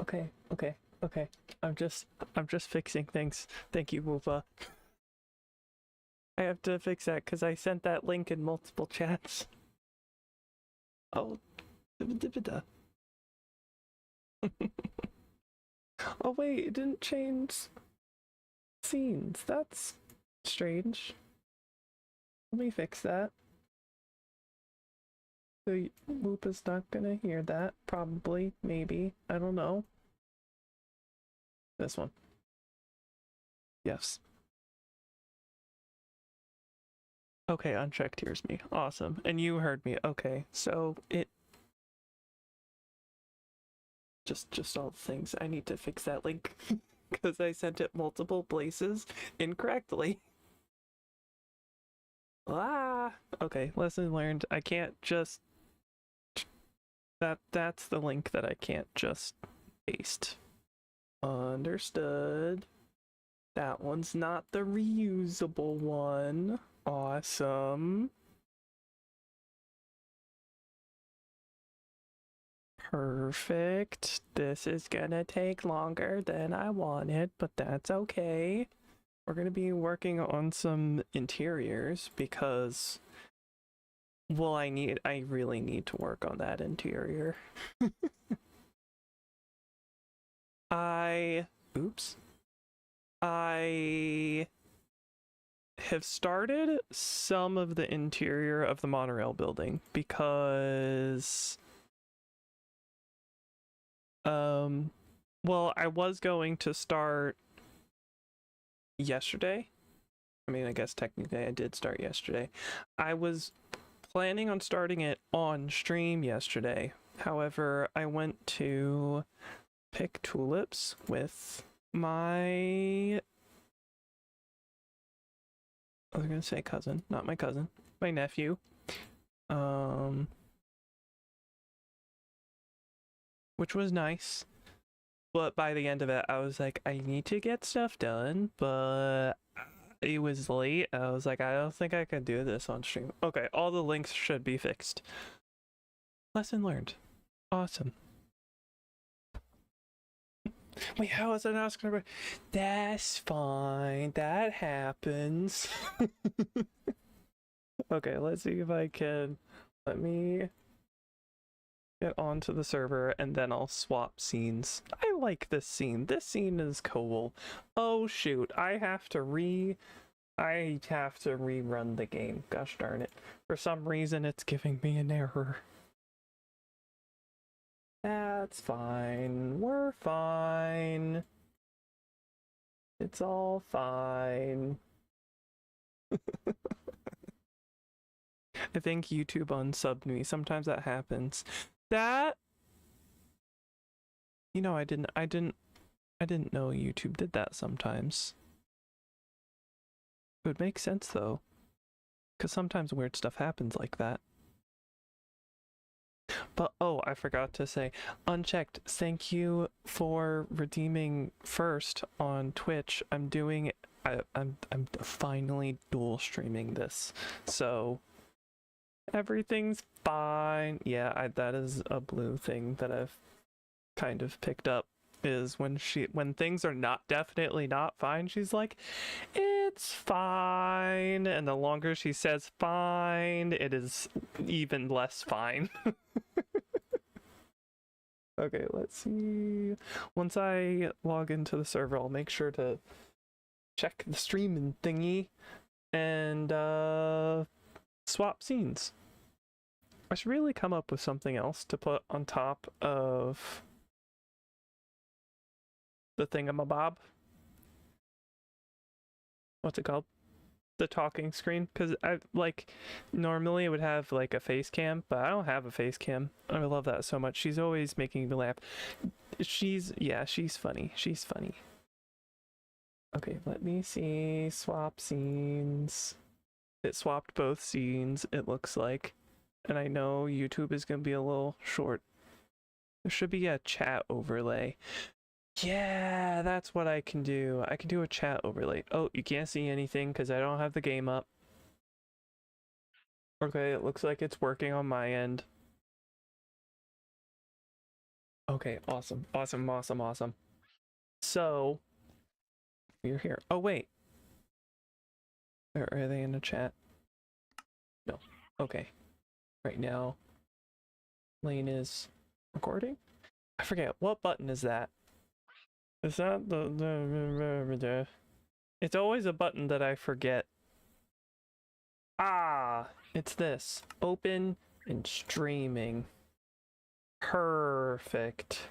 Okay, okay, okay. I'm just fixing things. Thank you, Woopa. I have to fix that because I sent that link in multiple chats. Oh, da. Oh wait, it didn't change scenes. That's strange. Let me fix that. So Whoopa's not gonna hear that. Probably, maybe. I don't know. This one. Yes. Okay, unchecked hears me. Awesome. And you heard me. Okay, so it just all the things. I need to fix that link because I sent it multiple places incorrectly. Ah, okay, lesson learned. I can't just That's the link that I can't just paste. Understood. That one's not the reusable one. Awesome. Perfect. This is gonna take longer than I wanted, but that's okay. We're gonna be working on some interiors because, well, I really need to work on that interior. Oops. I have started some of the interior of the monorail building because well, I was going to start yesterday. I mean, I guess technically I did start yesterday. I was planning on starting it on stream yesterday. However, I went to pick tulips with my, I was gonna say cousin, not my cousin, my nephew. Which was nice. But by the end of it, I was like, I need to get stuff done, but it was late. I was like, I don't think I can do this on stream. Okay, all the links should be fixed. Lesson learned. Awesome. Wait, how is it not gonna? That's fine. That happens. Okay, let's see if I can. Let me get onto the server and then I'll swap scenes. I like this scene. This scene is cool. Oh shoot, I have to rerun the game. Gosh darn it. For some reason it's giving me an error. That's fine. We're fine. It's all fine. I think YouTube unsubbed me. Sometimes that happens. That, you know, I didn't know YouTube did that sometimes. It would make sense though, because sometimes weird stuff happens like that. But oh, I forgot to say, Unchecked, thank you for redeeming first on Twitch. I'm finally dual streaming this, so everything's fine. Yeah, that is a blue thing that I've kind of picked up, is when things are definitely not fine, she's like, it's fine, and the longer she says fine, it is even less fine. Okay, let's see. Once I log into the server, I'll make sure to check the streaming thingy and swap scenes. I should really come up with something else to put on top of the thingamabob. What's it called? The talking screen, because I normally it would have like a face cam, but I don't have a face cam. I love that so much. She's always making me laugh. She's funny. She's funny. Okay, let me see. Swap scenes. It swapped both scenes, it looks like. And I know YouTube is gonna be a little short. There should be a chat overlay. Yeah, that's what I can do. I can do a chat overlay. Oh, you can't see anything because I don't have the game up. Okay, it looks like it's working on my end. Okay, awesome. So, you're here. Oh, wait. Are they in the chat? No. Okay. Right now, Lane is recording? I forget. What button is that? Is that the... It's always a button that I forget. Ah, it's this. Open and streaming. Perfect.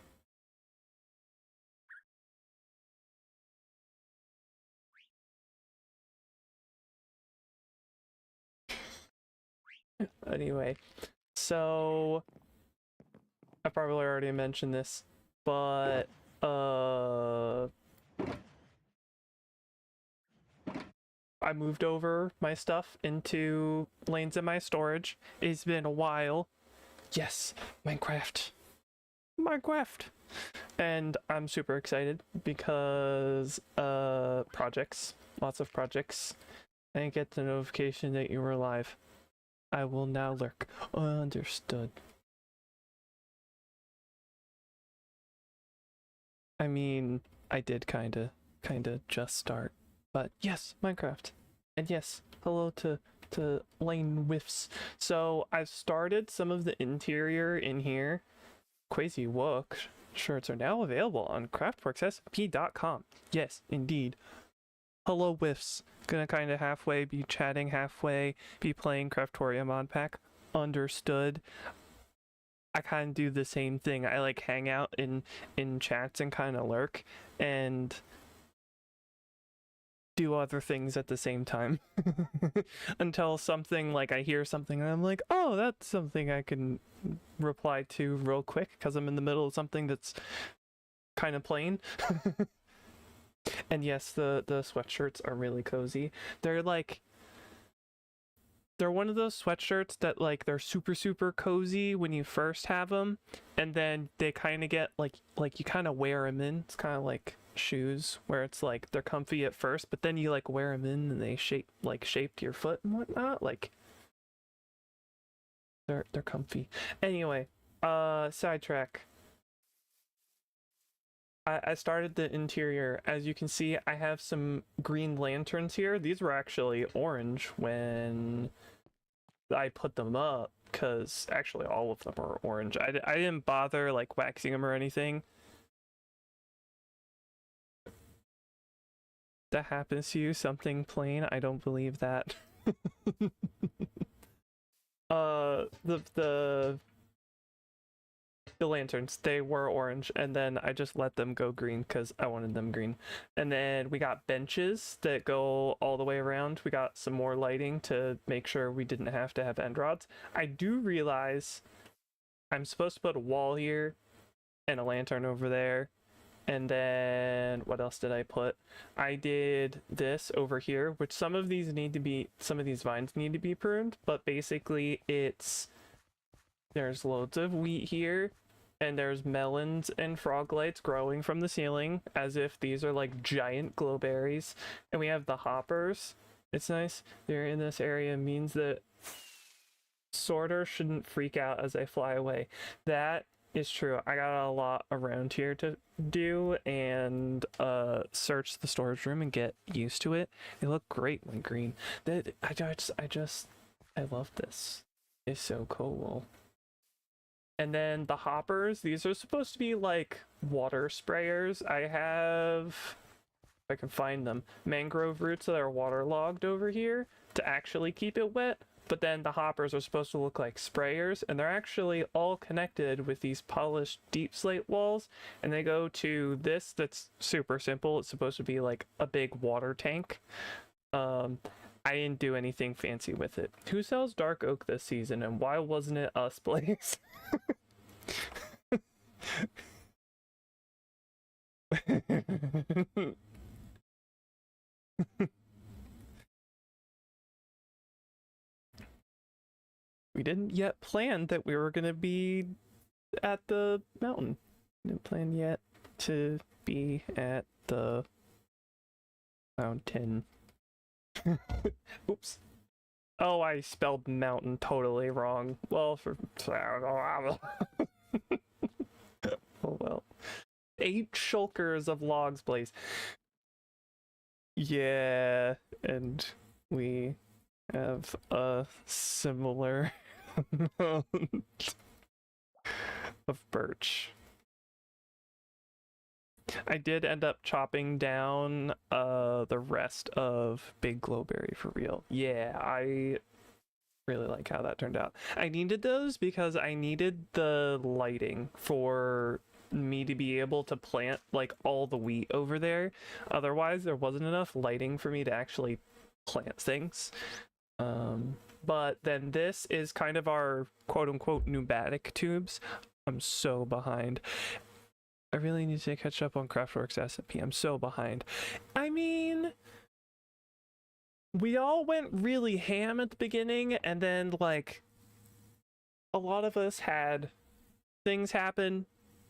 Anyway, so I probably already mentioned this, but I moved over my stuff into Lane's in my storage. It's been a while. Yes, Minecraft. Minecraft. And I'm super excited because projects, lots of projects. I get the notification that you were live. I will now lurk. Understood. I mean, I did kinda just start, but yes, Minecraft. And yes, hello to Lane Whiffs. So I've started some of the interior in here. Crazy Wook shirts are now available on CraftWorks.sp.com. Yes, indeed. Hello Whiffs. Gonna kind of halfway be chatting, halfway be playing Craftoria mod pack. Understood. I kind of do the same thing. I like hang out in chats and kind of lurk and do other things at the same time until something like I hear something and I'm like, oh, that's something I can reply to real quick because I'm in the middle of something that's kind of plain. And yes, the sweatshirts are really cozy. They're one of those sweatshirts that like they're super cozy when you first have them, and then they kind of get like you kind of wear them in. It's kind of like shoes where it's like they're comfy at first, but then you like wear them in and they shape your foot and whatnot. Like they're comfy. Anyway, sidetrack. I started the interior. As you can see, I have some green lanterns here. These were actually orange when I put them up, because actually all of them are orange. I didn't bother like waxing them or anything. That happens to you, something plain? I don't believe that. The lanterns, they were orange, and then I just let them go green because I wanted them green. And then we got benches that go all the way around. We got some more lighting to make sure we didn't have to have end rods. I do realize I'm supposed to put a wall here and a lantern over there. And then what else did I put? I did this over here, which some of these vines need to be pruned, but basically there's loads of wheat here, and there's melons and frog lights growing from the ceiling as if these are like giant glowberries. And we have the hoppers. It's nice. They're in this area, means that sorter shouldn't freak out as I fly away. That is true. I got a lot around here to do and search the storage room and get used to it. They look great when green. I love this. It's so cool. And then the hoppers, these are supposed to be like water sprayers. I have, if I can find them, mangrove roots that are waterlogged over here to actually keep it wet. But then the hoppers are supposed to look like sprayers, and they're actually all connected with these polished deep slate walls. And they go to this that's super simple. It's supposed to be like a big water tank. I didn't do anything fancy with it. Who sells dark oak this season, and why wasn't it us, Blaze? We didn't yet plan that we were gonna be at the mountain. Didn't plan yet to be at the mountain. Oops. Oh, I spelled mountain totally wrong. Well, oh well. 8 shulkers of logs, Blaze. Yeah, and we have a similar amount of birch. I did end up chopping down the rest of Big Glowberry for real. Yeah, I really like how that turned out. I needed those because I needed the lighting for me to be able to plant like all the wheat over there. Otherwise, there wasn't enough lighting for me to actually plant things. But then this is kind of our quote-unquote pneumatic tubes. I'm so behind. I really need to catch up on CraftWorks SMP. I'm so behind. I mean, we all went really ham at the beginning, and then like a lot of us had things happen,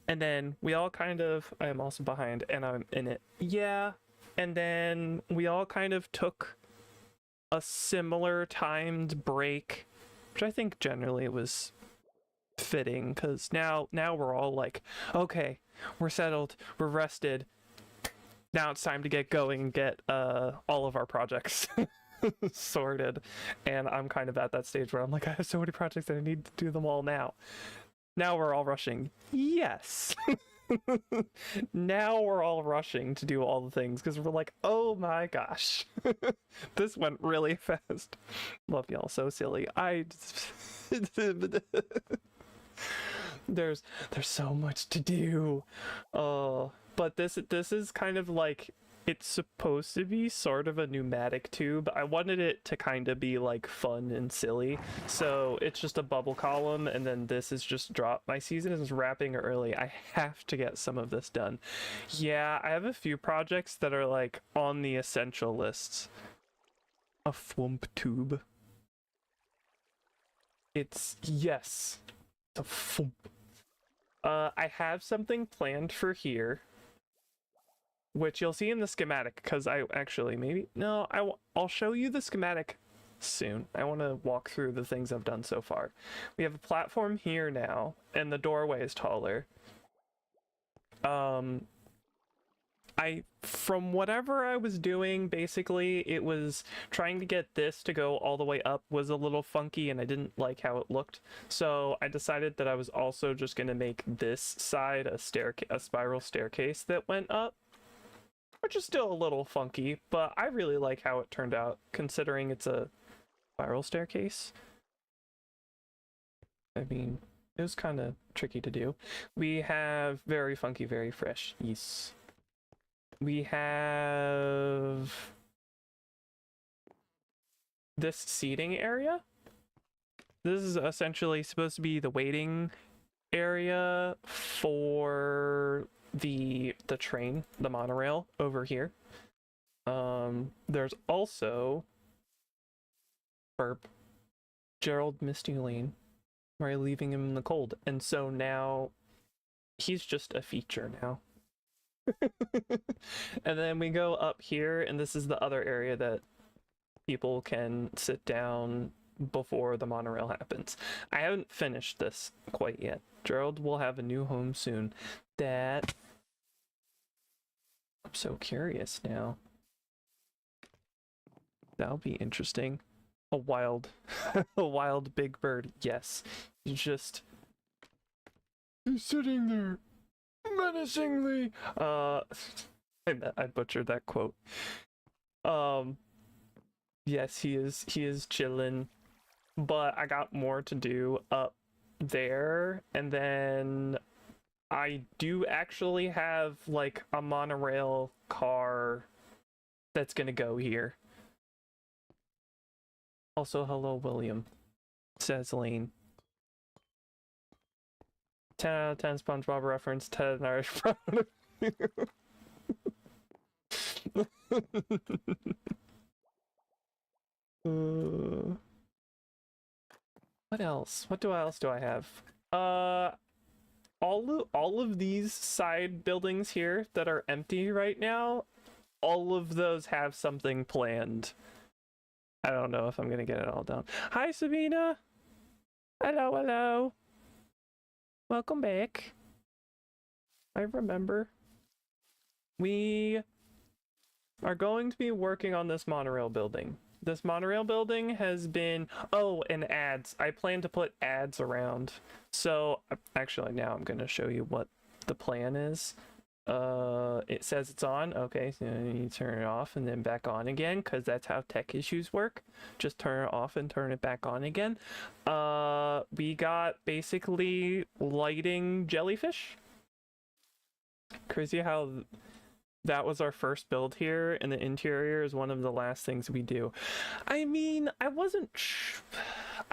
and then we all kind of, I am also behind and I'm in it. Yeah. And then we all kind of took a similar timed break, which I think generally was fitting, because now we're all like, okay, we're settled, we're rested. Now it's time to get going and get all of our projects sorted. And I'm kind of at that stage where I'm like, I have so many projects that I need to do them all now. Now we're all rushing. Yes. Now we're all rushing to do all the things because we're like, oh my gosh, this went really fast. Love y'all, so silly. There's so much to do. But this is kind of like, it's supposed to be sort of a pneumatic tube. I wanted it to kind of be like fun and silly. So it's just a bubble column, and then this is just drop. My season is wrapping early. I have to get some of this done. Yeah, I have a few projects that are like on the essential lists. A thwomp tube. Yes. It's a thwomp. I have something planned for here, which you'll see in the schematic, because I actually I'll show you the schematic soon. I want to walk through the things I've done so far. We have a platform here now, and the doorway is taller. From whatever I was doing, basically it was trying to get this to go all the way up was a little funky, and I didn't like how it looked. So I decided that I was also just going to make this side a spiral staircase that went up, which is still a little funky, but I really like how it turned out, considering it's a spiral staircase. I mean, it was kind of tricky to do. We have very funky, very fresh. Yes. We have this seating area. This is essentially supposed to be the waiting area for the train, the monorail over here. There's also Gerald Misty Lane, where I'm leaving him in the cold, and so now he's just a feature now. And then we go up here, and this is the other area that people can sit down before the monorail happens. I haven't finished this quite yet. Gerald will have a new home soon. I'm so curious now. That'll be interesting. A wild big bird. Yes. He's sitting there menacingly. I butchered that quote. Yes, he is chillin', but I got more to do up there, and then I do actually have like a monorail car that's gonna go here. Also, hello, William, says Lane. 10 out of 10 SpongeBob reference, 10 Irish proud of you. What else? What else do I have? All of these side buildings here that are empty right now, all of those have something planned. I don't know if I'm gonna get it all done. Hi, Sabina. Hello. Welcome back. I remember. We are going to be working on this monorail building. This monorail building has been... Oh, and ads. I plan to put ads around. So, actually, now I'm going to show you what the plan is. It says it's on. Okay, so you turn it off and then back on again, because that's how tech issues work. Just turn it off and turn it back on again. We got basically lighting jellyfish. Crazy how that was our first build here, and the interior is one of the last things we do. I mean, I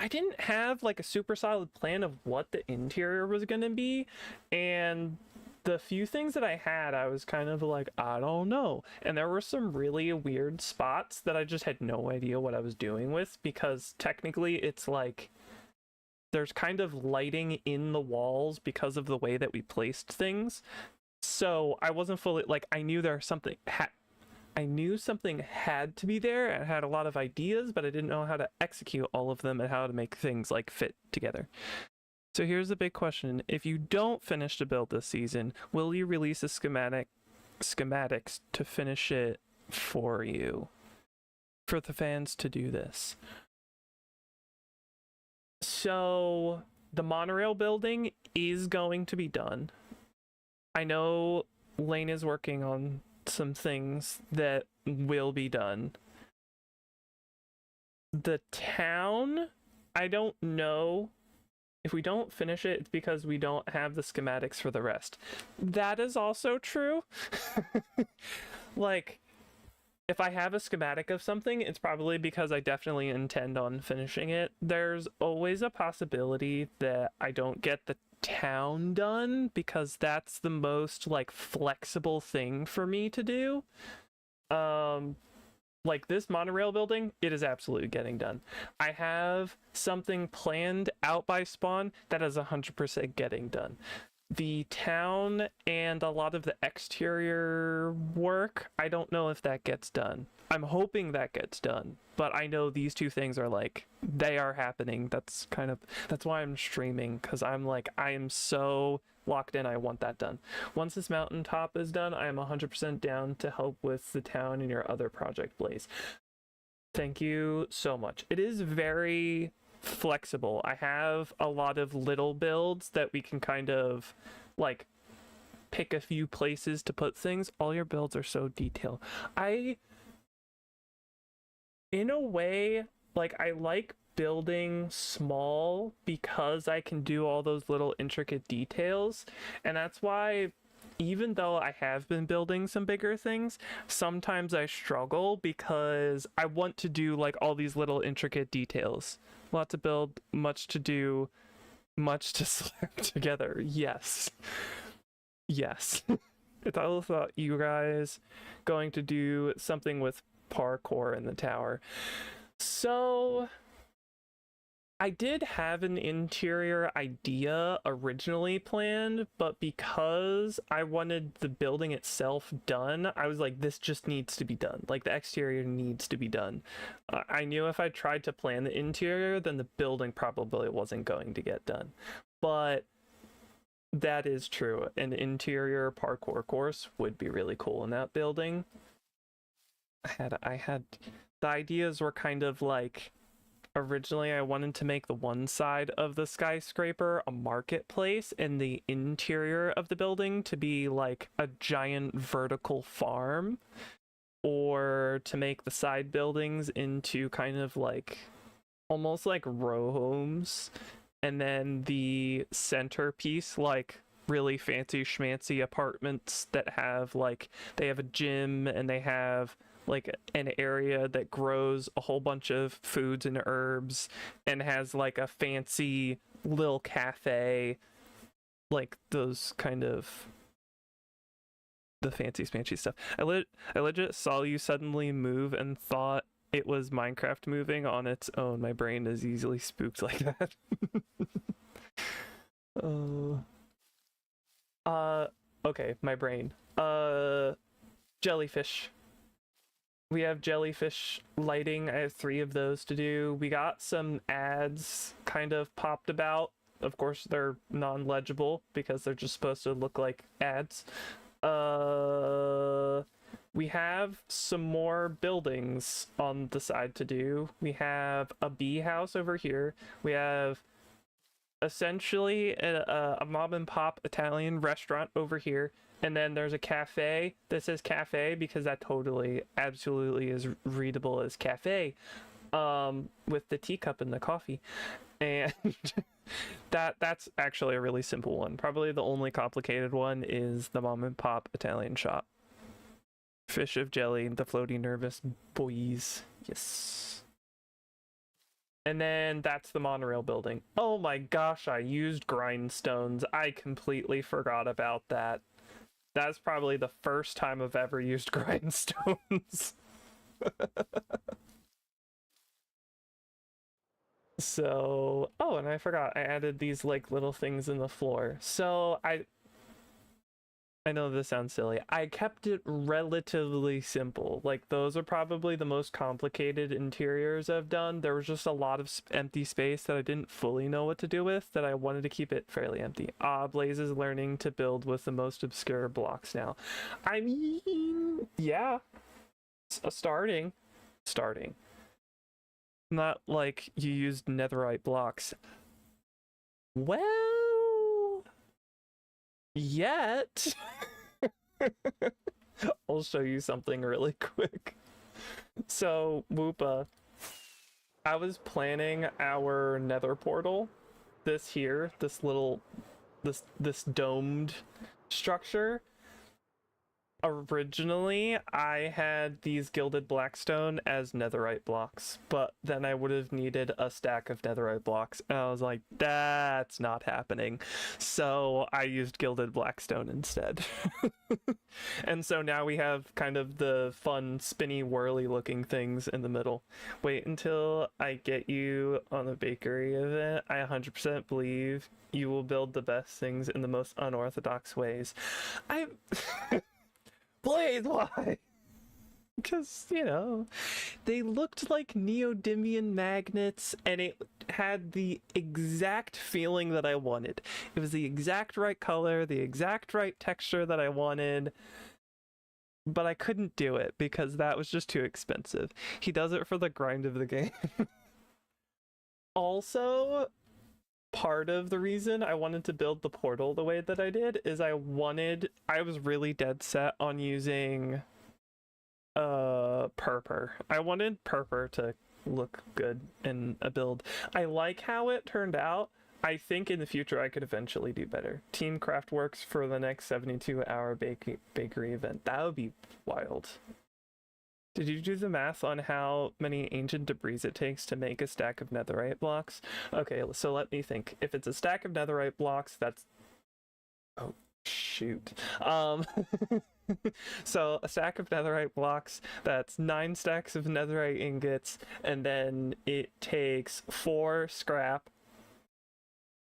didn't have like a super solid plan of what the interior was going to be, and the few things that I had, I was kind of like, I don't know. And there were some really weird spots that I just had no idea what I was doing with, because technically it's like there's kind of lighting in the walls because of the way that we placed things. So I wasn't fully like, I knew there was something I knew something had to be there and had a lot of ideas, but I didn't know how to execute all of them and how to make things like fit together. So here's the big question. If you don't finish the build this season, will you release a schematics to finish it for you? For the fans to do this. So the monorail building is going to be done. I know Lane is working on some things that will be done. The town, I don't know. If we don't finish it, it's because we don't have the schematics for the rest. That is also true. Like, if I have a schematic of something, it's probably because I definitely intend on finishing it. There's always a possibility that I don't get the town done because that's the most like flexible thing for me to do. Like this monorail building, it is absolutely getting done. I have something planned out by spawn that is 100% getting done. The town and a lot of the exterior work, I don't know if that gets done. I'm hoping that gets done, but I know these two things are like, they are happening. That's why I'm streaming, because I'm like, I am so locked in. I want that done. Once this mountaintop is done, I am 100% down to help with the town and your other project, Blaze. Thank you so much. It is very flexible. I have a lot of little builds that we can kind of like pick a few places to put things. All your builds are so detailed. In a way, like I like building small because I can do all those little intricate details, and that's why even though I have been building some bigger things, sometimes I struggle because I want to do like all these little intricate details. Lot to build, much to do, much to slap together. Yes. Yes. I thought you guys going to do something with parkour in the tower. So I did have an interior idea originally planned, but because I wanted the building itself done, I was like, this just needs to be done. Like, the exterior needs to be done. I knew if I tried to plan the interior, then the building probably wasn't going to get done. But that is true. An interior parkour course would be really cool in that building. I had the ideas were kind of like, originally I wanted to make the one side of the skyscraper a marketplace and the interior of the building to be like a giant vertical farm, or to make the side buildings into kind of like almost like row homes, and then the centerpiece like really fancy schmancy apartments that have like, they have a gym and they have like an area that grows a whole bunch of foods and herbs and has like a fancy little cafe, like those kind of the fancy smanchy stuff. I legit saw you suddenly move and thought it was Minecraft moving on its own. My brain is easily spooked like that. Okay, my brain. Jellyfish. We have jellyfish lighting. I have 3 of those to do. We got some ads kind of popped about. Of course, they're non-legible because they're just supposed to look like ads. We have some more buildings on the side to do. We have a bee house over here. We have essentially a mom and pop Italian restaurant over here. And then there's a cafe that says cafe because that totally, absolutely is readable as cafe, with the teacup and the coffee. And that's actually a really simple one. Probably the only complicated one is the mom and pop Italian shop. Fish of jelly, the floaty nervous boys. Yes. And then that's the monorail building. Oh my gosh, I used grindstones. I completely forgot about that. That's probably the first time I've ever used grindstones. So, oh, and I forgot, I added these like little things in the floor. So I know this sounds silly. I kept it relatively simple. Like, those are probably the most complicated interiors I've done. There was just a lot of empty space that I didn't fully know what to do with, that I wanted to keep it fairly empty. Blaze is learning to build with the most obscure blocks now. I mean, yeah, it's a starting. Not like you used netherite blocks. Well, yet. I'll show you something really quick. So, Whoopa, I was planning our nether portal, this little, this domed structure. Originally, I had these gilded blackstone as netherite blocks, but then I would have needed a stack of netherite blocks, and I was like, that's not happening. So I used gilded blackstone instead. And so now we have kind of the fun, spinny, whirly looking things in the middle. Wait until I get you on the bakery event. I 100% believe you will build the best things in the most unorthodox ways. I... Blaze, why? Because, you know, they looked like neodymium magnets, and it had the exact feeling that I wanted. It was the exact right color, the exact right texture that I wanted, but I couldn't do it because that was just too expensive. He does it for the grind of the game. Also, part of the reason I wanted to build the portal the way that I did is I was really dead set on using purpur. I wanted purpur to look good in a build. I like how it turned out. I think in the future I could eventually do better. Team CraftWorks for the next 72-hour bakery event. That would be wild. Did you do the math on how many ancient debris it takes to make a stack of netherite blocks? Okay, so let me think. If it's a stack of netherite blocks, that's... Oh, shoot. So a stack of netherite blocks, that's 9 stacks of netherite ingots, and then it takes 4 scrap.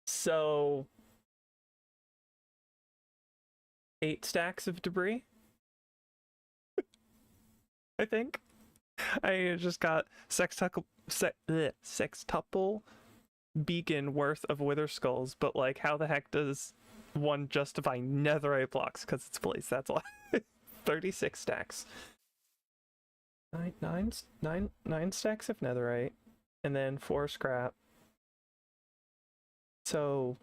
So 8 stacks of debris, I think. I just got sextuple beacon worth of wither skulls, but like, how the heck does one justify netherite blocks? Because it's Blaze, that's why. 36 stacks. Nine stacks of netherite, and then 4 scrap. So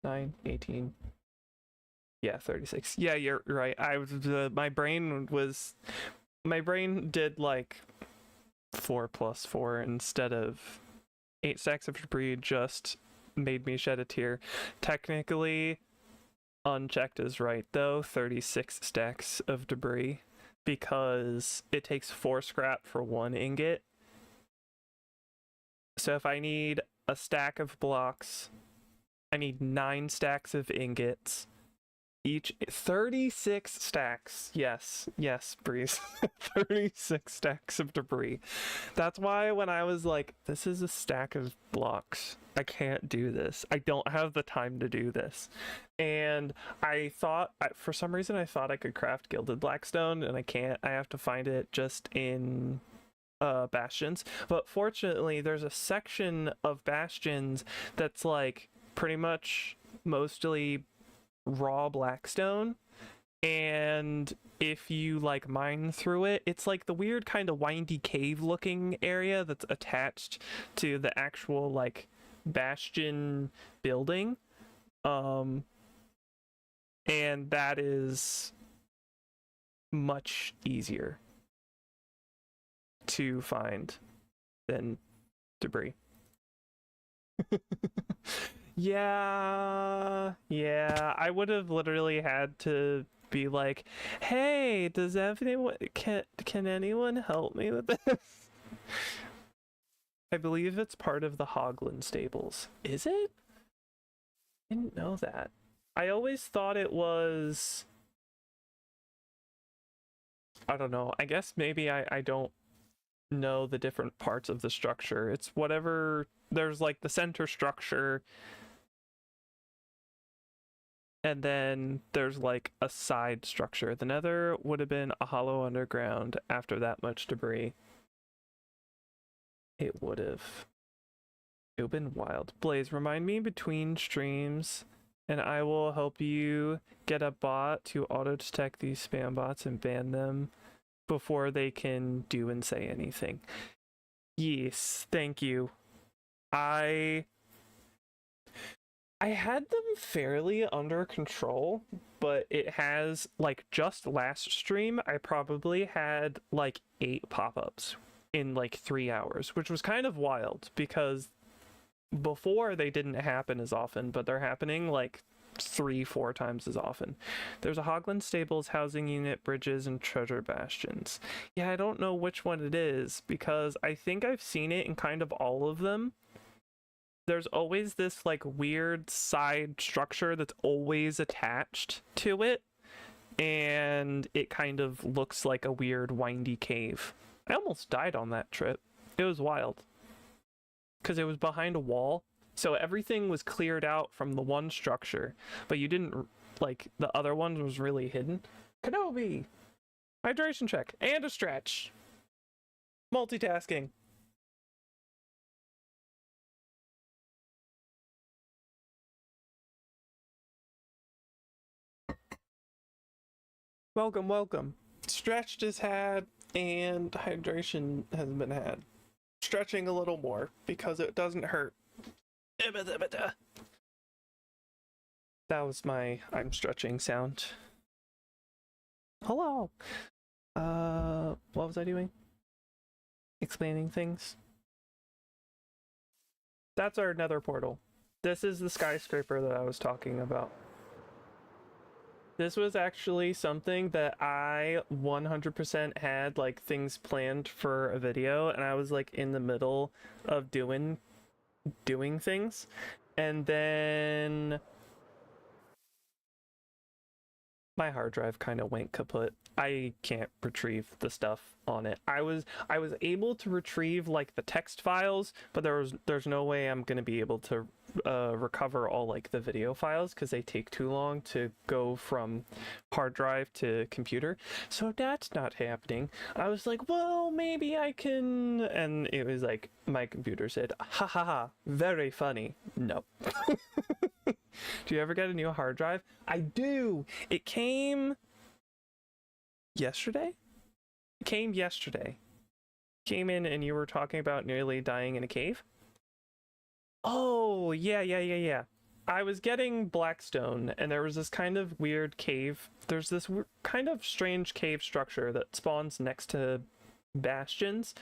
9, 18. Yeah, 36. Yeah, you're right. My brain did like 4 plus 4 instead of 8 stacks of debris, just made me shed a tear. Technically, unchecked is right though, 36 stacks of debris, because it takes 4 scrap for 1 ingot. So if I need a stack of blocks, I need 9 stacks of ingots. Each 36 stacks. Yes, Breeze. 36 stacks of debris. That's why when I was like, this is a stack of blocks, I can't do this. I don't have the time to do this. And I thought, for some reason, I thought I could craft gilded blackstone, and I can't. I have to find it just in bastions. But fortunately, there's a section of bastions that's like pretty much mostly raw blackstone, and if you like mine through it, it's like the weird kind of windy cave looking area that's attached to the actual like bastion building, and that is much easier to find than debris. Yeah, I would have literally had to be like, hey, does anyone, can anyone help me with this? I believe it's part of the Hoglin stables. Is it? I didn't know that. I always thought it was... I don't know. I guess maybe I don't know the different parts of the structure. It's whatever, there's like the center structure, and then there's like a side structure. The nether would have been a hollow underground after that much debris. It would have been wild. Blaze, remind me between streams and I will help you get a bot to auto-detect these spam bots and ban them before they can do and say anything. Yes, thank you. I had them fairly under control, but it has, like, just last stream, I probably had, like, 8 pop-ups in, like, 3 hours, which was kind of wild, because before they didn't happen as often, but they're happening, like, 3-4 times as often. There's a Hogland Stables, housing unit, bridges, and treasure bastions. Yeah, I don't know which one it is, because I think I've seen it in kind of all of them. There's always this like weird side structure that's always attached to it, and it kind of looks like a weird windy cave. I almost died on that trip. It was wild because it was behind a wall, so everything was cleared out from the one structure, but you didn't, like, the other one was really hidden. Kenobi! Hydration check and a stretch. Multitasking. Welcome, welcome. Stretched is had, and hydration has been had. Stretching a little more, because it doesn't hurt. That was my I'm stretching sound. Hello! What was I doing? Explaining things? That's our nether portal. This is the skyscraper that I was talking about. This was actually something that I 100% had, like, things planned for a video, and I was, like, in the middle of doing things, and then my hard drive kind of went kaput. I can't retrieve the stuff on it. I was able to retrieve, like, the text files, but there's no way I'm gonna be able to recover all, like, the video files, because they take too long to go from hard drive to computer. So that's not happening. I was like, well, maybe I can, and it was like, my computer said, ha ha ha, very funny. No. Do you ever get a new hard drive? I do. It came yesterday? It came yesterday. Came in and you were talking about nearly dying in a cave? Oh, yeah. I was getting Blackstone, and there was this kind of weird cave. There's this kind of strange cave structure that spawns next to bastions,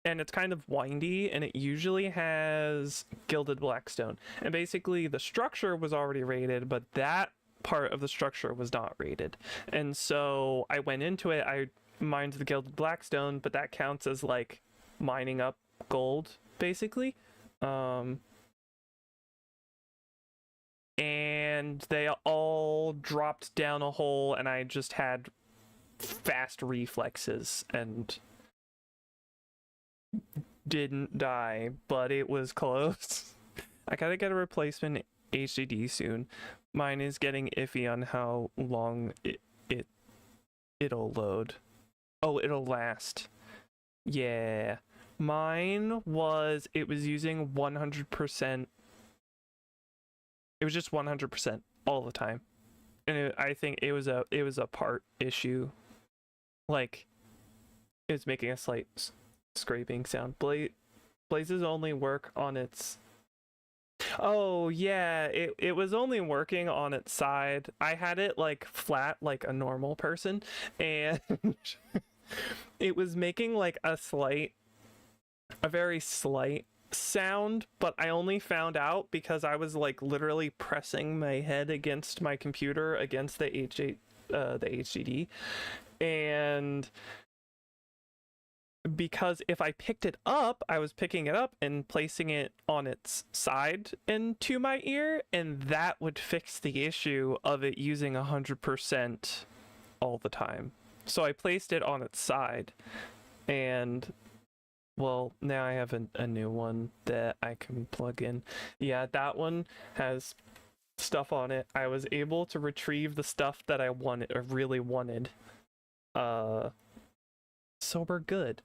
and it's kind of windy, and it usually has gilded Blackstone. And basically, the structure was already rated, but that part of the structure was not rated. And so I went into it, I mined the gilded Blackstone, but that counts as, like, mining up gold, basically. And they all dropped down a hole, and I just had fast reflexes and didn't die, but it was close. I gotta get a replacement HDD soon. Mine is getting iffy on how long it'll load. Oh, it'll last. Yeah. Mine was, it was using 100%. It was just 100% all the time, and I think it was a part issue. Like, it was making a slight scraping sound. Blaze's only work on its. Oh yeah, it was only working on its side. I had it, like, flat like a normal person, and it was making, like, a very slight sound, but I only found out because I was, like, literally pressing my head against my computer against the HDD, and because if I picked it up, I was picking it up and placing it on its side into my ear, and that would fix the issue of it using 100% all the time. So I placed it on its side, and well, now I have a new one that I can plug in. Yeah, that one has stuff on it. I was able to retrieve the stuff that I wanted or really wanted. So we're good.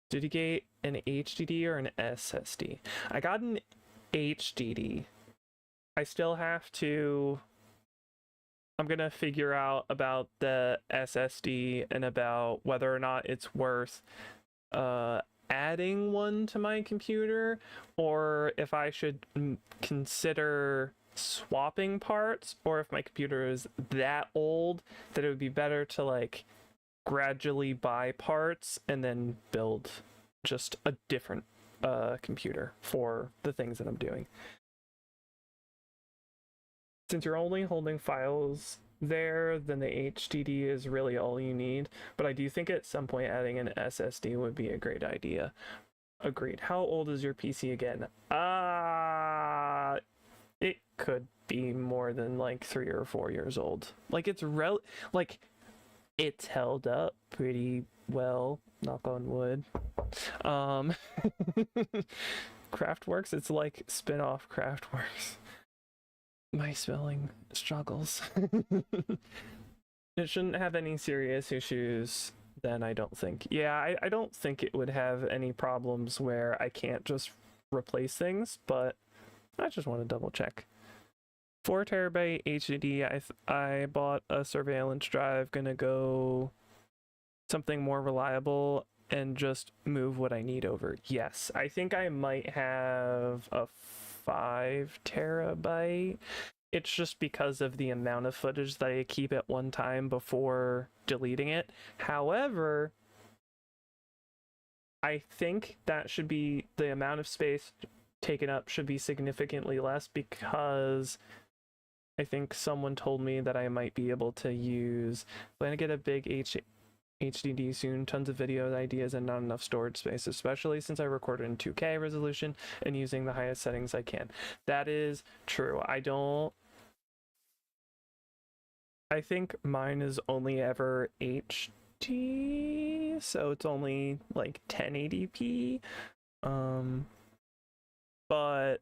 Did you get an HDD or an SSD? I got an HDD. I still have to. I'm gonna figure out about the SSD and about whether or not it's worth adding one to my computer, or if I should consider swapping parts, or if my computer is that old that it would be better to like gradually buy parts and then build just a different computer for the things that I'm doing. Since you're only holding files there, then the HDD is really all you need. But I do think at some point adding an SSD would be a great idea. Agreed. How old is your PC again? It could be more than like 3 or 4 years old. Like it's it's held up pretty well, knock on wood. CraftWorks, it's like spin-off CraftWorks. My spelling struggles. It shouldn't have any serious issues then, I don't think. Yeah, I don't think it would have any problems where I can't just replace things, but I just want to double check. 4 terabyte HDD. I bought a surveillance drive, gonna go something more reliable and just move what I need over. Yes, I think I might have a 5 terabyte. It's just because of the amount of footage that I keep at one time before deleting it. However, I think that should be the amount of space taken up should be significantly less, because I think someone told me that I might be able to use, I'm gonna get a big HDD soon, tons of video ideas and not enough storage space, especially since I recorded in 2K resolution and using the highest settings I can. That is true. I think mine is only ever HD, so it's only like 1080p. But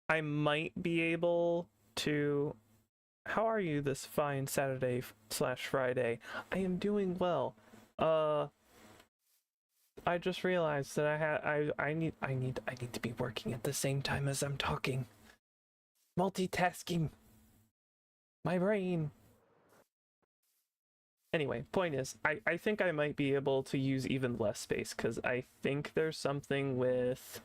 I might be able to. How are you this fine Saturday/Friday? I am doing well. I just realized that I need to be working at the same time as I'm talking. Multitasking. My brain. Anyway, point is, I think I might be able to use even less space, because I think there's something with.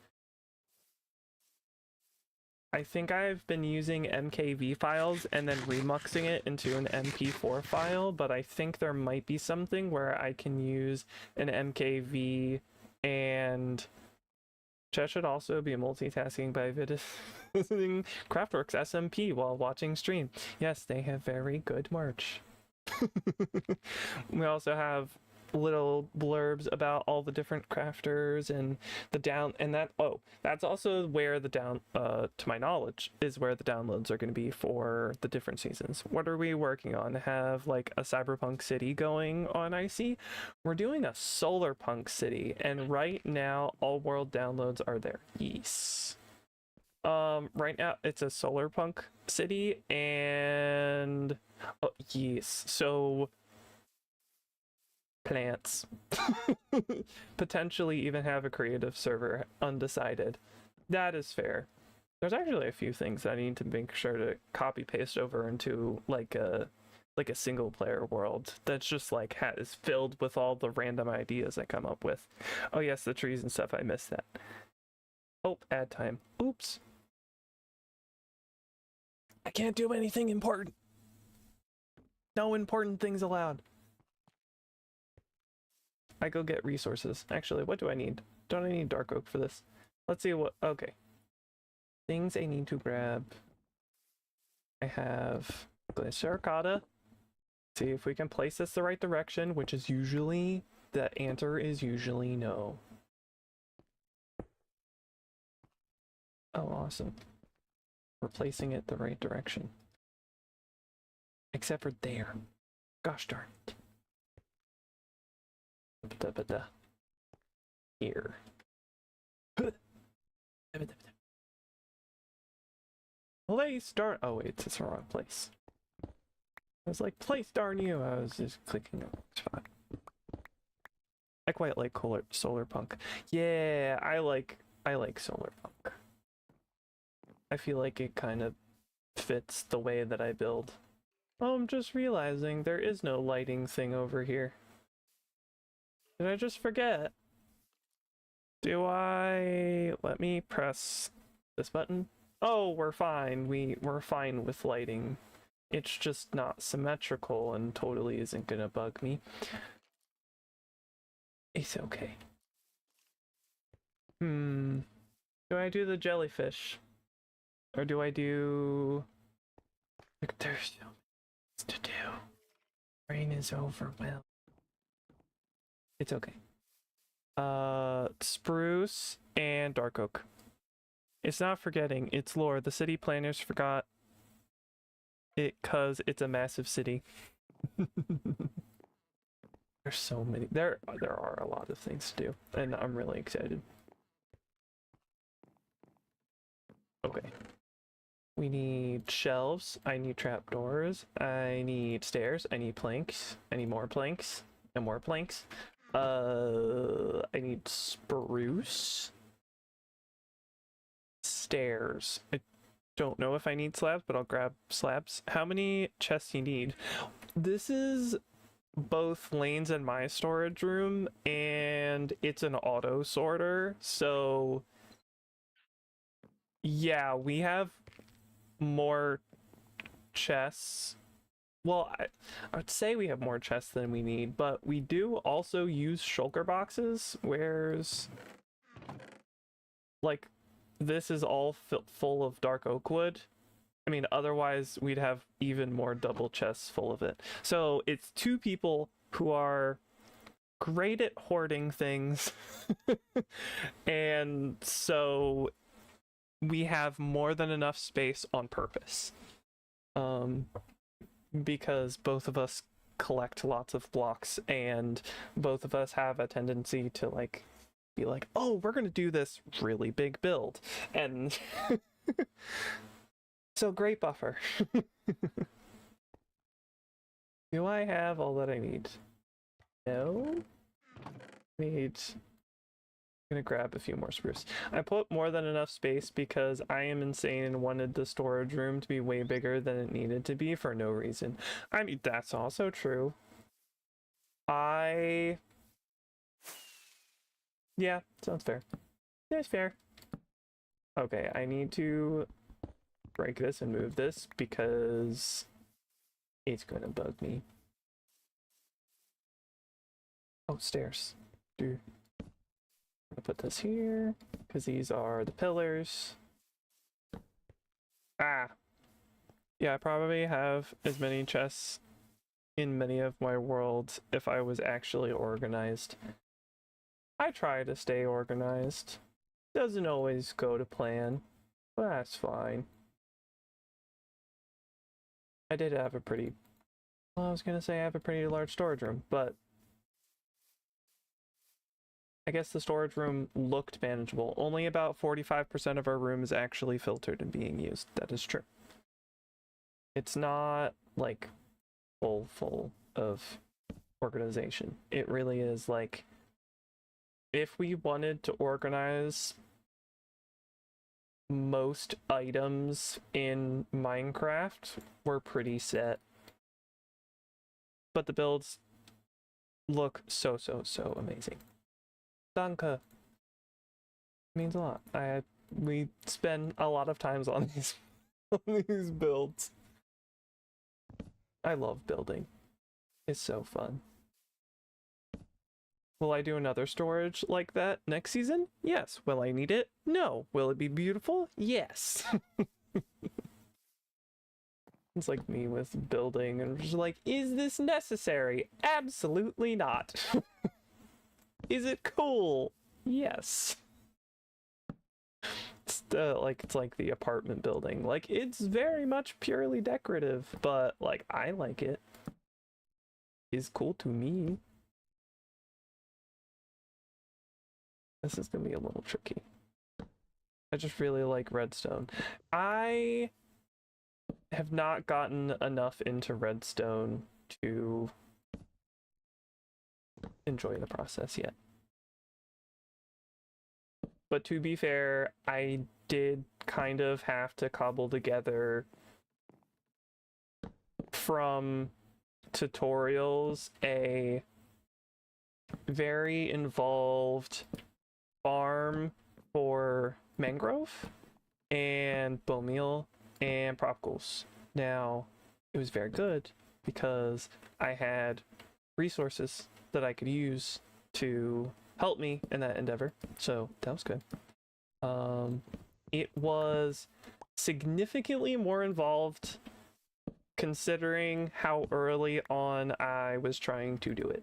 I think I've been using MKV files and then remuxing it into an MP4 file, but I think there might be something where I can use an MKV and Chat should also be multitasking by visiting CraftWorks SMP while watching stream. Yes, they have very good merch. We also have little blurbs about all the different crafters and the that's also where the to my knowledge is where the downloads are going to be for the different seasons. What are we working on? Have like a cyberpunk city going on, I see. We're doing a solar punk city, and right now all world downloads are there. Yes. Right now it's a solar punk city, and yes, so plants. Potentially even have a creative server, undecided. That is fair. There's actually a few things I need to make sure to copy paste over into like a single player world that's just like is filled with all the random ideas I come up with. Oh yes, the trees and stuff, I missed that. Oh, ad time. Oops. I can't do anything important. No important things allowed. I go get resources. Actually, what do I need? Don't I need dark oak for this? Let's see what. Okay. Things I need to grab. I have Glycericata. See if we can place this the right direction, which is usually, the answer is usually no. Oh, awesome. We're placing it the right direction. Except for there. Gosh darn it. here. Place darn. Oh wait, it's the wrong place. I was like, place darn you. I was just clicking on it's fine. I quite like solar punk. Yeah, I like solar punk. I feel like it kind of fits the way that I build. Oh, I'm just realizing there is no lighting thing over here. Did I just forget? Do I... Let me press this button. Oh, we're fine. We're fine with lighting. It's just not symmetrical and totally isn't gonna bug me. It's okay. Do I do the jellyfish? Or do I do... Like, there's so much to do. Brain is overwhelmed. It's okay. Spruce and dark oak. It's not forgetting, it's lore. The city planners forgot it cause it's a massive city. There's so many. There are a lot of things to do, and I'm really excited. Okay. We need shelves. I need trapdoors. I need stairs. I need planks. I need more planks and more planks. I need spruce. Stairs. I don't know if I need slabs, but I'll grab slabs. How many chests do you need? This is both Lane's and my storage room, and it's an auto sorter, so yeah, we have more chests. Well, I would say we have more chests than we need, but we do also use shulker boxes, whereas like this is all full of dark oak wood. I mean, otherwise we'd have even more double chests full of it. So it's two people who are great at hoarding things. And so we have more than enough space on purpose. Because both of us collect lots of blocks, and both of us have a tendency to like be like, oh, we're gonna do this really big build, and so great buffer. Do I have all that I need? No. I'm gonna grab a few more spruce. I put more than enough space because I am insane and wanted the storage room to be way bigger than it needed to be for no reason. I mean, that's also true. Yeah, sounds fair. That's fair. Okay, I need to break this and move this because it's gonna bug me. Oh, stairs. I'm gonna put this here because these are the pillars. Ah. Yeah, I probably have as many chests in many of my worlds if I was actually organized. I try to stay organized. Doesn't always go to plan, but that's fine. I did have a pretty... Well, I was gonna say I have a pretty large storage room, but I guess the storage room looked manageable. Only about 45% of our room is actually filtered and being used. That is true. It's not like full of organization. It really is like, if we wanted to organize most items in Minecraft, we're pretty set. But the builds look so amazing. Danke. Means a lot. We spend a lot of times on these builds. I love building. It's so fun. Will I do another storage like that next season? Yes. Will I need it? No. Will it be beautiful? Yes. It's like me with building and just like, is this necessary? Absolutely not. Is it cool? Yes. It's like the apartment building. Like, it's very much purely decorative, but like I like it. It's cool to me. This is gonna be a little tricky. I just really like redstone. I have not gotten enough into redstone to enjoy the process yet. But to be fair, I did kind of have to cobble together from tutorials a very involved farm for mangrove and bone meal and propagals. Now, it was very good because I had resources that I could use to help me in that endeavor, so that was good. It was significantly more involved considering how early on I was trying to do it.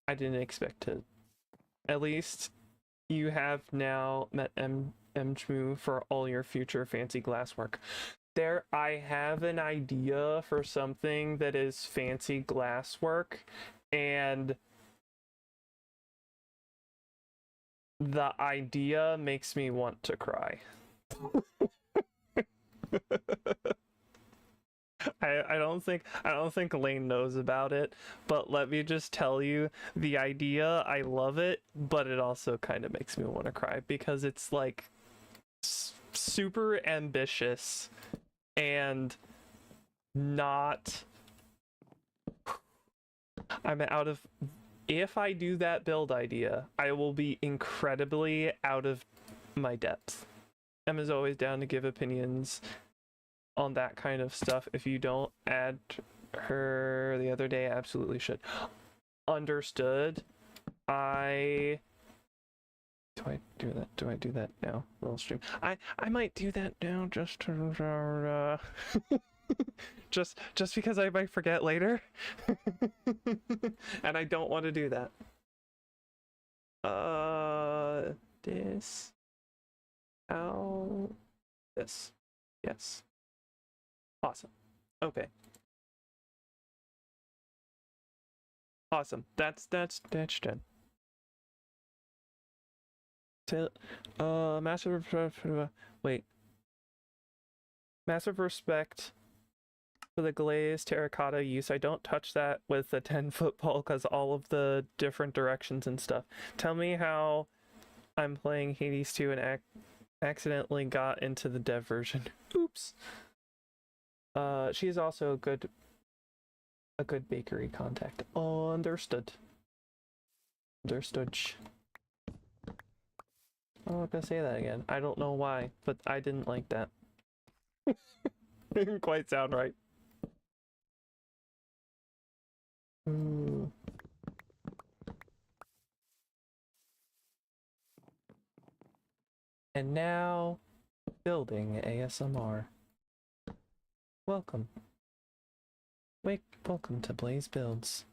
I didn't expect to. At least you have now met Mchmu for all your future fancy glasswork. There, I have an idea for something that is fancy glasswork, and the idea makes me want to cry. I don't think Lane knows about it, but let me just tell you, the idea, I love it, but it also kind of makes me want to cry because it's like super ambitious and not. I'm out of. If I do that build idea, I will be incredibly out of my depth. Emma's always down to give opinions on that kind of stuff. If you don't add her the other day, I absolutely should. Understood. Do I do that? Do I do that now? Little stream. I might do that now just to just because I might forget later. And I don't want to do that. This. This. Yes. Awesome. Okay. Awesome. That's done. Massive respect for the glazed terracotta use. I don't touch that with a 10-foot pole because all of the different directions and stuff. Tell me how I'm playing Hades 2 and accidentally got into the dev version. Oops. She is also a good bakery contact. Understood. I'm not gonna say that again. I don't know why, but I didn't like that. Didn't quite sound right. Ooh. And now, building ASMR. Welcome. Welcome to Blaze Builds.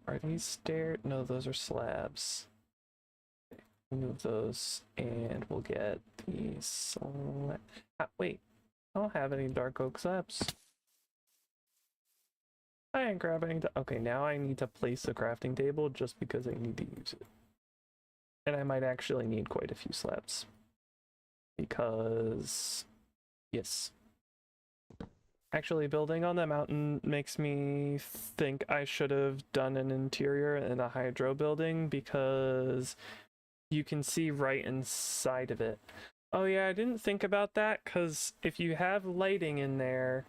Are these stairs? No, those are slabs. Move those, and we'll get these. Wait, I don't have any dark oak slabs. I ain't grabbing the. Okay, now I need to place the crafting table just because I need to use it. And I might actually need quite a few slabs. Because, yes. Actually, building on that mountain makes me think I should have done an interior in a hydro building because you can see right inside of it. Oh yeah, I didn't think about that because if you have lighting in there,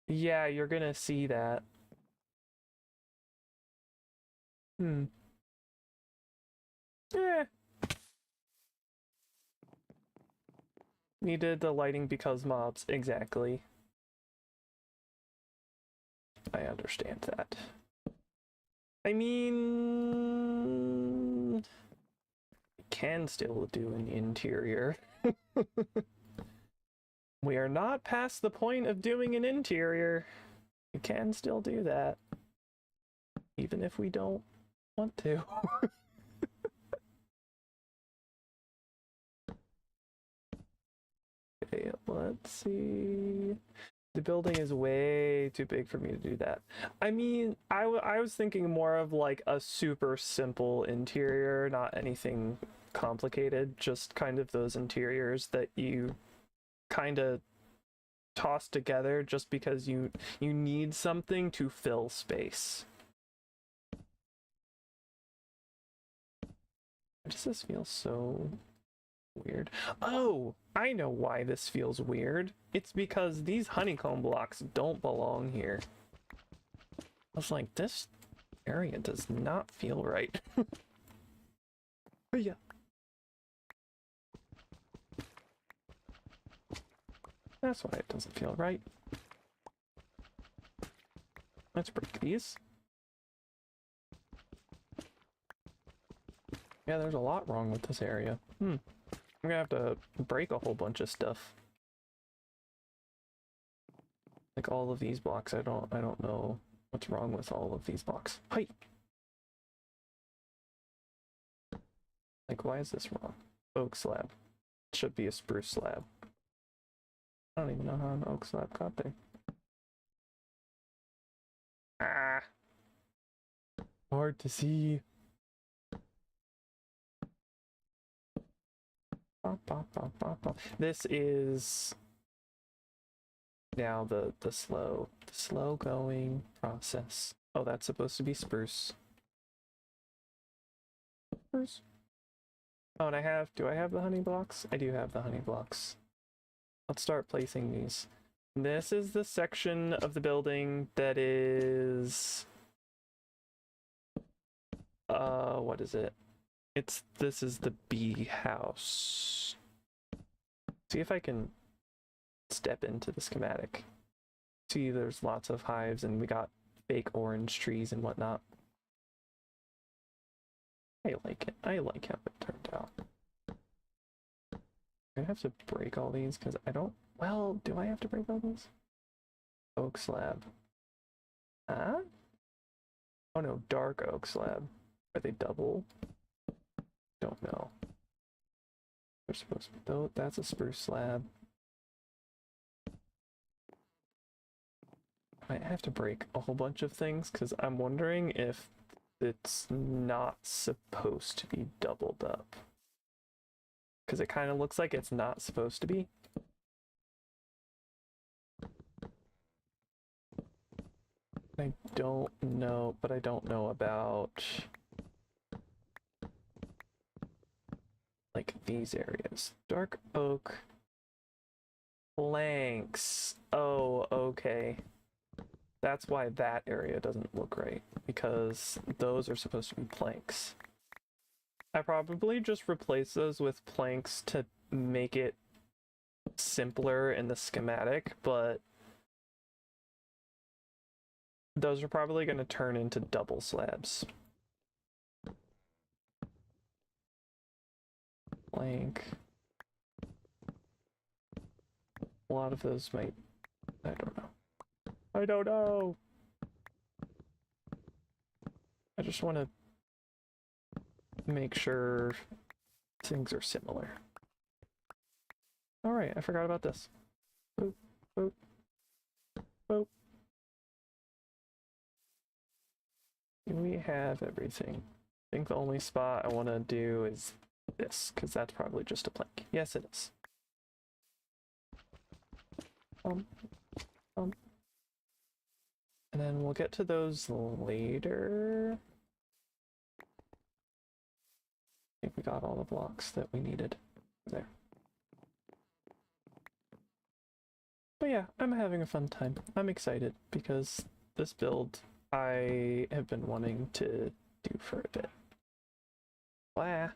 yeah, you're gonna see that. Yeah. Needed the lighting because mobs, exactly. I understand that. I mean, you can still do an interior. We are not past the point of doing an interior. You can still do that. Even if we don't want to. Okay, let's see. The building is way too big for me to do that. I mean, I was thinking more of like a super simple interior, not anything complicated, just kind of those interiors that you kind of toss together just because you need something to fill space. Does this feel so weird? Oh, I know why this feels weird. It's because these honeycomb blocks don't belong here. I was like, this area does not feel right. But yeah. That's why it doesn't feel right. Let's break these. Yeah, there's a lot wrong with this area. I'm gonna have to break a whole bunch of stuff. Like all of these blocks, I don't know what's wrong with all of these blocks. Hi. Like, why is this wrong? Oak slab. It should be a spruce slab. I don't even know how an oak slab got there. Ah. Hard to see. This is now the slow going process. Oh, that's supposed to be spruce. Spruce. Oh, and do I have the honey blocks? I do have the honey blocks. Let's start placing these. This is the section of the building that is what is it? This is the bee house. See if I can step into the schematic. See, there's lots of hives and we got fake orange trees and whatnot. I like it. I like how it turned out. I have to break all these because I don't. Well, do I have to break all these? Oak slab. Huh? Oh no, dark oak slab. Are they double? Don't know. They're supposed to be. Though, that's a spruce slab. I have to break a whole bunch of things because I'm wondering if it's not supposed to be doubled up. Because it kind of looks like it's not supposed to be. I don't know, but I don't know about like these areas. Dark oak planks. Oh, okay. That's why that area doesn't look right, because those are supposed to be planks. I probably just replace those with planks to make it simpler in the schematic, but those are probably going to turn into double slabs. Plank. A lot of those might... I don't know. I don't know! I just want to make sure things are similar. Alright, I forgot about this. Boop, boop, boop. We have everything. I think the only spot I want to do is this, because that's probably just a plank. Yes, it is. And then we'll get to those later. I think we got all the blocks that we needed there. But yeah, I'm having a fun time. I'm excited because this build I have been wanting to do for a bit. Blah.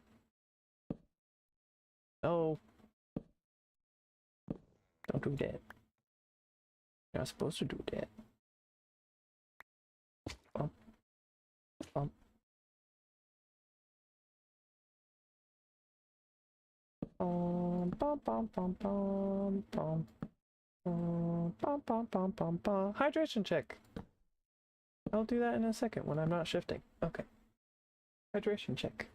No. Don't do that. You're not supposed to do that. Bump. Bump. Bum, bum, bum, bum, bum, bum. Bum, bum, bum, bum, bum. Hydration check. I'll do that in a second when I'm not shifting. Okay. Hydration check.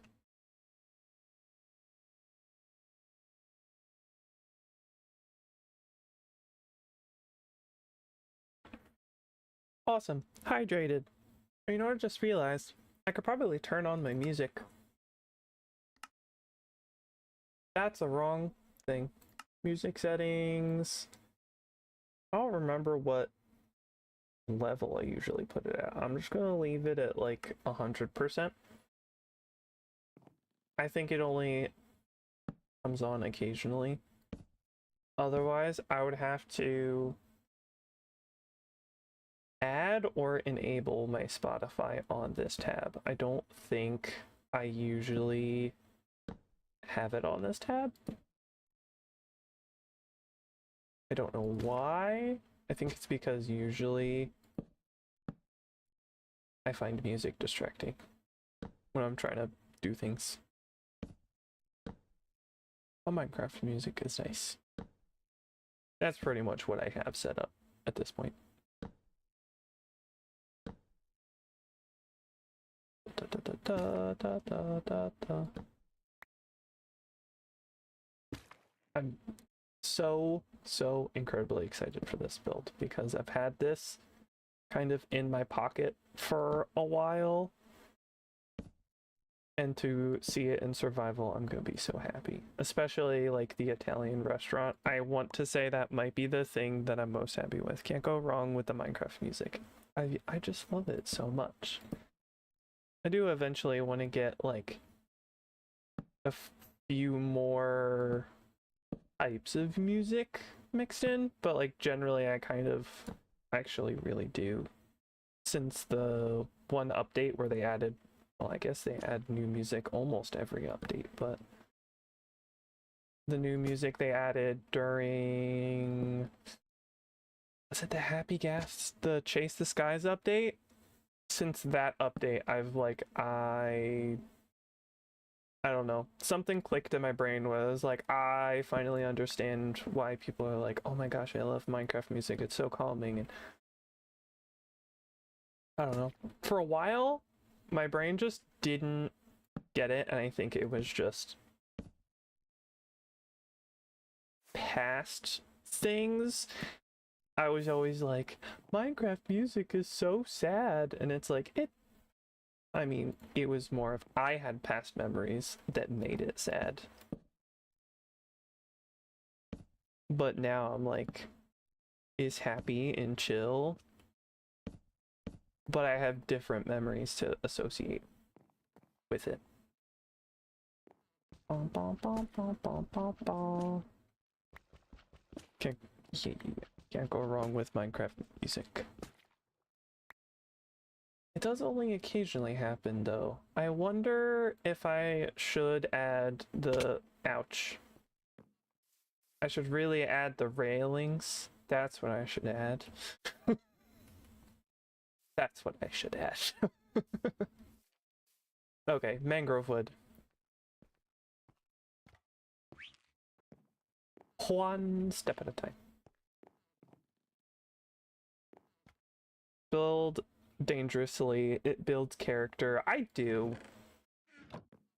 Awesome. Hydrated. You know what I just realized? I could probably turn on my music. That's a wrong thing. Music settings. I don't remember what level I usually put it at. I'm just gonna leave it at like 100%. I think it only comes on occasionally. Otherwise, I would have to add or enable my Spotify on this tab. I don't think I usually have it on this tab. I don't know why. I think it's because usually I find music distracting when I'm trying to do things. Oh, Minecraft music is nice. That's pretty much what I have set up at this point. I'm so incredibly excited for this build because I've had this kind of in my pocket for a while, and to see it in survival, I'm gonna be so happy. Especially like the Italian restaurant. I want to say that might be the thing that I'm most happy with. Can't go wrong with the Minecraft music. I just love it so much. I do eventually want to get like a few more types of music mixed in, but like generally I kind of actually really do. Since the one update where they added, well, I guess they add new music almost every update, but the new music they added during, was it the Happy Gas, the Chase the Skies update? Since that update, I've like, I don't know, something clicked in my brain where I was like, I finally understand why people are like, oh my gosh, I love Minecraft music, it's so calming. And I don't know, for a while my brain just didn't get it, and I think it was just past things. I was always like, Minecraft music is so sad, and it's like, I mean, it was more of, I had past memories that made it sad. But now I'm like, is happy and chill, but I have different memories to associate with it. Can't go wrong with Minecraft music. It does only occasionally happen though. I wonder if I should add the, ouch. I should really add the railings. That's what I should add. That's what I should add. Okay, mangrove wood. One step at a time. Build dangerously. It builds character. I do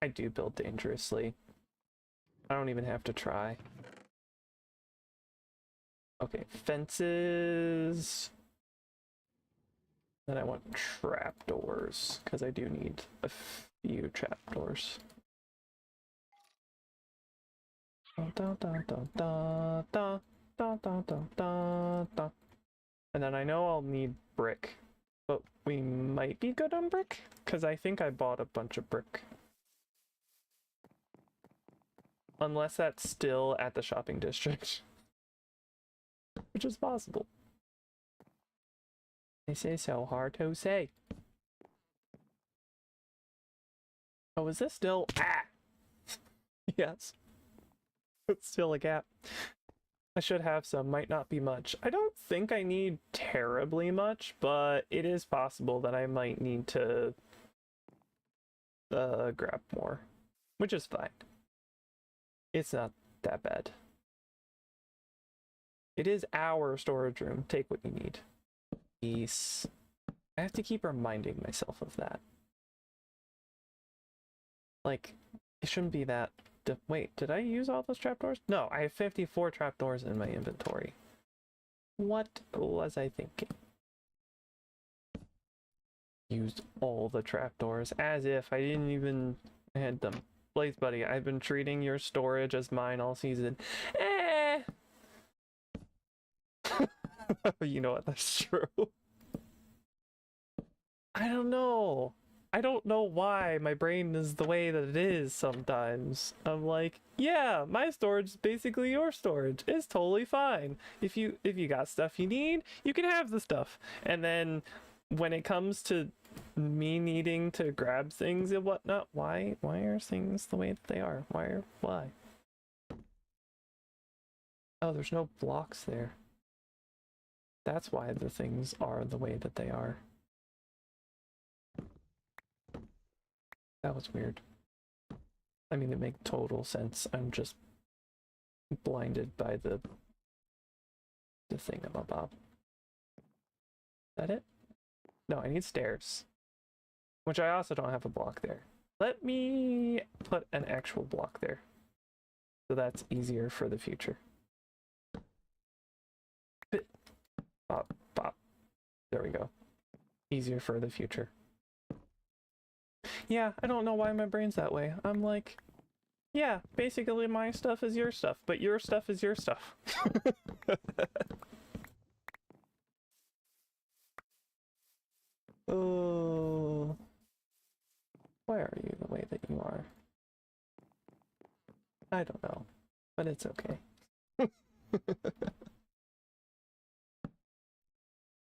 build dangerously. I don't even have to try. Okay, fences. Then I want trapdoors, because I do need a few trapdoors. And then I know I'll need brick, but we might be good on brick, because I think I bought a bunch of brick. Unless that's still at the shopping district, which is possible. This is so hard to say. Oh, is this still? Ah! Yes. It's still a gap. I should have some, might not be much. I don't think I need terribly much, but it is possible that I might need to grab more, which is fine. It's not that bad. It is our storage room. Take what you need. Peace. I have to keep reminding myself of that. Like, it shouldn't be that. Wait, did I use all those trapdoors? No, I have 54 trapdoors in my inventory. What was I thinking? used all the trapdoors as if I didn't even had them. Blaze buddy, I've been treating your storage as mine all season. Eh. You know what? That's true. I don't know. I don't know why my brain is the way that it is sometimes. I'm like, yeah, my storage is basically your storage. It's totally fine. If you got stuff you need, you can have the stuff. And then when it comes to me needing to grab things and whatnot, why are things the way that they are? Why? Oh, there's no blocks there. That's why the things are the way that they are. That was weird. I mean, it makes total sense. I'm just blinded by the thingamabob. Is that it? No, I need stairs. Which I also don't have a block there. Let me put an actual block there. So that's easier for the future. Bop, bop. There we go. Easier for the future. Yeah, I don't know why my brain's that way. I'm like, yeah, basically my stuff is your stuff, but your stuff is your stuff. Oh, why are you the way that you are? I don't know, but it's okay.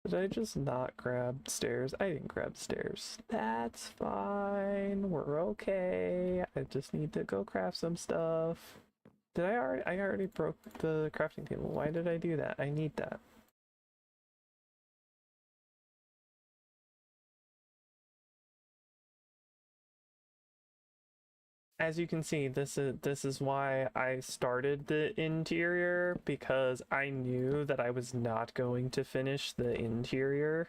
Did I just not grab stairs? I didn't grab stairs. That's fine. We're okay. I just need to go craft some stuff. Did I already broke the crafting table. Why did I do that? I need that. As you can see, this is why I started the interior, because I knew that I was not going to finish the interior.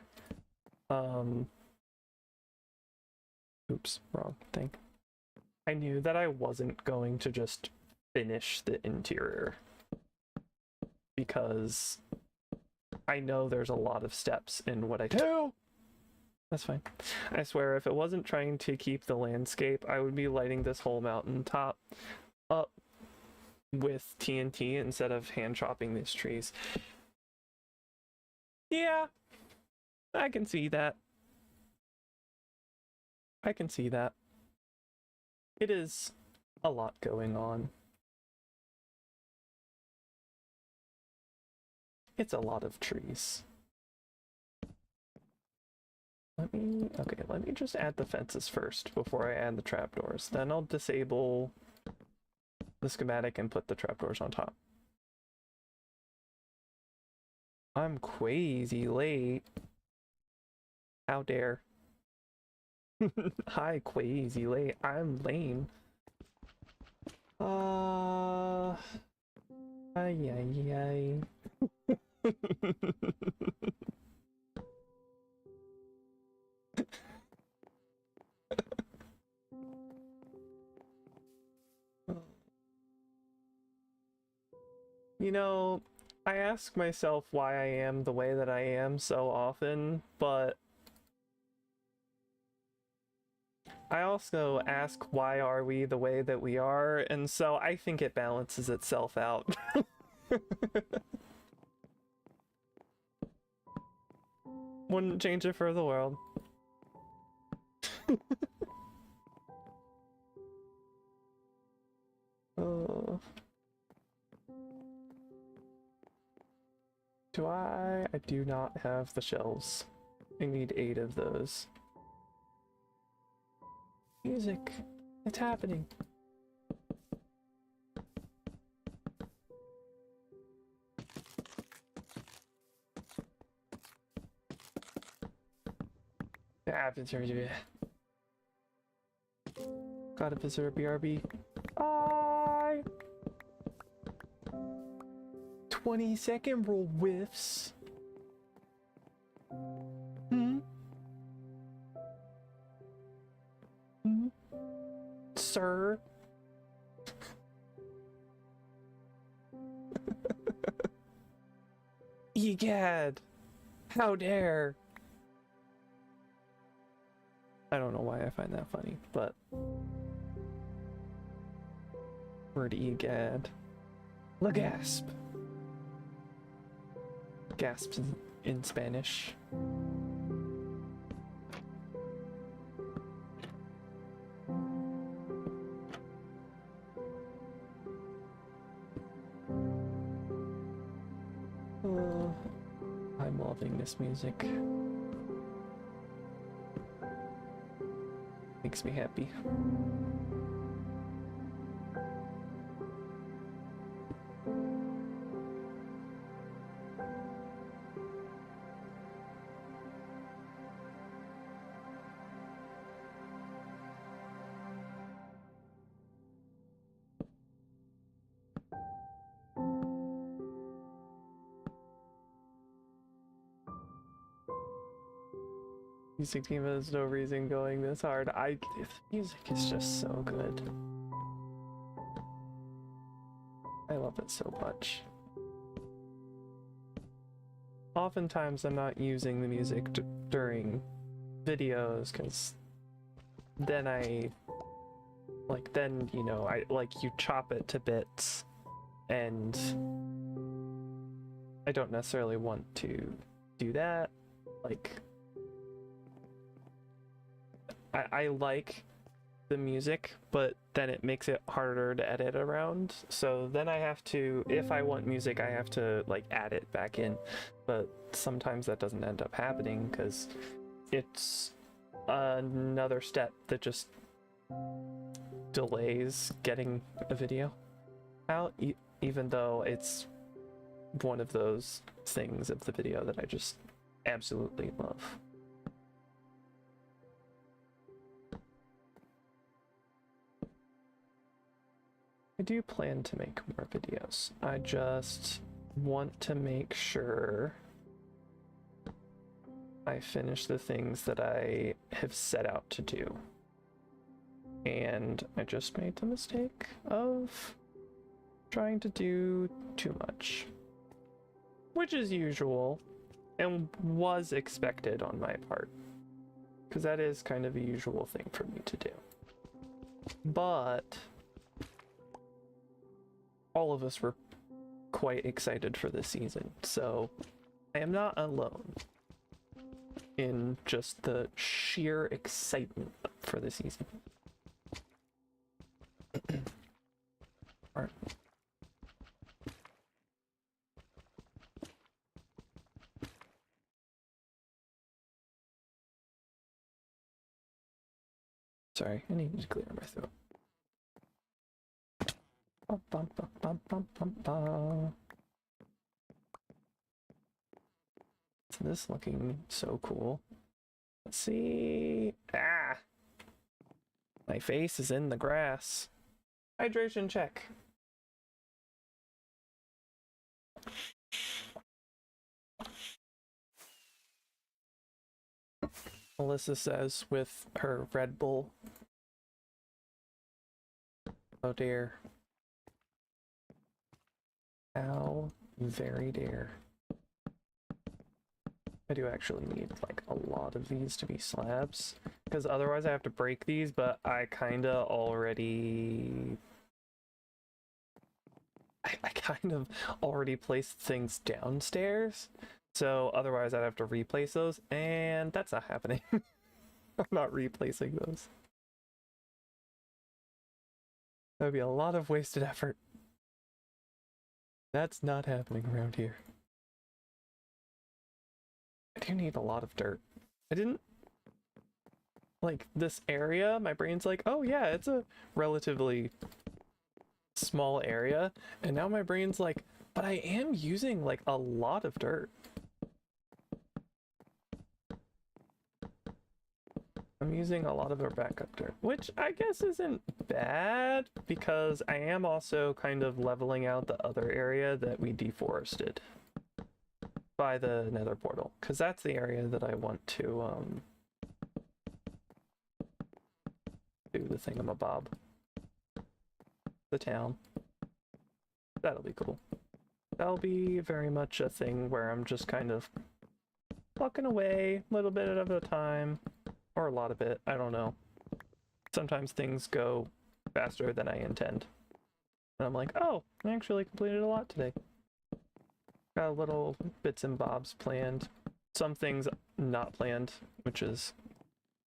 Oops, wrong thing. I knew that I wasn't going to just finish the interior, because I know there's a lot of steps in what I do. That's fine. I swear, if it wasn't trying to keep the landscape, I would be lighting this whole mountaintop up with TNT instead of hand chopping these trees. Yeah, I can see that. I can see that. It is a lot going on. It's a lot of trees. Let me just add the fences first before I add the trapdoors. Then I'll disable the schematic and put the trapdoors on top. I'm crazy late. How dare. Hi, crazy late. I'm lame. Ay, ay, ay. You know, I ask myself why I am the way that I am so often, but I also ask why are we the way that we are, and so I think it balances itself out. Wouldn't change it for the world. Oh. I do not have the shelves. I need 8 of those. Music. It's happening. Got a visitor BRB. Bye! 20-second roll whiffs. Sir? Egad! How dare! I don't know why I find that funny, but word egad. La gasp. Gasps in Spanish. Oh, I'm loving this music. Makes me happy. Music team has no reason going this hard. The music is just so good. I love it so much. Oftentimes I'm not using the music during videos because then you know, you chop it to bits and I don't necessarily want to do that. Like, I like the music, but then it makes it harder to edit around. So then I have to, if I want music, I have to like add it back in. But sometimes that doesn't end up happening because it's another step that just delays getting a video out, even though it's one of those things of the video that I just absolutely love. I do plan to make more videos. I just want to make sure I finish the things that I have set out to do. And I just made the mistake of trying to do too much, which is usual and was expected on my part, because that is kind of a usual thing for me to do. But all of us were quite excited for this season, so I am not alone in just the sheer excitement for the season. Alright. Sorry, I need to clear my throat. Bum, bum, bum, bum, bum, bum, bum. Isn't this looking so cool? Let's see. Ah! My face is in the grass. Hydration check. Melissa says with her Red Bull. Oh dear. How very dare. I do actually need like a lot of these to be slabs, because otherwise I have to break these, but I kinda already... I kind of already placed things downstairs, so otherwise I'd have to replace those, and that's not happening. I'm not replacing those. That would be a lot of wasted effort. That's not happening around here. I do need a lot of dirt. I didn't... Like, this area, my brain's like, oh yeah, it's a relatively small area, and now my brain's like, but I am using like a lot of dirt. I'm using a lot of our backup dirt, which I guess isn't bad, because I am also kind of leveling out the other area that we deforested by the nether portal, because that's the area that I want to do the thingamabob. The town. That'll be cool. That'll be very much a thing where I'm just kind of plucking away a little bit at a time, Or a lot of it, I don't know. Sometimes things go faster than I intend. And I'm like, oh, I actually completed a lot today. Got little bits and bobs planned. Some things not planned, which is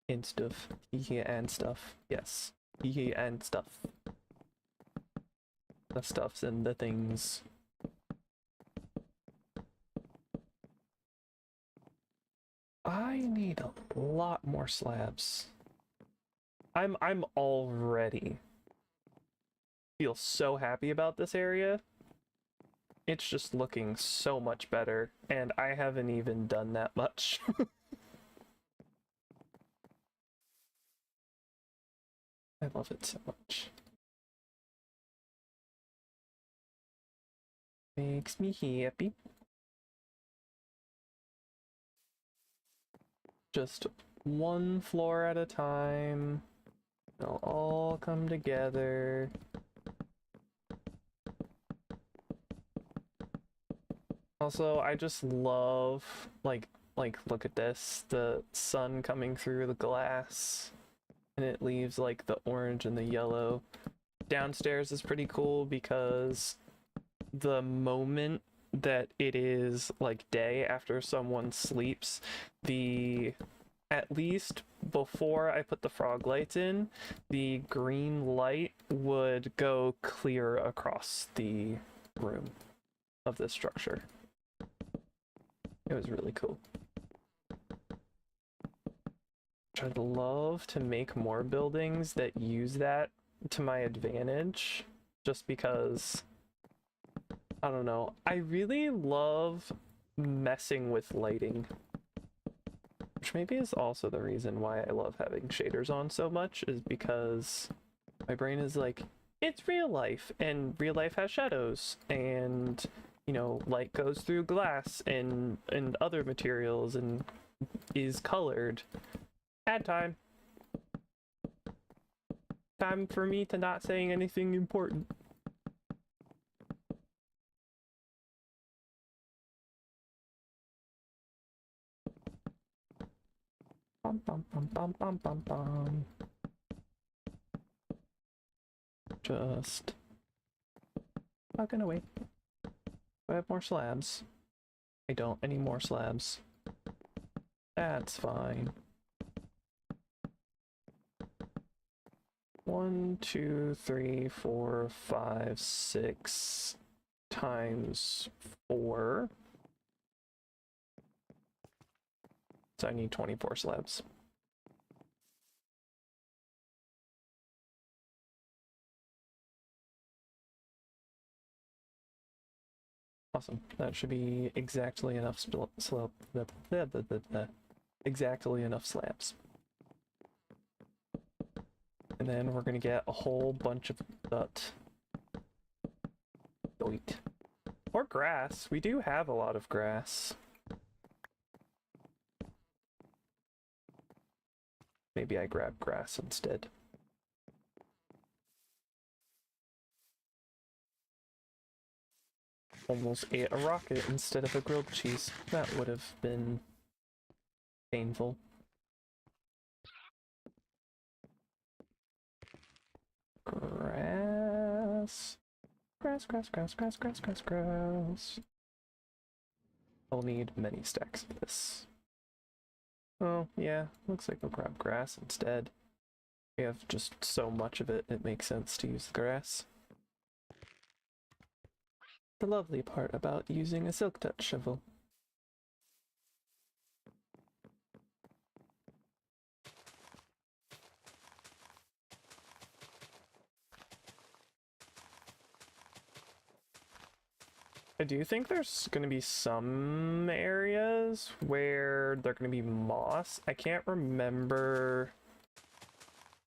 and stuff. And stuff. Yes. And stuff. The stuffs and the things. I need a lot more slabs. I'm already feel so happy about this area. It's just looking so much better, and I haven't even done that much. I love it so much. Makes me happy. Just one floor at a time. They'll all come together. Also, I just love, like, look at this. The sun coming through the glass. And it leaves, like, the orange and the yellow. Downstairs is pretty cool because the moment that it is, like, day after someone sleeps, at least before I put the frog lights in, the green light would go clear across the room of this structure. It was really cool. I'd love to make more buildings that use that to my advantage, just because, I don't know, I really love messing with lighting. Which maybe is also the reason why I love having shaders on so much, is because my brain is like, it's real life, and real life has shadows, and, you know, light goes through glass and other materials and is colored. Ad time. Time for me to not saying anything important. Bum bum bum bum bum bum bum. Just plugging away. Do I have more slabs? I don't. Any more slabs? That's fine. 1, 2, 3, 4, 5, 6 times 4. So I need 24 slabs. Awesome. That should be exactly enough exactly enough slabs. And then we're gonna get a whole bunch of dirt. Or grass. We do have a lot of grass. Maybe I grab grass instead. Almost ate a rocket instead of a grilled cheese. That would have been painful. Grass. Grass, grass, grass, grass, grass, grass, grass. I'll need many stacks of this. Oh, yeah, looks like I'll grab grass instead. We have just so much of it, it makes sense to use the grass. The lovely part about using a silk touch shovel. I do think there's going to be some areas where they're going to be moss. I can't remember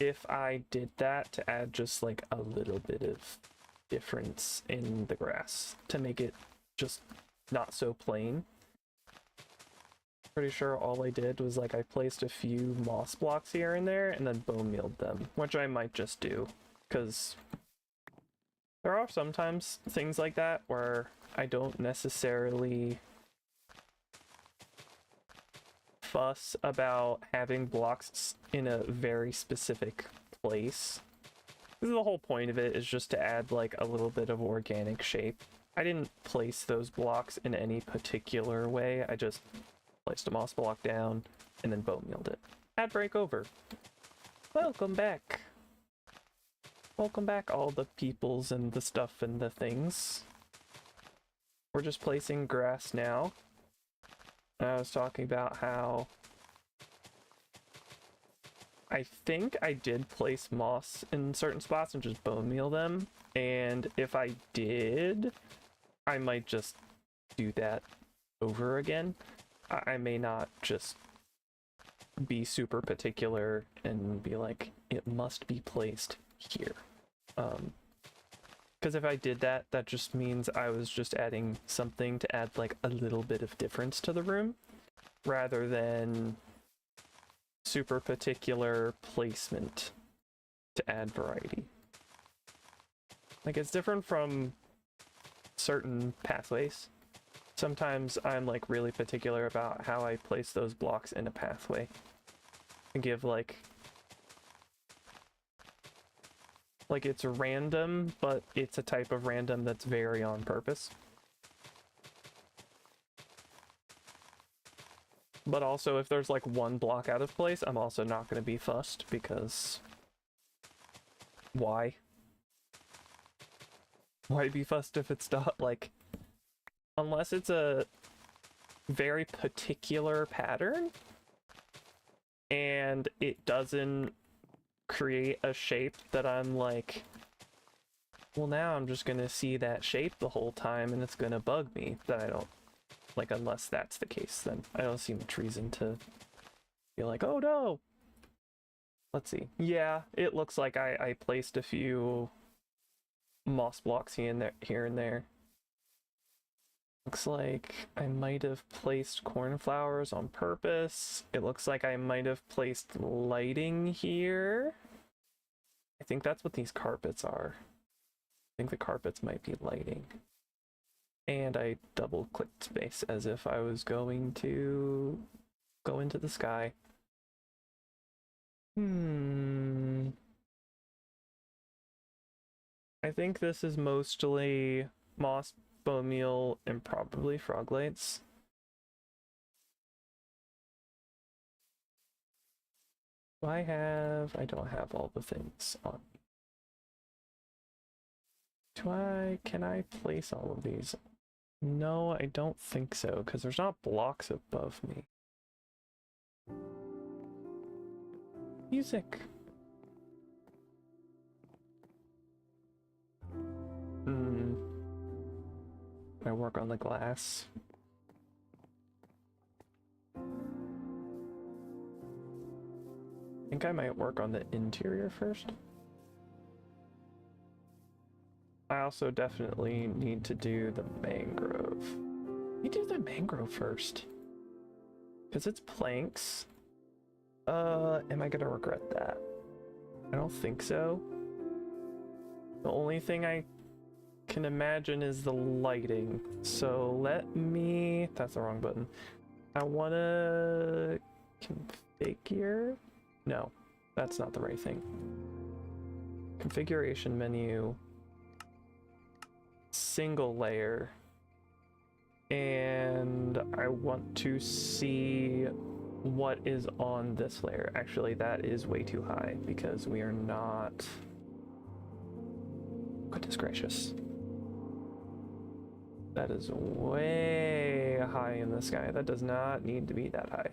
if I did that to add just like a little bit of difference in the grass to make it just not so plain. Pretty sure all I did was like I placed a few moss blocks here and there and then bone mealed them, which I might just do because there are sometimes things like that where I don't necessarily fuss about having blocks in a very specific place. This is the whole point of it, is just to add like a little bit of organic shape. I didn't place those blocks in any particular way. I just placed a moss block down and then bone mealed it. Ad break over. Welcome back. Welcome back, all the peoples and the stuff and the things. We're just placing grass now. I was talking about how I think I did place moss in certain spots and just bone meal them. And if I did, I might just do that over again. I may not just be super particular and be like, it must be placed here. Because if I did that, that just means I was just adding something to add like a little bit of difference to the room, rather than super particular placement to add variety. Like, it's different from certain pathways. Sometimes I'm like really particular about how I place those blocks in a pathway and give like it's random, but it's a type of random that's very on purpose. But also, if there's like one block out of place, I'm also not going to be fussed, because why? Why be fussed if it's not like, unless it's a very particular pattern and it doesn't create a shape that I'm like, well, now I'm just gonna see that shape the whole time and it's gonna bug me, that I don't like. Unless that's the case, then I don't see much reason to be like, oh no. Let's see. Yeah, it looks like I placed a few moss blocks here and there. Looks like I might have placed cornflowers on purpose. It looks like I might have placed lighting here. I think that's what these carpets are. I think the carpets might be lighting. And I double clicked space as if I was going to go into the sky. I think this is mostly moss, bone meal, and probably frog lights. I don't have all the things on. Can I place all of these? No, I don't think so, because there's not blocks above me. Music. I work on the glass. I think I might work on the interior first. I also definitely need to do the mangrove. You do the mangrove first, because it's planks. Am I gonna regret that? I don't think so. The only thing I can imagine is the lighting. So let me, that's the wrong button. I wanna configure. No, that's not the right thing. Configuration menu, single layer, and I want to see what is on this layer. Actually, that is way too high because we are not. Goodness gracious. That is way high in the sky. That does not need to be that high.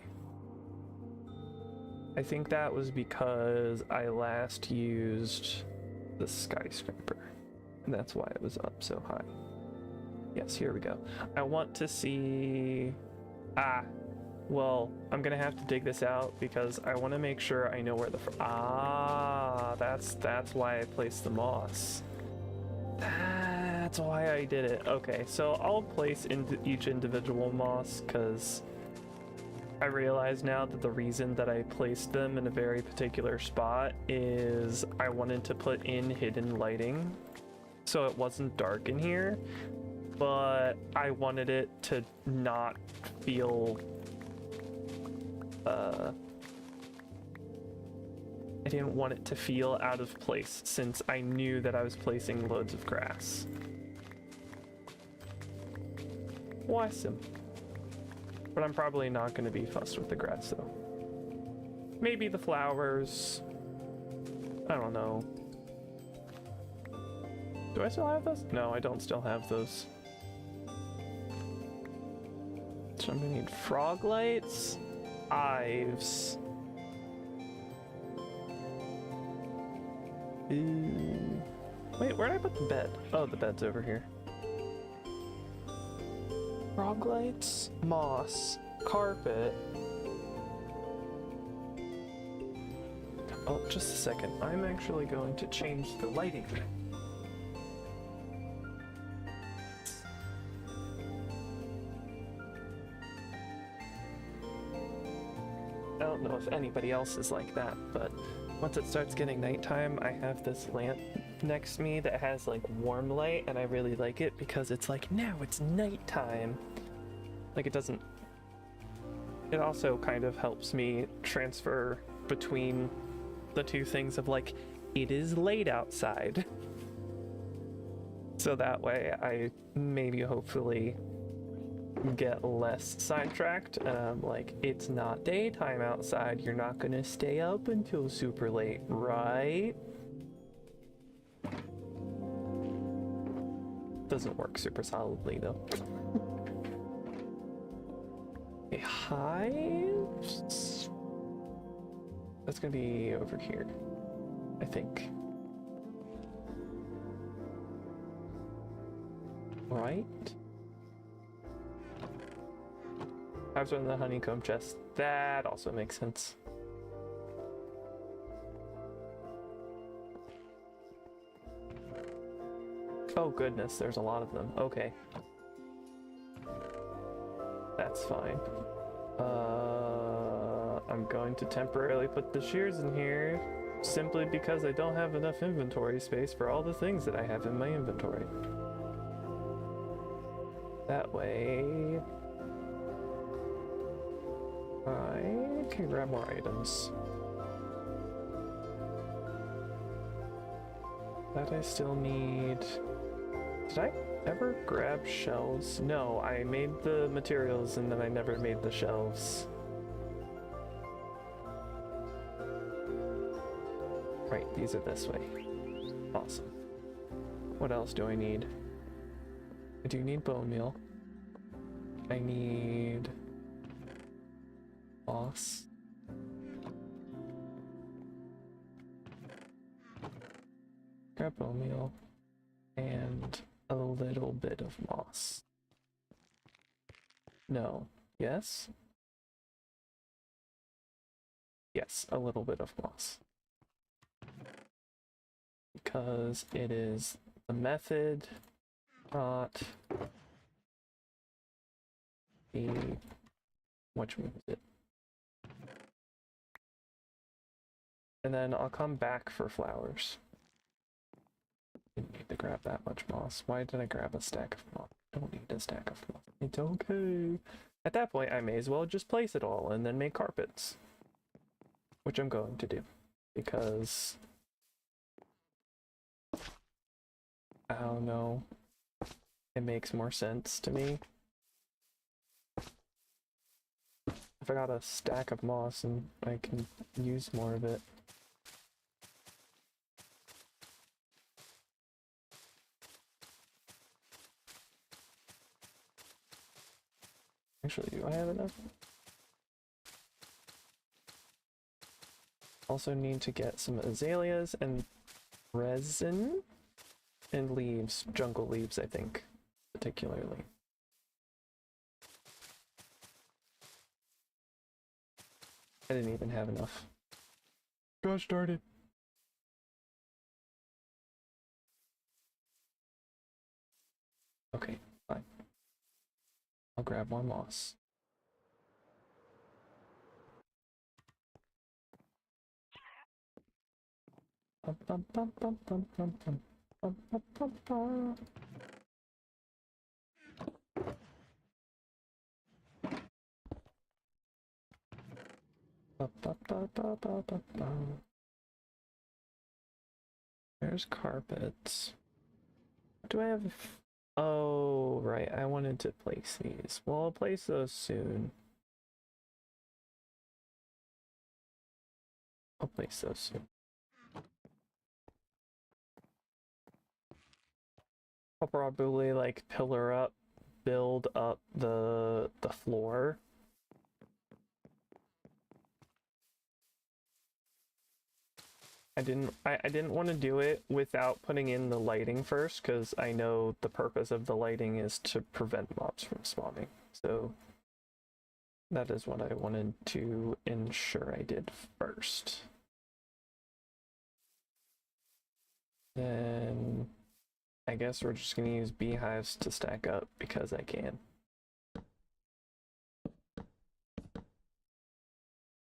I think that was because I last used the skyscraper, and that's why it was up so high. Yes, here we go. I want to see... well, I'm gonna have to dig this out because I want to make sure I know where the... that's why I placed the moss. That's why I did it. Okay, so I'll place into each individual moss, because I realize now that the reason that I placed them in a very particular spot is I wanted to put in hidden lighting so it wasn't dark in here, but I wanted it to not feel I didn't want it to feel out of place since I knew that I was placing loads of grass. Awesome. But I'm probably not going to be fussed with the grass though. Maybe the flowers. I don't know. Do I still have those? No, I don't still have those. So I'm gonna need frog lights, hives. Wait, where did I put the bed? Oh, the bed's over here. Frog lights, moss, carpet. Oh, just a second. I'm actually going to change the lighting. I don't know if anybody else is like that, but once it starts getting nighttime, I have this lamp next to me that has like warm light, and I really like it because it's like, now it's nighttime. Like it doesn't... It also kind of helps me transfer between the two things of like, it is late outside. So that way I maybe hopefully get less sidetracked. Like, it's not daytime outside, you're not gonna stay up until super late, right? Doesn't work super solidly though. Okay, hives? That's gonna be over here, I think. Right? Hives are in the honeycomb chest. That also makes sense. Oh goodness, there's a lot of them. Okay. That's fine. I'm going to temporarily put the shears in here simply because I don't have enough inventory space for all the things that I have in my inventory. That way I can grab more items. That I still need... Did I ever grab shelves? No, I made the materials and then I never made the shelves. Right, these are this way. Awesome. What else do I need? I do need bone meal. I need... moss. Grab bone meal. And a little bit of moss. No. Yes? Yes, a little bit of moss. Because it is the method, not the... which one is it? And then I'll come back for flowers. Didn't need to grab that much moss. Why did I grab a stack of moss? Don't need a stack of moss. It's okay. At that point, I may as well just place it all and then make carpets. Which I'm going to do. Because... I don't know. It makes more sense to me. If I got a stack of moss and I can use more of it. Actually, do I have enough? Also need to get some azaleas and resin and leaves, jungle leaves, I think, particularly. I didn't even have enough. Gosh darn it. Okay, fine. I'll grab more moss. Bum, bum, bum, bum, bum, bum, bum. Bum, bum, bum, bum. There's carpets. Do I have? Oh, right. I wanted to place these. Well, I'll place those soon. I'll place those soon. I'll probably like pillar up, build up the floor. I didn't want to do it without putting in the lighting first, because I know the purpose of the lighting is to prevent mobs from spawning. So that is what I wanted to ensure I did first. Then I guess we're just gonna use beehives to stack up because I can.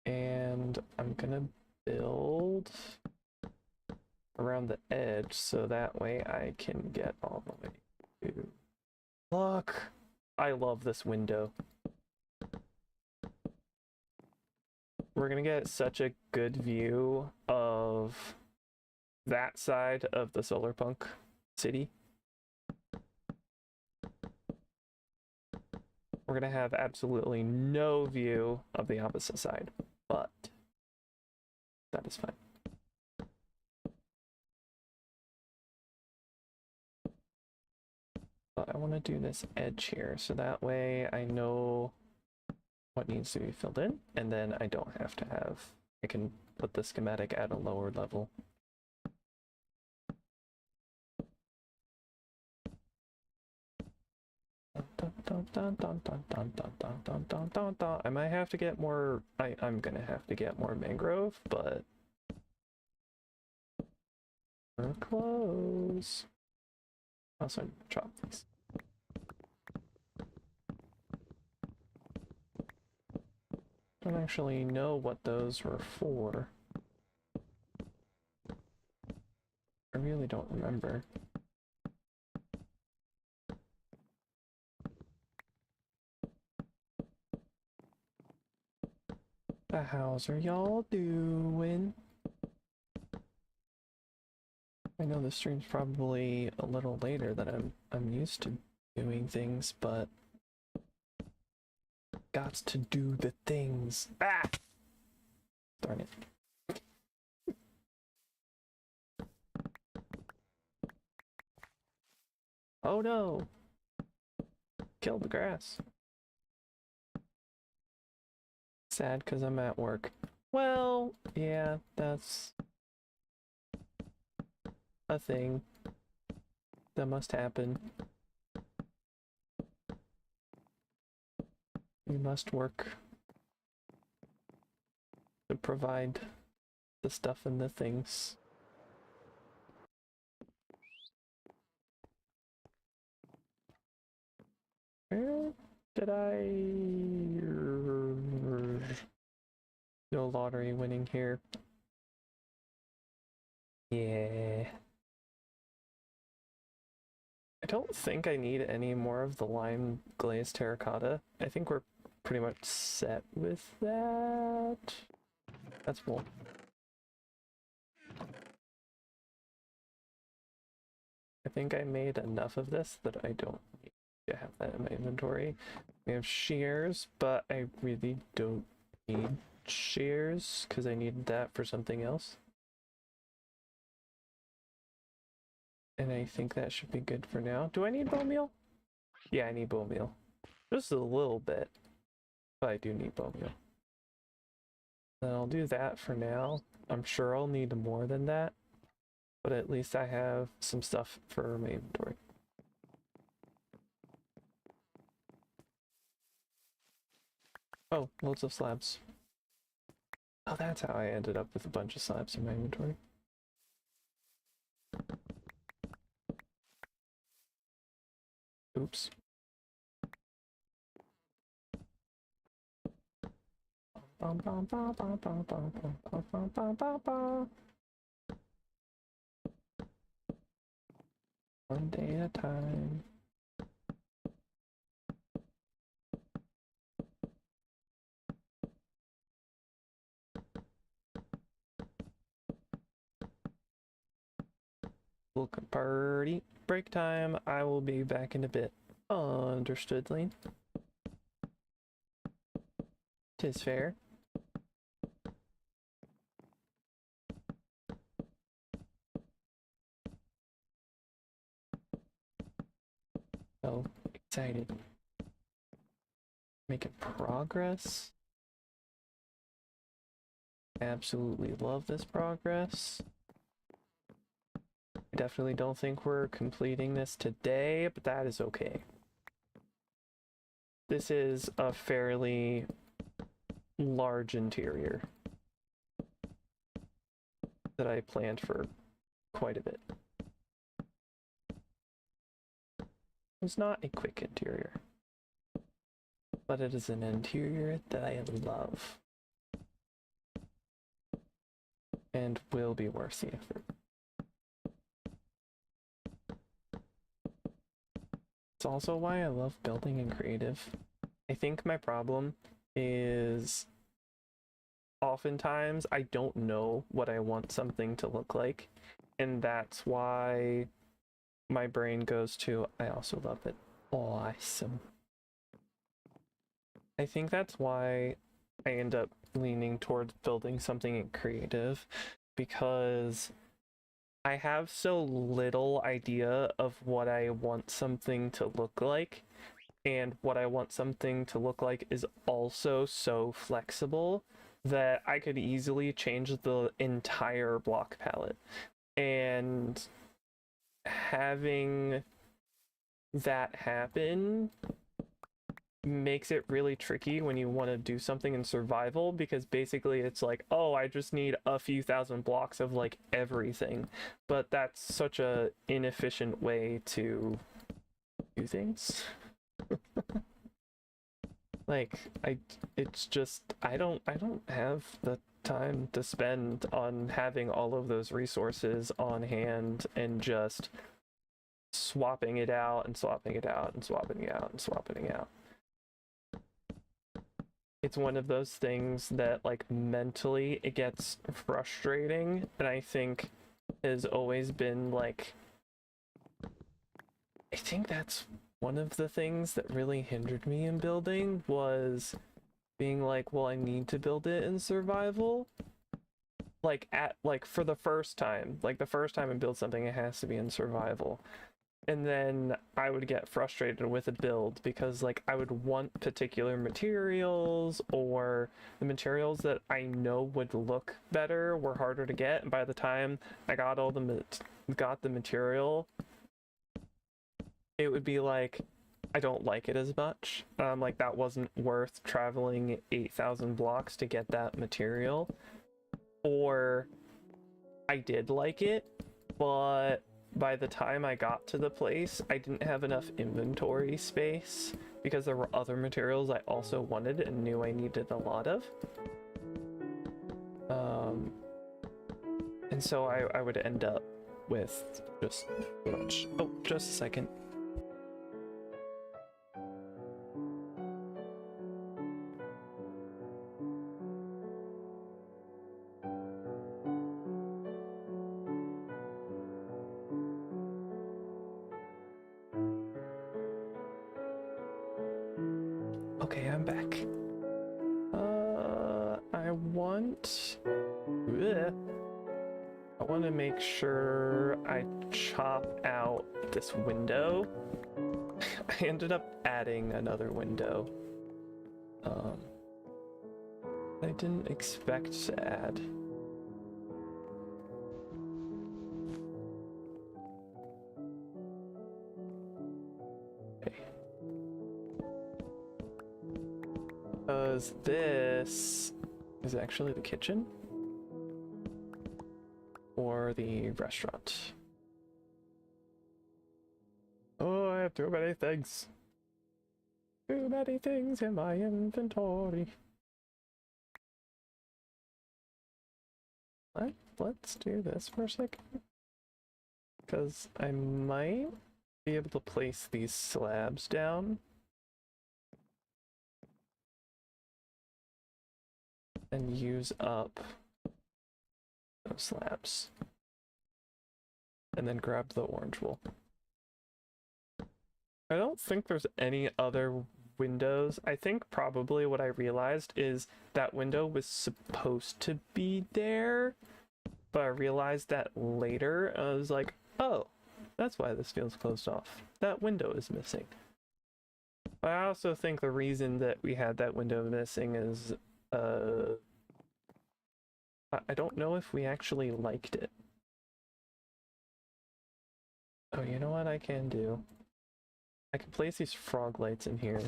And I'm gonna build around the edge so that way I can get all the way to... Look! I love this window. We're gonna get such a good view of that side of the Solarpunk city. We're gonna have absolutely no view of the opposite side, but that is fine. But I want to do this edge here so that way I know what needs to be filled in, and then I don't have to have, I can put the schematic at a lower level. I might have to get more, I'm gonna have to get more mangrove, but we're close. Also, chop these. I don't actually know what those were for. I really don't remember. How's are y'all doing? I know the stream's probably a little later than I'm used to doing things, but gots to do the things. Ah! Darn it. Oh no! Kill the grass. Sad because I'm at work. Well, yeah, that's a thing that must happen. We must work to provide the stuff and the things. Where did I... No lottery winning here. Yeah. I don't think I need any more of the lime glazed terracotta. I think we're pretty much set with that. That's cool. I think I made enough of this that I don't need to have that in my inventory. We have shears, but I really don't need shears because I need that for something else. And I think that should be good for now. Do I need bone meal? Yeah, I need bone meal. Just a little bit, but I do need bone meal. Then I'll do that for now. I'm sure I'll need more than that, but at least I have some stuff for my inventory. Oh, loads of slabs. Oh, that's how I ended up with a bunch of slabs in my inventory. Oops. One day at a time. Welcome party. Break time. I will be back in a bit. Understood, Lane. 'Tis fair. So excited. Making progress. Absolutely love this progress. I definitely don't think we're completing this today, but that is okay. This is a fairly large interior that I planned for quite a bit. It's not a quick interior, but it is an interior that I love and will be worth the effort. It's also why I love building in creative. I think my problem is oftentimes I don't know what I want something to look like, and that's why my brain goes to, I also love it. Awesome. I think that's why I end up leaning towards building something in creative, because I have so little idea of what I want something to look like, and what I want something to look like is also so flexible that I could easily change the entire block palette. And having that happen makes it really tricky when you want to do something in survival, because basically it's like, oh, I just need a few thousand blocks of like everything, but that's such a inefficient way to do things. Like it's just I don't have the time to spend on having all of those resources on hand and just swapping it out and swapping it out and swapping it out and swapping it out. It's one of those things that like mentally it gets frustrating, and I think has always been like, I think that's one of the things that really hindered me in building, was being like, well, I need to build it in survival. Like for the first time, like the first time I build something, it has to be in survival. And then I would get frustrated with a build because like I would want particular materials, or the materials that I know would look better were harder to get. And by the time I got the material, it would be like, I don't like it as much. Like that wasn't worth traveling 8,000 blocks to get that material. Or I did like it, but by the time I got to the place, I didn't have enough inventory space because there were other materials I also wanted and knew I needed a lot of. And so I would end up with just much. Oh, just a second. Okay, I'm back. I want to make sure I chop out this window. I ended up adding another window. I didn't expect to add. Because this is actually the kitchen or the restaurant. Oh, I have too many things. Too many things in my inventory. Let's do this for a second. Because I might be able to place these slabs down. And use up those slabs. and then grab the orange wool. I don't think there's any other windows. I think probably what I realized is that window was supposed to be there, but I realized that later. I was like, oh, that's why this feels closed off. That window is missing. But I also think the reason that we had that window missing is, I don't know if we actually liked it. Oh, you know what I can do? I can place these frog lights in here,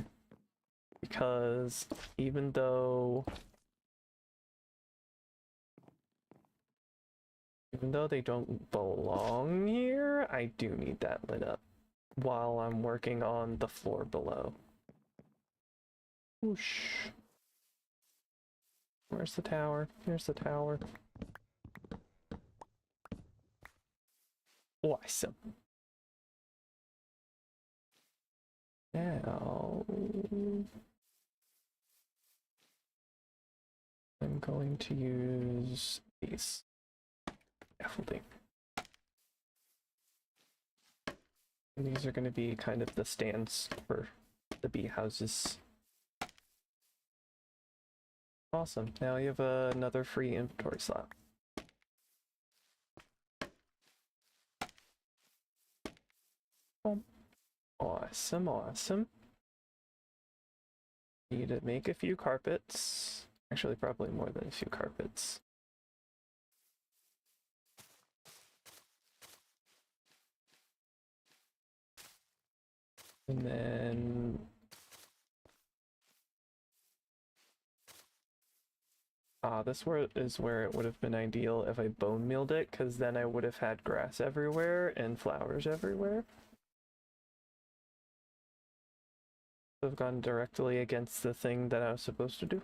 because even though they don't belong here, I do need that lit up while I'm working on the floor below. Whoosh. Where's the tower? Here's the tower. Awesome. Now I'm going to use these scaffolding. And these are going to be kind of the stands for the bee houses. Awesome. Now you have another free inventory slot. Awesome, awesome. Need to make a few carpets. Actually, probably more than a few carpets. And then this is where it would have been ideal if I bone mealed it, because then I would have had grass everywhere and flowers everywhere. I've gone directly against the thing that I was supposed to do.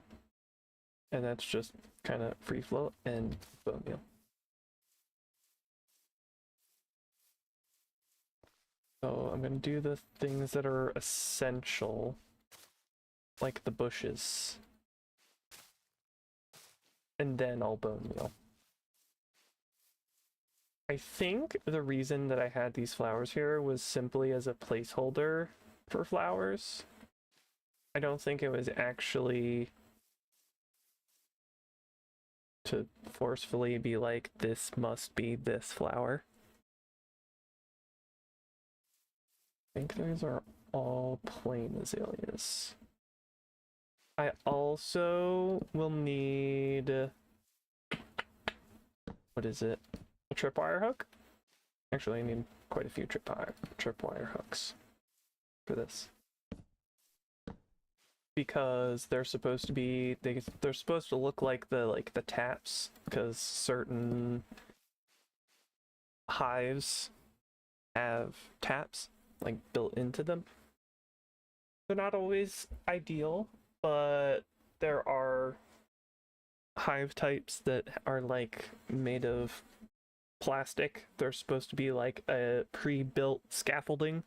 And that's just kind of free flow and bone meal. So I'm going to do the things that are essential, like the bushes. And then I'll bone meal. I think the reason that I had these flowers here was simply as a placeholder for flowers. I don't think it was actually to forcefully be like, this must be this flower. I think those are all plain azaleas. I also will need, what is it? A tripwire hook? Actually, I need quite a few tripwire hooks for this. Because they're supposed to be, they're supposed to look like the taps, because certain hives have taps like built into them. They're not always ideal, but there are hive types that are like made of plastic. They're supposed to be like a pre-built scaffolding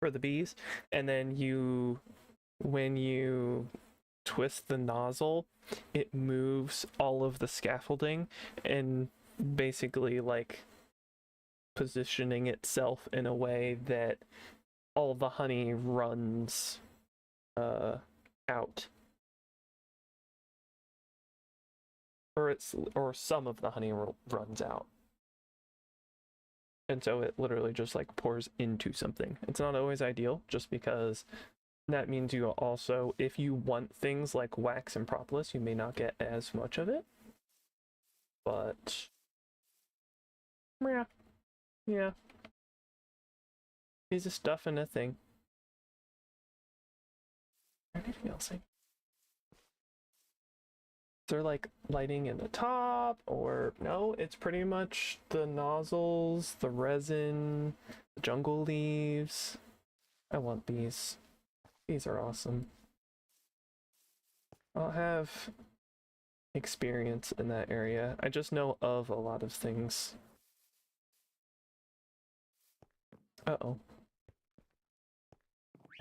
for the bees, and then when you twist the nozzle, it moves all of the scaffolding and basically like positioning itself in a way that all the honey runs out. Or some of the honey runs out. And so it literally just like pours into something. It's not always ideal, just because that means you also, if you want things like wax and propolis, you may not get as much of it. But yeah. Piece of stuff and a thing. Anything else? Is there like lighting in the top, or no? It's pretty much the nozzles, the resin, the jungle leaves. I want these. These are awesome. I'll have experience in that area. I just know of a lot of things. Uh-oh.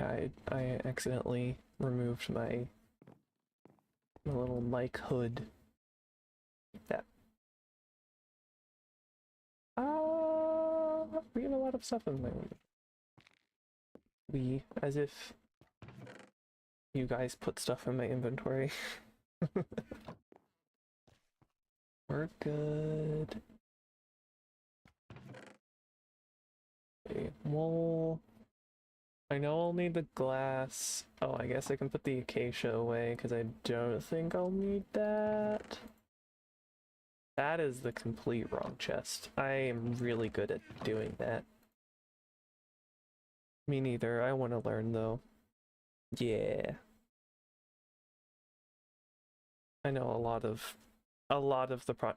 I accidentally removed my little mic hood. That. we have a lot of stuff in my as if you guys put stuff in my inventory. We're good. Okay, well, I know I'll need the glass. Oh, I guess I can put the acacia away because I don't think I'll need that. That is the complete wrong chest. I am really good at doing that. Me neither. I want to learn though. Yeah. I know a lot of the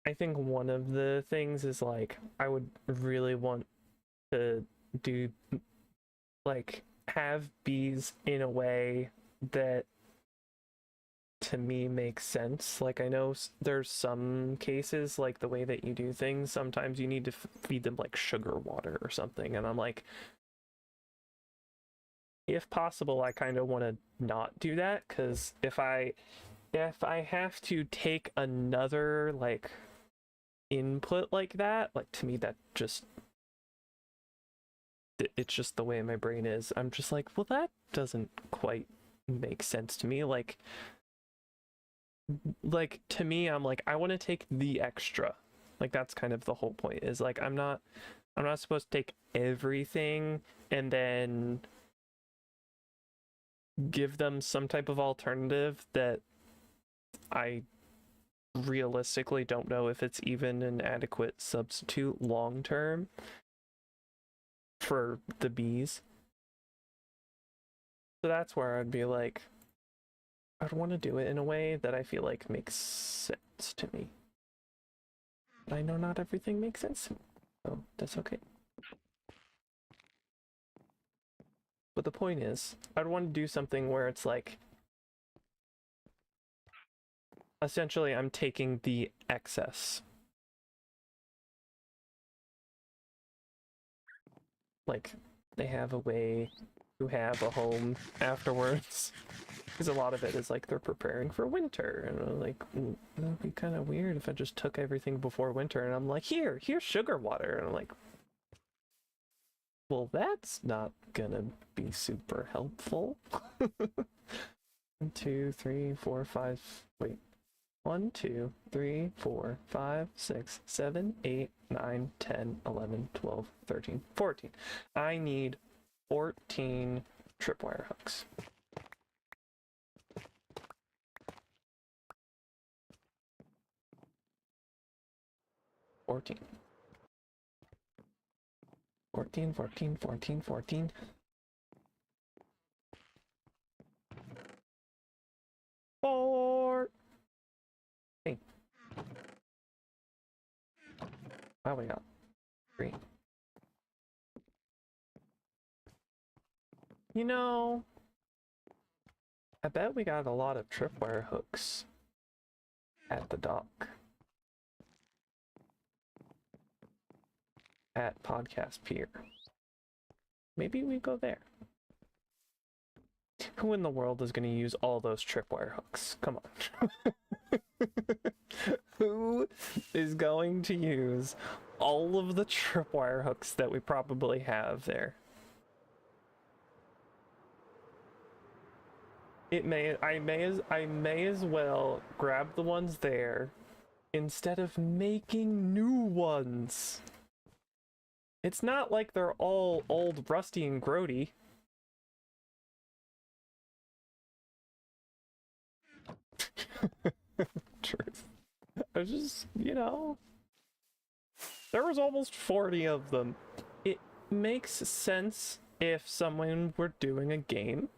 I think one of the things is like I would really want to do like have bees in a way that to me makes sense. Like I know there's some cases like the way that you do things, sometimes you need to feed them like sugar water or something, and I'm like, if possible I kind of want to not do that, because if I have to take another like input like that, like to me that just it's just the way my brain is. I'm just like, well, that doesn't quite make sense to me. Like to me, I'm like, I want to take the extra. Like that's kind of the whole point, is like I'm not supposed to take everything and then give them some type of alternative that I realistically don't know if it's even an adequate substitute long term for the bees. So that's where I'd be like, I'd want to do it in a way that I feel like makes sense to me. But I know not everything makes sense to me, so that's okay. But the point is, I'd want to do something where it's like, essentially I'm taking the excess. Like, they have a way to have a home afterwards. Because a lot of it is like they're preparing for winter, and I'm like, that'd be kind of weird if I just took everything before winter and I'm like, here's sugar water, and I'm like, well, that's not gonna be super helpful. 1, 2, 3, 4, 5, wait. 1, 2, 3, 4, 5, 6, 7, 8, 9, 10, 11, 12, 13, 14. I need 14 tripwire hooks. 14. 14, 14, 14, 14. Hey. Wow, we got 3. You know, I bet we got a lot of tripwire hooks at the dock. At Podcast Pier. Maybe we go there. Who in the world is going to use all those tripwire hooks? Come on. Who is going to use all of the tripwire hooks that we probably have there? I may as well grab the ones there instead of making new ones. It's not like they're all old, rusty, and grody. Truth. I was just, you know, there was almost 40 of them. It makes sense if someone were doing a game.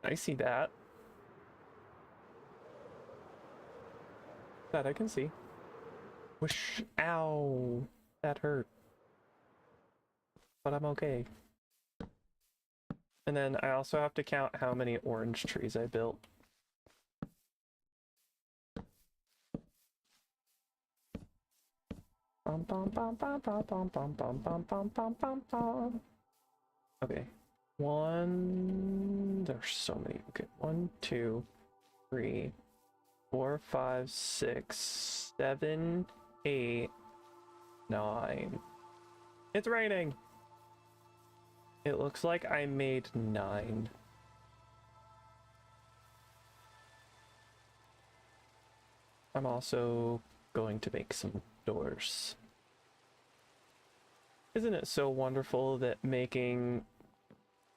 I see that. That I can see. Whoosh. Ow. That hurt. But I'm okay. And then I also have to count how many orange trees I built. Okay. There's so many. Okay. 1, 2, 3, 4, 5, 6, 7, 8, 9, It's raining! It looks like I made 9. I'm also going to make some doors. Isn't it so wonderful that making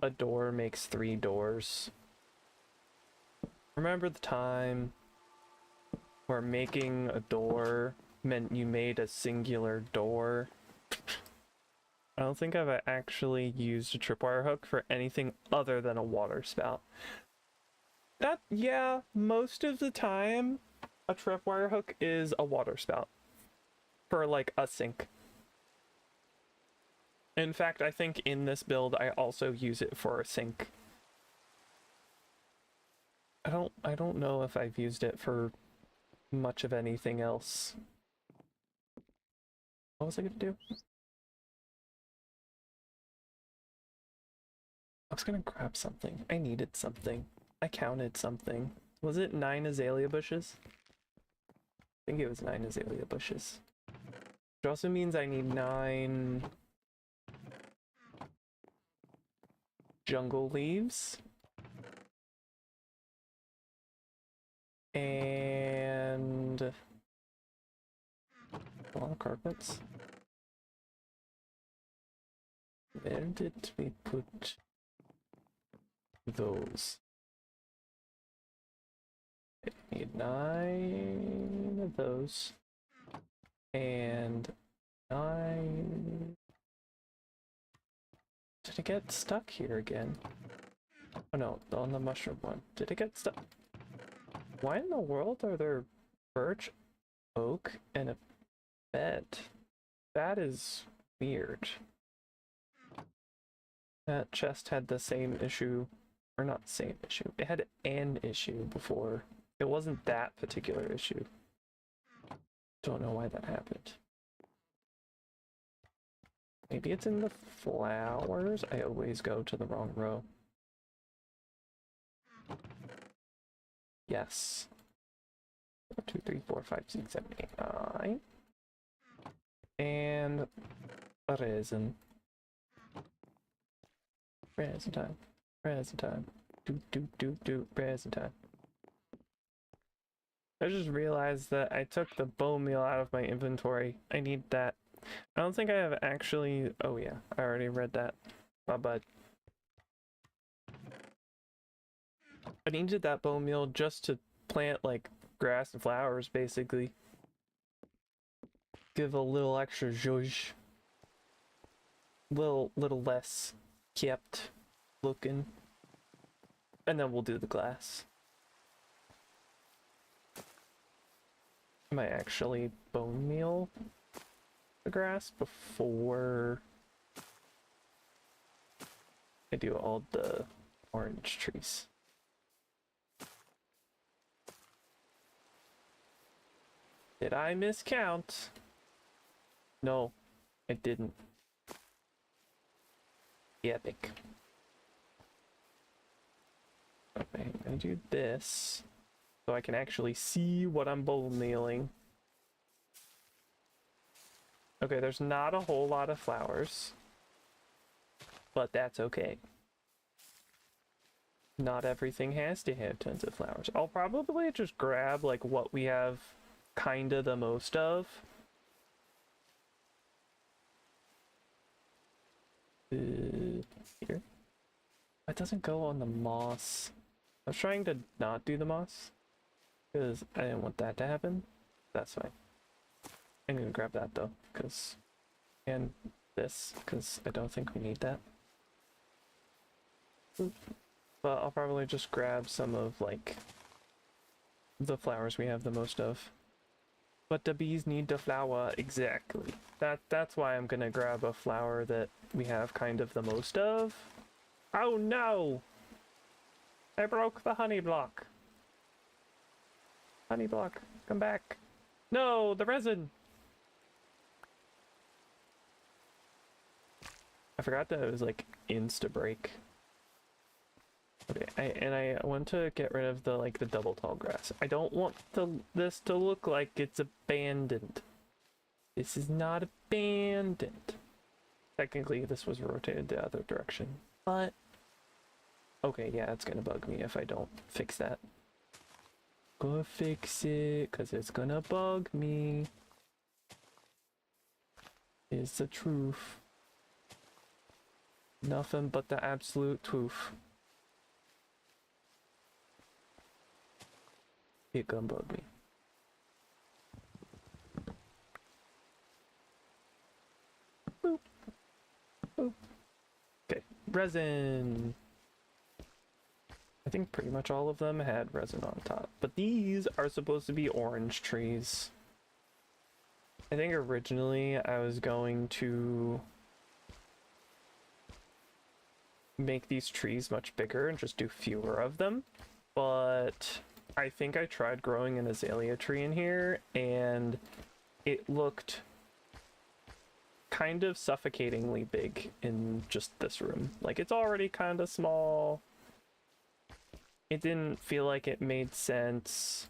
a door makes 3 doors? Remember the time where making a door meant you made a singular door? I don't think I've actually used a tripwire hook for anything other than a water spout. Yeah, most of the time, a tripwire hook is a water spout for like a sink. In fact, I think in this build, I also use it for a sink. I don't know if I've used it for much of anything else. What was I gonna do? I was gonna grab something. I needed something. I counted something. Was it 9 azalea bushes? I think it was 9 azalea bushes. Which also means I need 9 jungle leaves. And a lot of carpets. Where did we put those? I need 9 of those. And 9... Did it get stuck here again? Oh no, on the mushroom one. Did it get stuck? Why in the world are there birch, oak, and a bed? That is weird. That chest had the same issue, or not same issue. It had an issue before. It wasn't that particular issue. Don't know why that happened. Maybe it's in the flowers? I always go to the wrong row. Yes. 1, 2, 3, 4, 5, 6, 7, 8, 9. And a resin. Resin time. Resin time. Do, resin time. I just realized that I took the bone meal out of my inventory. I need that. I don't think I have actually... Oh yeah, I already read that. My bad. I needed that bone meal just to plant like grass and flowers, basically. Give a little extra zhuzh. Little less kept looking. And then we'll do the glass. I might actually bone meal the grass before I do all the orange trees. Did I miscount? No, I didn't. Epic. Okay, I'm gonna do this so I can actually see what I'm bone mealing. Okay, there's not a whole lot of flowers, but that's okay. Not everything has to have tons of flowers. I'll probably just grab like what we have kinda the most of. Here. It doesn't go on the moss. I was trying to not do the moss because I didn't want that to happen. That's fine. I'm gonna grab that though, because and this, because I don't think we need that. But I'll probably just grab some of like the flowers we have the most of. But the bees need the flower, exactly. That's why I'm gonna grab a flower that we have kind of the most of. Oh no! I broke the honey block. Honey block, come back. No, the resin! I forgot that it was like insta-break. Okay, I want to get rid of the the double tall grass. I don't want this to look like it's abandoned. This is not abandoned. Technically, this was rotated the other direction, but okay, yeah, it's gonna bug me if I don't fix that. Go fix it, cause it's gonna bug me. It's the truth. Nothing but the absolute truth. It gonna bug me. Boop. Boop. Okay, resin. I think pretty much all of them had resin on top, but these are supposed to be orange trees. I think originally I was going to make these trees much bigger and just do fewer of them, but I think I tried growing an azalea tree in here and it looked kind of suffocatingly big in just this room. Like, it's already kind of small. It didn't feel like it made sense.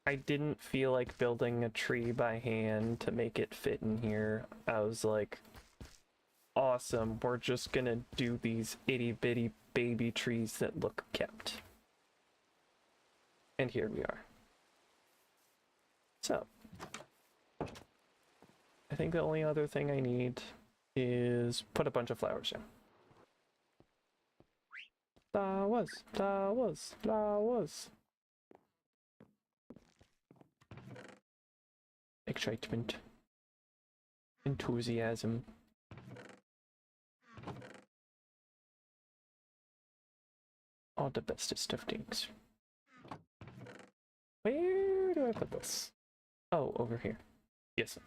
I didn't feel like building a tree by hand to make it fit in here. I was like, awesome, we're just gonna do these itty bitty baby trees that look kept. And here we are. So, I think the only other thing I need is put a bunch of flowers in. Flowers. Excitement. Enthusiasm. All the bestest of things. Where do I put this? Oh, over here. Yes.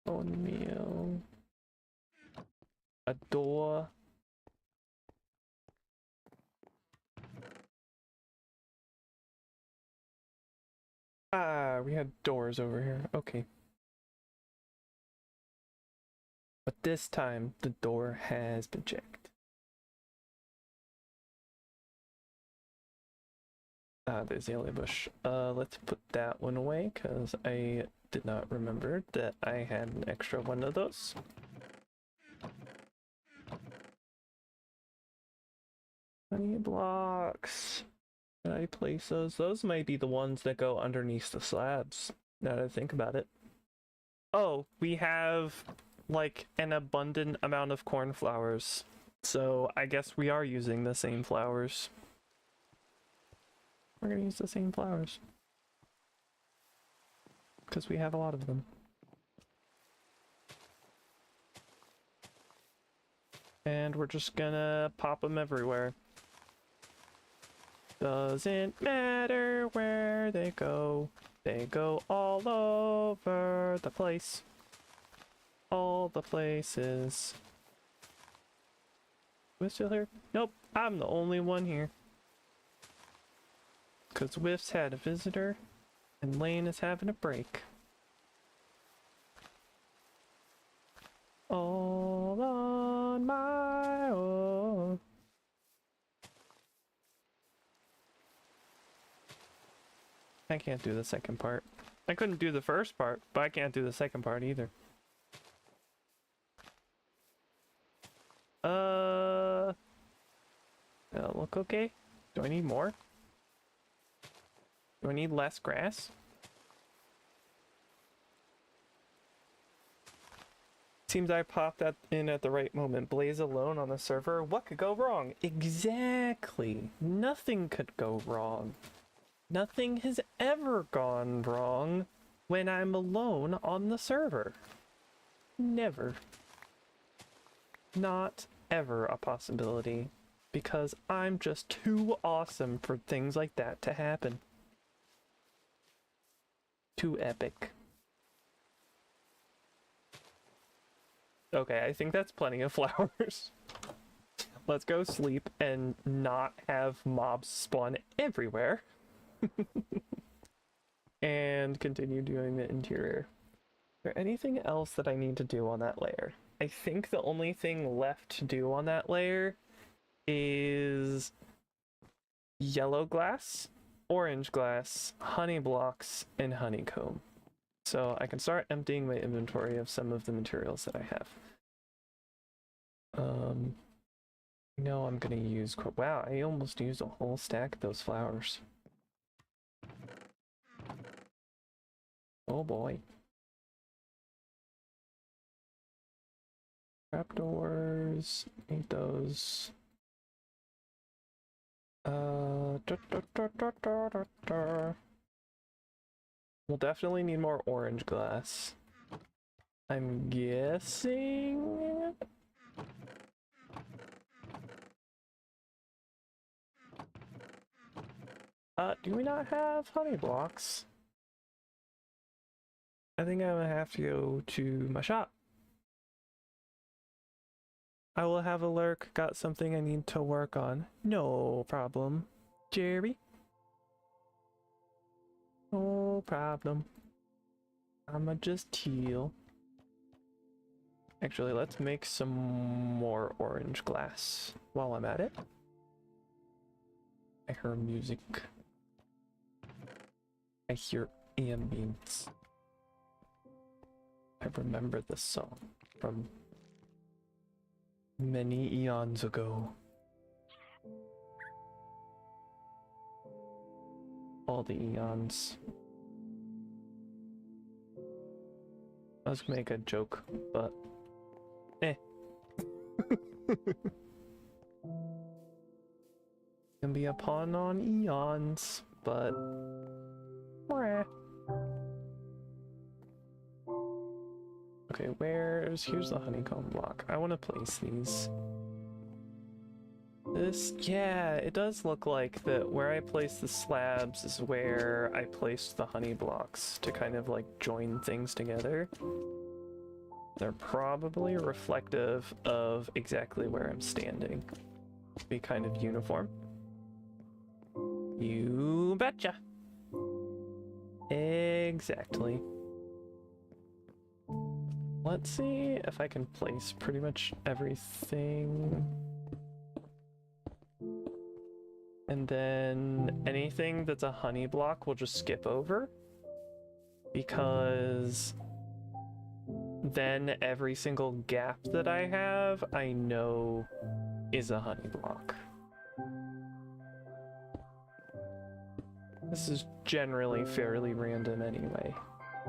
Bone meal. A door. Ah, we had doors over here. Okay. But this time, the door has been checked. Ah, the azalea bush. Let's put that one away, because I did not remember that I had an extra one of those. Honey blocks. Can I place those? Those might be the ones that go underneath the slabs, now that I think about it. Oh, we have like an abundant amount of cornflowers, so I guess we are using the same flowers. We're gonna use the same flowers because we have a lot of them. And we're just gonna pop them everywhere. Doesn't matter where they go all over the place. All the places. Are we still here? Nope, I'm the only one here. Because Whiff's had a visitor, and Lane is having a break. All on my own. I can't do the second part. I couldn't do the first part, but I can't do the second part either. Look okay? Do I need more? Do I need less grass? Seems I popped that in at the right moment. Blaze alone on the server. What could go wrong? Exactly. Nothing could go wrong. Nothing has ever gone wrong when I'm alone on the server. Never. Not ever a possibility. Because I'm just too awesome for things like that to happen. Too epic. Okay, I think that's plenty of flowers. Let's go sleep and not have mobs spawn everywhere. And continue doing the interior. Is there anything else that I need to do on that layer? I think the only thing left to do on that layer is yellow glass, orange glass, honey blocks, and honeycomb. So I can start emptying my inventory of some of the materials that I have. No, I'm gonna use, wow, I almost used a whole stack of those flowers. Oh boy. Trapdoors, need those. We'll definitely need more orange glass. I'm guessing. Do we not have honey blocks? I think I'm gonna have to go to my shop. I will have a lurk. Got something I need to work on. No problem, Jerry. No problem. I'ma just heal. Actually, let's make some more orange glass while I'm at it. I hear music. I hear ambience. I remember this song from many eons ago. All the eons. I was gonna make a joke, but eh. Can be a pun on eons, but meh. Okay, here's the honeycomb block. I want to place these. Yeah, it does look like that where I place the slabs is where I placed the honey blocks to kind of like join things together. They're probably reflective of exactly where I'm standing. Be kind of uniform. You betcha. Exactly. Let's see if I can place pretty much everything. And then anything that's a honey block we'll just skip over. Because then every single gap that I have, I know is a honey block. This is generally fairly random anyway,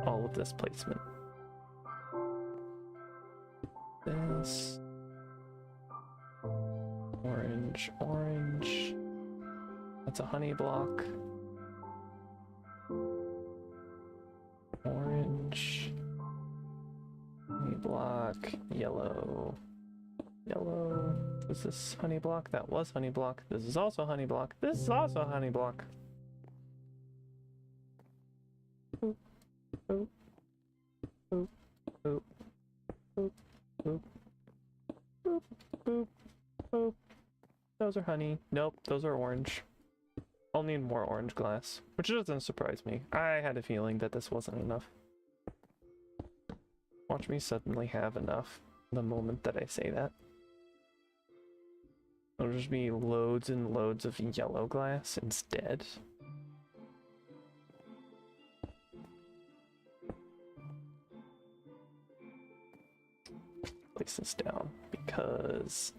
all of this placement. This. Orange, orange. That's a honey block. Orange. Honey block. Yellow. Yellow. Was this honey block? That was honey block. This is also honey block. This is also honey block. Boop. Boop. Boop. Boop. Boop. Boop. Boop. Boop. Boop. Those are honey. Nope, those are orange. I'll need more orange glass, which doesn't surprise me. I had a feeling that this wasn't enough. Watch me suddenly have enough the moment that I say that. There'll just be loads and loads of yellow glass instead. Place this down because...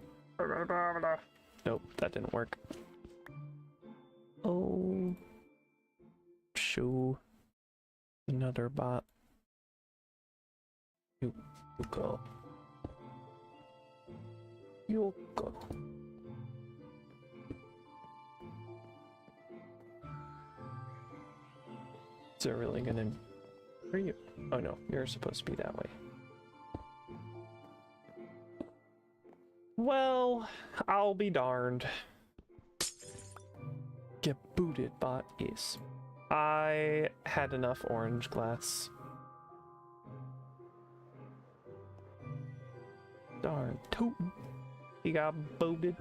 Nope, that didn't work. Oh, shoo. Another bot. You go. You go. Is it really gonna... Are you? Oh no, you're supposed to be that way. Well, I'll be darned. Get booted, bot is. I had enough orange glass. Darn tootin'. He got booted.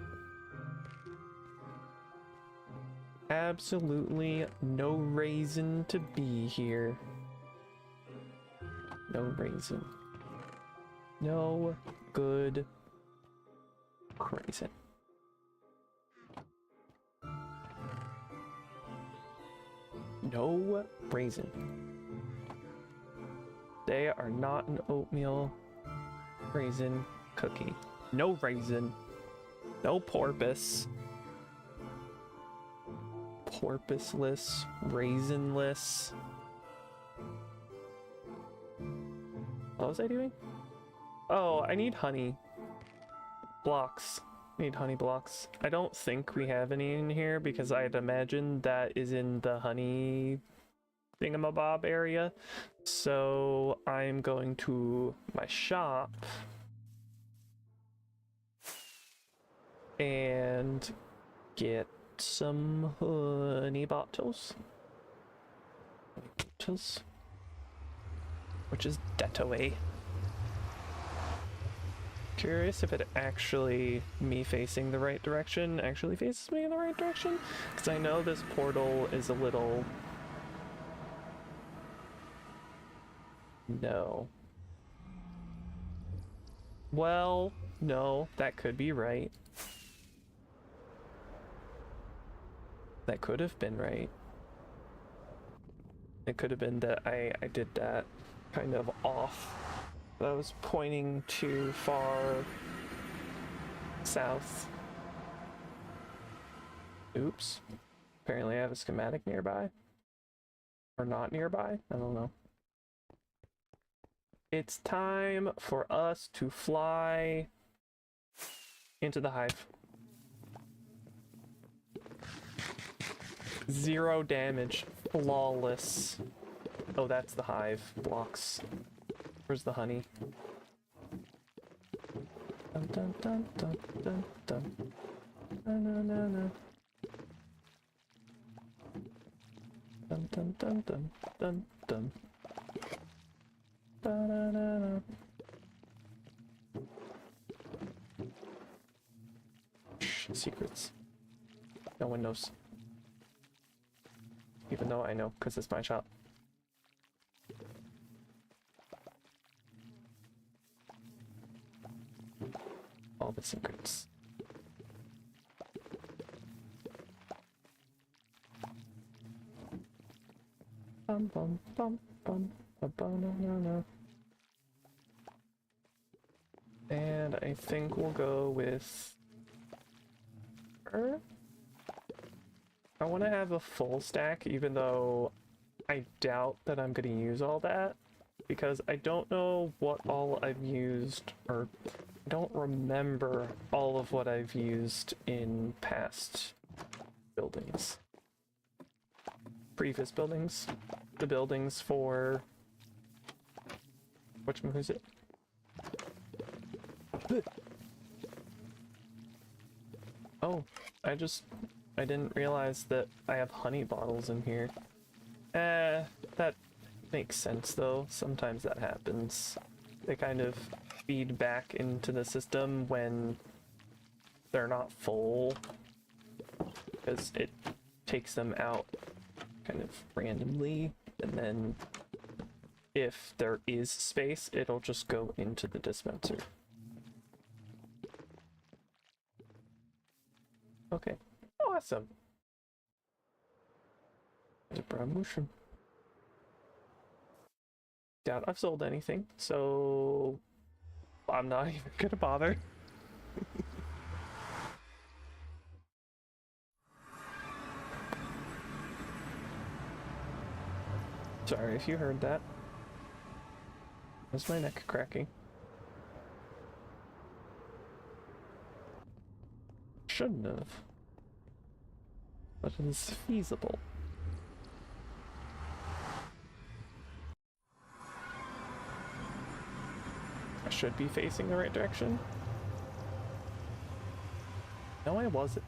Absolutely no reason to be here. No reason. No good reason. No reason. They are not an oatmeal raisin cookie. No raisin. No porpoise. Porpoiseless, raisinless. What was I doing? Oh, I need honey blocks. Need honey blocks. I don't think we have any in here because I'd imagine that is in the honey thingamabob area. So I'm going to my shop and get some honey bottles. Which is that way. Curious if it actually, me facing the right direction, actually faces me in the right direction? Because I know this portal is a little... No. Well, no, that could be right. That could have been right. It could have been that I did that kind of off. I was pointing too far south. Oops. Apparently I have a schematic nearby. Or not nearby? I don't know. It's time for us to fly into the hive. 0 damage. Flawless. Oh, that's the hive blocks. Where's the honey? Dun dun dun dun dun dun. Na na na na. Dun dun dun dun dun dun. Da da da da. Shh, secrets. No one knows. Even though I know, because it's my shop. All the secrets. Bum bum bum bum bum no no no. And I think we'll go with her. I want to have a full stack, even though I doubt that I'm going to use all that, because I don't know what all I've used, or I don't remember all of what I've used in past buildings. Previous buildings. The buildings for... whatchamacallit it? Oh, I didn't realize that I have honey bottles in here. That makes sense though. Sometimes that happens. They kind of feed back into the system when they're not full, because it takes them out kind of randomly, and then if there is space, it'll just go into the dispenser. Okay, awesome. There's a brown mushroom. Doubt I've sold anything, so I'm not even gonna bother. Sorry if you heard that. That's my neck cracking. Shouldn't have. But it is feasible. I should be facing the right direction. No, I wasn't.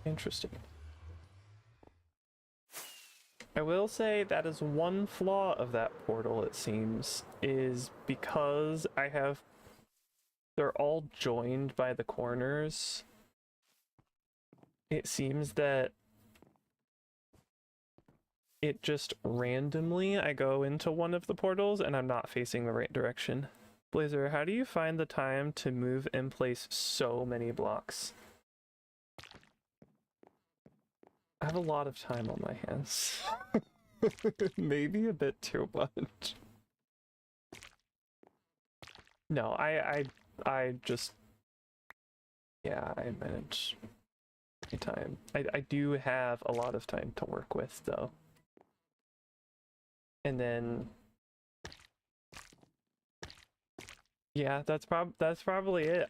Interesting. I will say that is one flaw of that portal, it seems, is because they're all joined by the corners. It seems that it just randomly, I go into one of the portals and I'm not facing the right direction. Blazer, how do you find the time to move and place so many blocks? I have a lot of time on my hands. Maybe a bit too much. No, I just, yeah, I manage my time. I do have a lot of time to work with though. And then, yeah, that's probably it.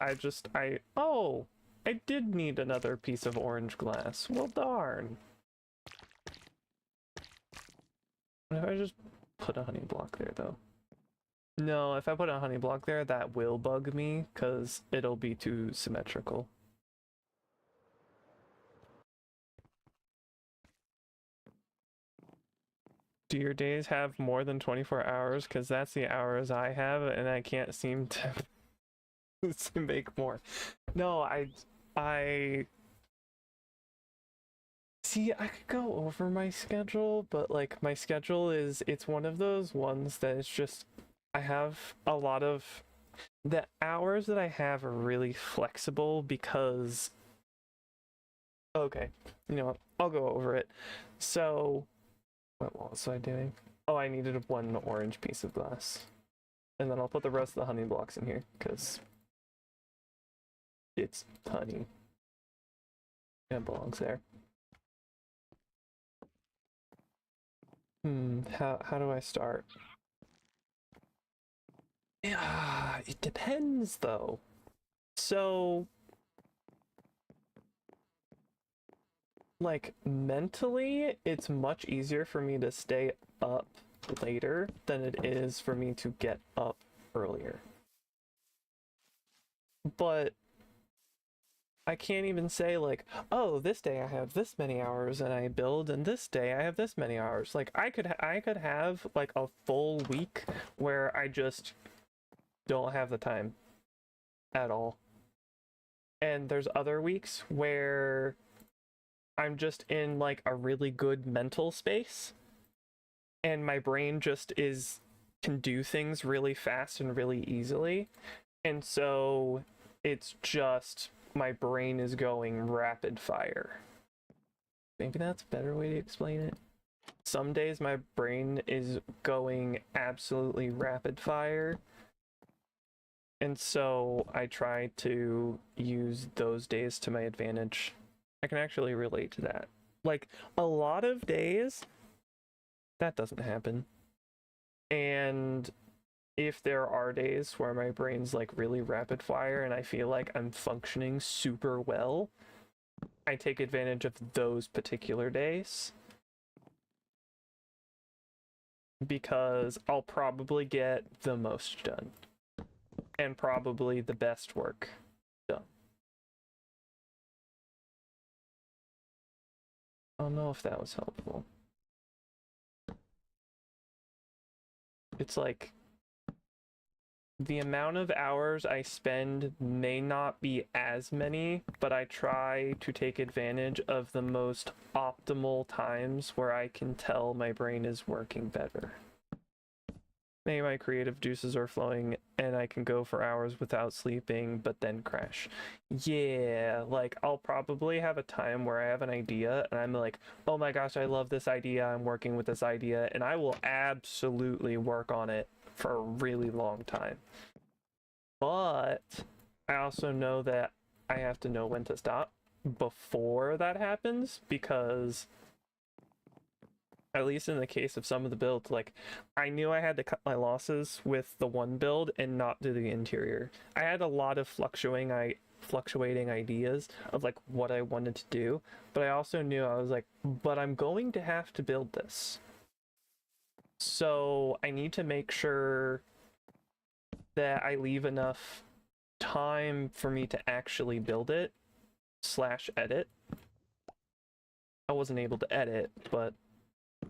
Oh, I did need another piece of orange glass. Well, darn. What if I just put a honey block there though? No, if I put a honey block there, that will bug me because it'll be too symmetrical. Do your days have more than 24 hours? Because that's the hours I have, and I can't seem to, to make more. No, I see, I could go over my schedule, but like my schedule it's one of those ones that it's just, I have a lot of, the hours that I have are really flexible because, okay, you know what, I'll go over it. So, what was I doing? Oh, I needed one orange piece of glass. And then I'll put the rest of the honey blocks in here, because it's honey. And it belongs there. How do I start? Yeah, it depends though. So, like, mentally, it's much easier for me to stay up later than it is for me to get up earlier. But I can't even say like, oh, this day I have this many hours and I build, and this day I have this many hours. Like I could have like a full week where I just don't have the time at all. And there's other weeks where I'm just in like a really good mental space and my brain just can do things really fast and really easily. And so it's just my brain is going rapid fire. Maybe that's a better way to explain it. Some days my brain is going absolutely rapid fire. And so I try to use those days to my advantage. I can actually relate to that. Like a lot of days, that doesn't happen. And if there are days where my brain's like really rapid fire and I feel like I'm functioning super well, I take advantage of those particular days because I'll probably get the most done and probably the best work done. I don't know if that was helpful. It's like the amount of hours I spend may not be as many, but I try to take advantage of the most optimal times where I can tell my brain is working better. Maybe my creative juices are flowing and I can go for hours without sleeping, but then crash. Yeah, like I'll probably have a time where I have an idea and I'm like, oh my gosh, I love this idea. I'm working with this idea and I will absolutely work on it for a really long time. But I also know that I have to know when to stop before that happens, because at least in the case of some of the builds, like I knew I had to cut my losses with the one build and not do the interior. I had a lot of fluctuating ideas of like what I wanted to do, but I also knew I was like, but I'm going to have to build this. So I need to make sure that I leave enough time for me to actually build it / edit. I wasn't able to edit, but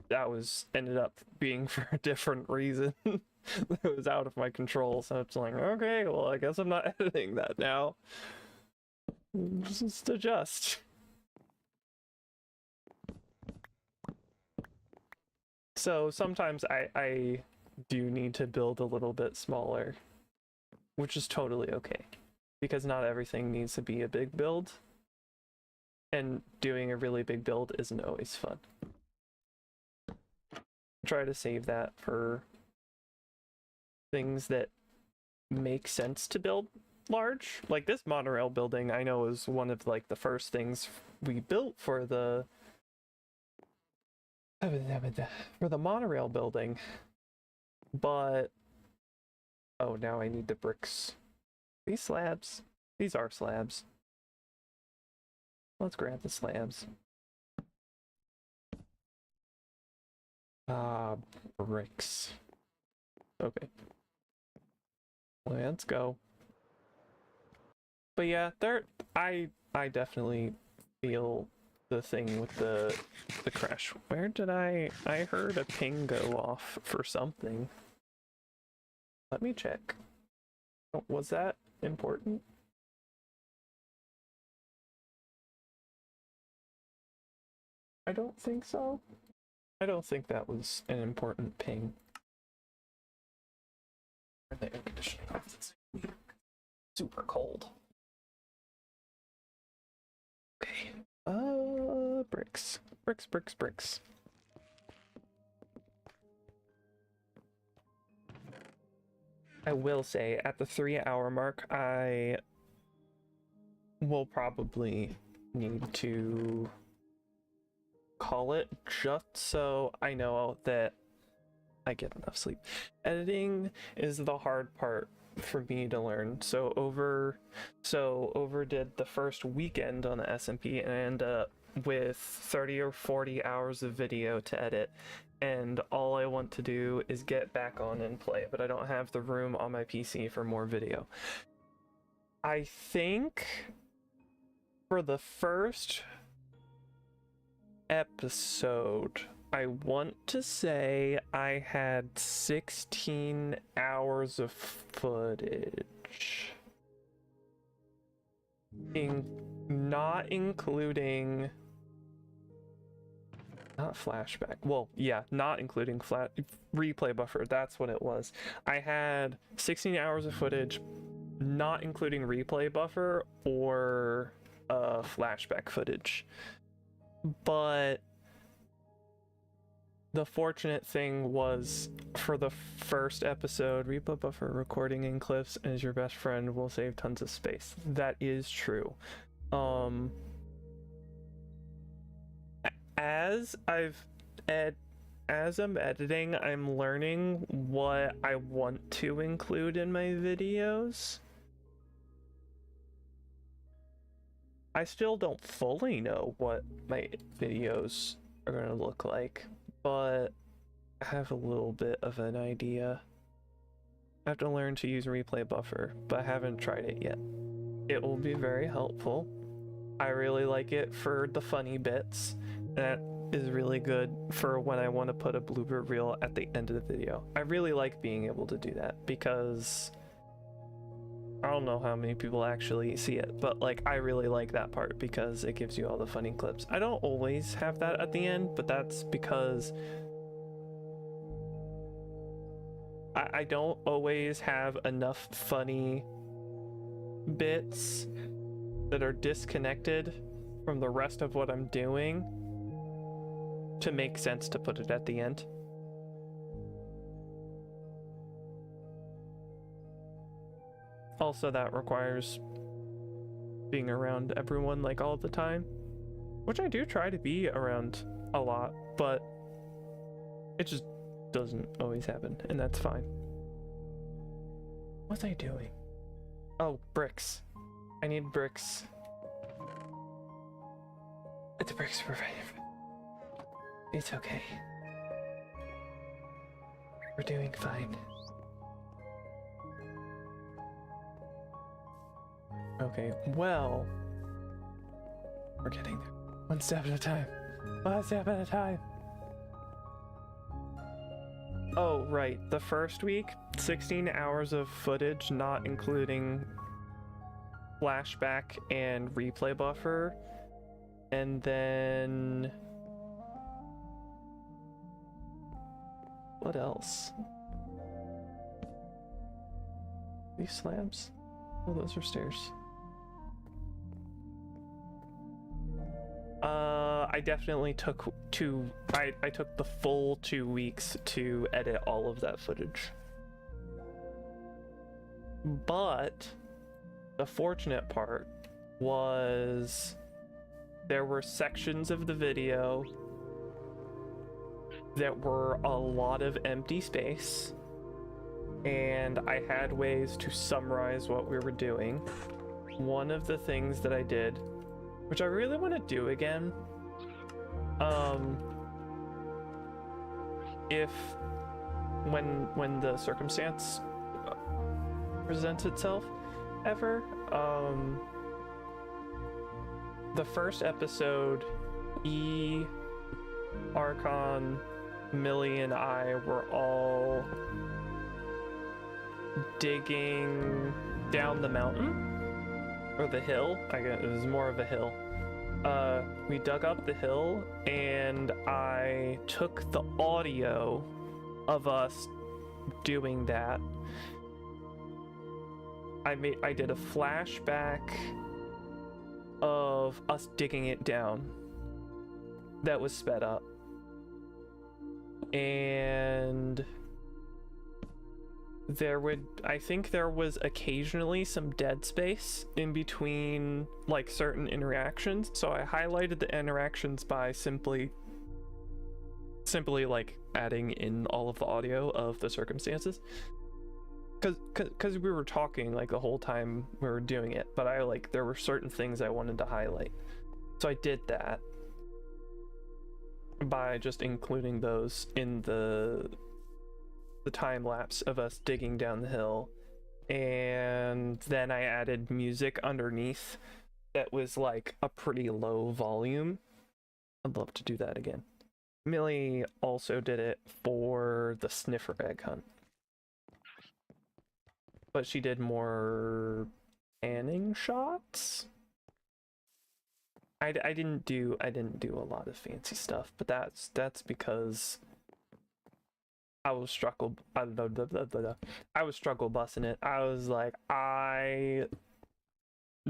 that ended up being for a different reason. It was out of my control, so it's like, okay, well, I guess I'm not editing that now. Just adjust. So sometimes I do need to build a little bit smaller, which is totally okay, because not everything needs to be a big build, and doing a really big build isn't always fun. Try to save that for things that make sense to build large. Like this monorail building, I know is one of like the first things we built for the monorail building. But oh, now I need the bricks. These slabs. These are slabs. Let's grab the slabs. Bricks. Okay. Let's go. But yeah, I definitely feel the thing with the crash. Where did I heard a ping go off for something. Let me check. Was that important? I don't think so. I don't think that was an important ping. The air conditioning off. It's super cold. Okay. Bricks. Bricks. I will say, at the 3-hour mark, I will probably need to call it just so I know that I get enough sleep. Editing is the hard part for me to learn. So over did the first weekend on the SMP and ended up with 30 or 40 hours of video to edit, and all I want to do is get back on and play, but I don't have the room on my PC for more video. I think for the first episode, I want to say I had 16 hours of footage. Not including... Not flashback. Well, yeah, not including replay buffer. That's what it was. I had 16 hours of footage, not including replay buffer or flashback footage. But the fortunate thing was, for the first episode, replay buffer recording in clips as your best friend will save tons of space. That is true. As I'm editing, I'm learning what I want to include in my videos. I still don't fully know what my videos are going to look like, but I have a little bit of an idea. I have to learn to use replay buffer, but I haven't tried it yet. It will be very helpful. I really like it for the funny bits. That is really good for when I want to put a blooper reel at the end of the video. I really like being able to do that because I don't know how many people actually see it, but like I really like that part because it gives you all the funny clips. I don't always have that at the end, but that's because I don't always have enough funny bits that are disconnected from the rest of what I'm doing to make sense to put it at the end. Also, that requires being around everyone like all the time, which I do try to be around a lot, but it just doesn't always happen, and that's fine. What's I doing? Oh, bricks. I need bricks. The bricks are provided. It's okay. We're doing fine. Okay, well, we're getting there. One step at a time. One step at a time. Oh, right. The first week, 16 hours of footage, not including flashback and replay buffer. And then... what else? These slabs? Oh, those are stairs. I definitely took I took the full 2 weeks to edit all of that footage. But the fortunate part was there were sections of the video that were a lot of empty space, and I had ways to summarize what we were doing. One of the things that I did, which I really want to do again, if when the circumstance presents itself ever, the first episode, Archon, Millie, and I were all digging down the mountain, or the hill. I guess it was more of a hill. We dug up the hill, and I took the audio of us doing that. I did a flashback of us digging it down that was sped up, and I think there was occasionally some dead space in between like certain interactions, so I highlighted the interactions by simply like adding in all of the audio of the circumstances, because we were talking like the whole time we were doing it, but there were certain things I wanted to highlight, so I did that by just including those in the time lapse of us digging down the hill. And then I added music underneath that was like a pretty low volume. I'd love to do that again. Millie also did it for the sniffer egg hunt, but she did more panning shots. I didn't do a lot of fancy stuff, but that's because I was struggle busting it. I was like, I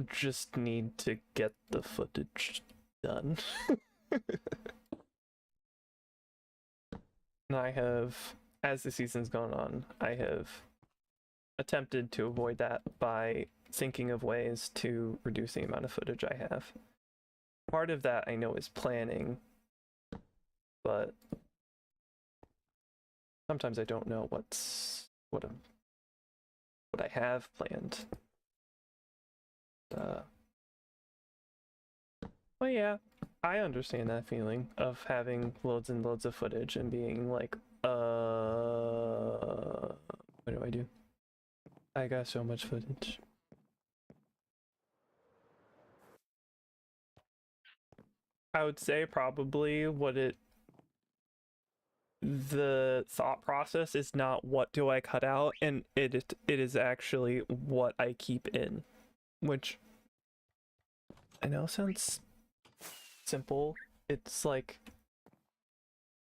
just need to get the footage done. And I have, as the season's gone on, I have attempted to avoid that by thinking of ways to reduce the amount of footage I have. Part of that I know is planning, but sometimes I don't know what I have planned. Well, yeah, I understand that feeling of having loads and loads of footage and being like, what do I do? I got so much footage. I would say probably the thought process is not what do I cut out, and it is actually what I keep in, which I know sounds simple. It's like,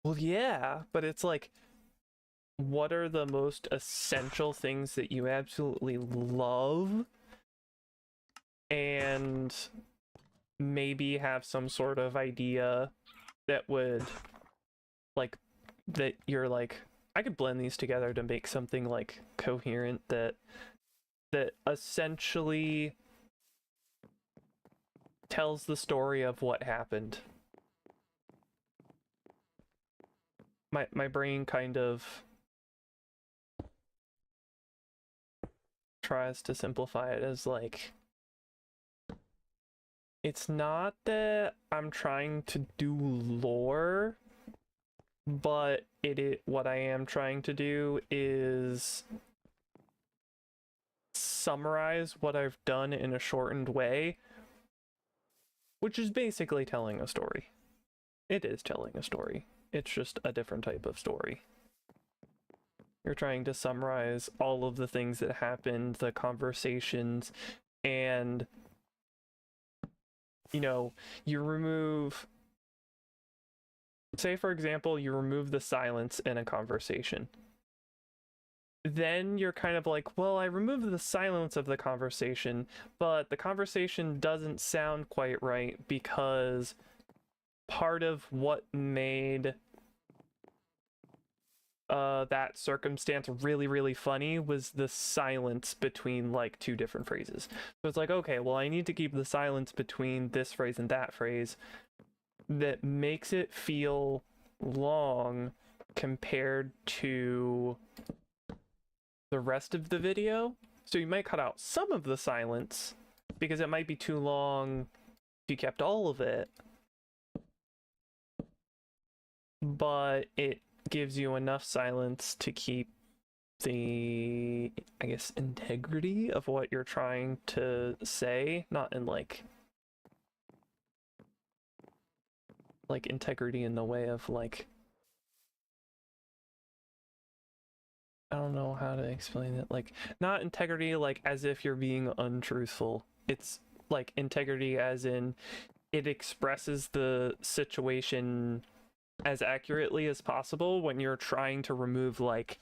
well, yeah, but it's like, what are the most essential things that you absolutely love, and maybe have some sort of idea that would like, that you're like, I could blend these together to make something like coherent that essentially tells the story of what happened. My brain kind of tries to simplify it as like, it's not that I'm trying to do lore, but what I am trying to do is summarize what I've done in a shortened way, which is basically telling a story. It is telling a story. It's just a different type of story. You're trying to summarize all of the things that happened, the conversations, and you remove, say for example, you remove the silence in a conversation. Then you're kind of like, well, I removed the silence of the conversation, but the conversation doesn't sound quite right because part of what made that circumstance really, really funny was the silence between like two different phrases. So it's like, okay, well, I need to keep the silence between this phrase and that phrase that makes it feel long compared to the rest of the video. So you might cut out some of the silence because it might be too long if you kept all of it, but it gives you enough silence to keep the, I guess, integrity of what you're trying to say, not in like integrity in the way of like, I don't know how to explain it, like not integrity like as if you're being untruthful. It's like integrity as in it expresses the situation as accurately as possible when you're trying to remove like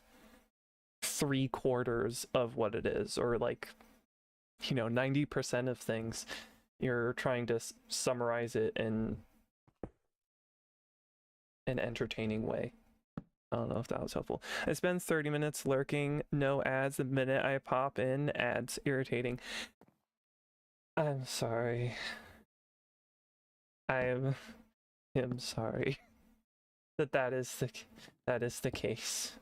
3/4 of what it is, or like, you know, 90% of things. You're trying to summarize it in an entertaining way. I don't know if that was helpful. I spend 30 minutes lurking, no ads. The minute I pop in, ads. Irritating. I'm sorry. I am sorry that is the case.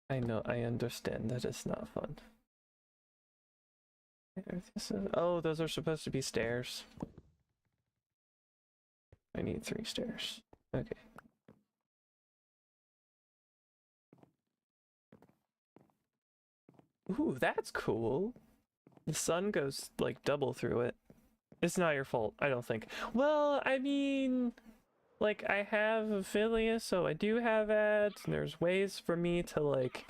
I know, I understand that it's not fun. Oh, those are supposed to be stairs. I need 3 stairs. Okay. Ooh, that's cool. The sun goes like double through it. It's not your fault, I don't think. Well, I mean, like I have affiliates, so I do have ads, and there's ways for me to like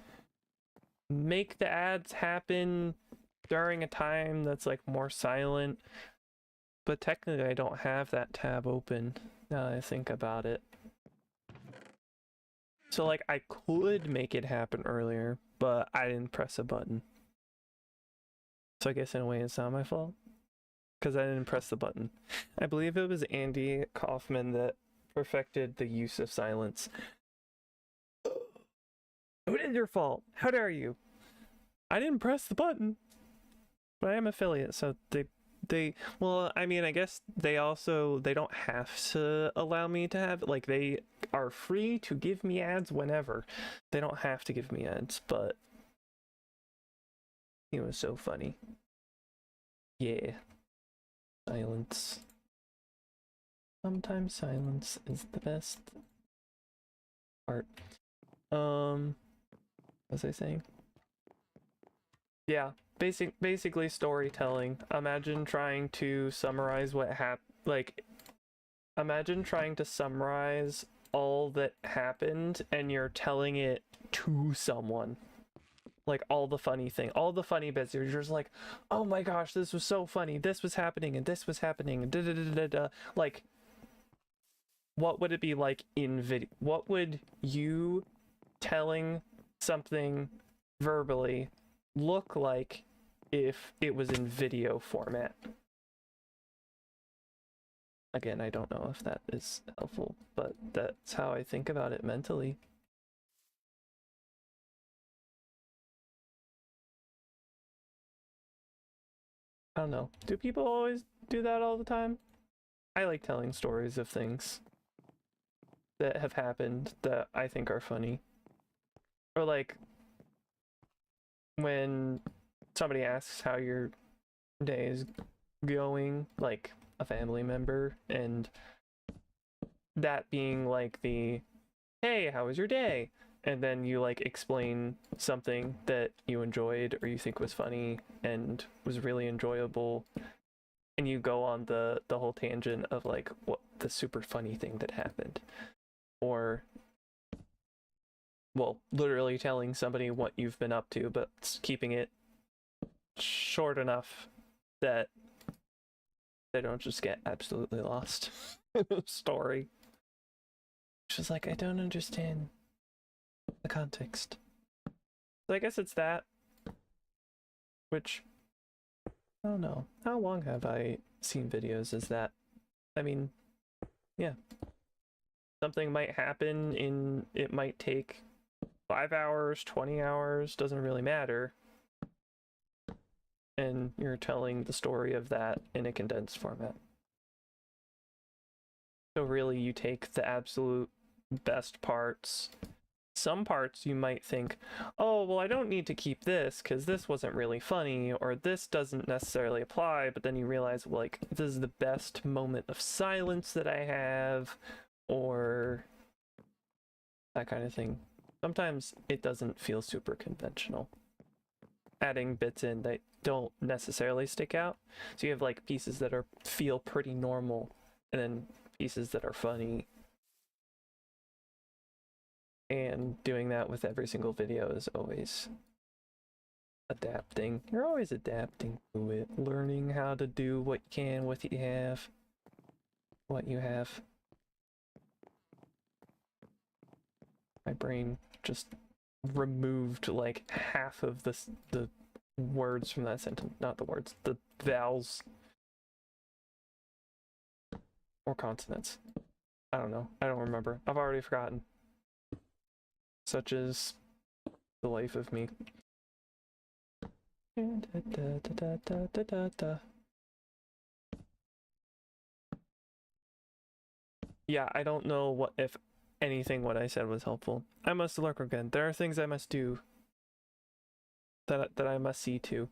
make the ads happen during a time that's like more silent. But technically I don't have that tab open now that I think about it. So like I could make it happen earlier, but I didn't press a button. So I guess in a way it's not my fault, because I didn't press the button. I believe it was Andy Kaufman that perfected the use of silence. It is your fault. How dare you? I didn't press the button. But I am affiliate, so they well, I mean, I guess they don't have to allow me to have, like, they are free to give me ads whenever. They don't have to give me ads, but it was so funny. Yeah. Silence. Sometimes silence is the best part. What was I saying? Yeah, basically storytelling. Imagine trying to summarize what happened. Like, imagine trying to summarize all that happened and you're telling it to someone. Like all the funny bits. You're just like, oh my gosh, this was so funny. This was happening and this was happening and da da da da da. Like, what would it be like in video? What would you telling something verbally look like if it was in video format? Again, I don't know if that is helpful, but that's how I think about it mentally. I don't know. Do people always do that all the time? I like telling stories of things that have happened that I think are funny. Or like when somebody asks how your day is going, like a family member, and that being like the, hey, how was your day? And then you like explain something that you enjoyed or you think was funny and was really enjoyable, and you go on the whole tangent of like what the super funny thing that happened, or well, literally telling somebody what you've been up to, but keeping it short enough that they don't just get absolutely lost in a story. She's like, I don't understand the context. So I guess it's that. Which, I don't know. How long have I seen videos as that? I mean, yeah. something might happen in, it might take 5 hours, 20 hours, doesn't really matter. And you're telling the story of that in a condensed format. So really you take the absolute best parts. Some parts you might think, oh, well, I don't need to keep this because this wasn't really funny, or this doesn't necessarily apply, but then you realize, well, like, this is the best moment of silence that I have, or that kind of thing. Sometimes it doesn't feel super conventional. Adding bits in that don't necessarily stick out. So you have like pieces that feel pretty normal, and then pieces that are funny. And doing that with every single video is always adapting. You're always adapting to it, learning how to do what you can, what you have. My brain just removed like half of the words from that sentence. Not the words, the vowels. Or consonants. I don't know. I don't remember. I've already forgotten. Such is the life of me. Yeah, I don't know what if anything what I said was helpful. I must lurk again. There are things I must do that I must see to.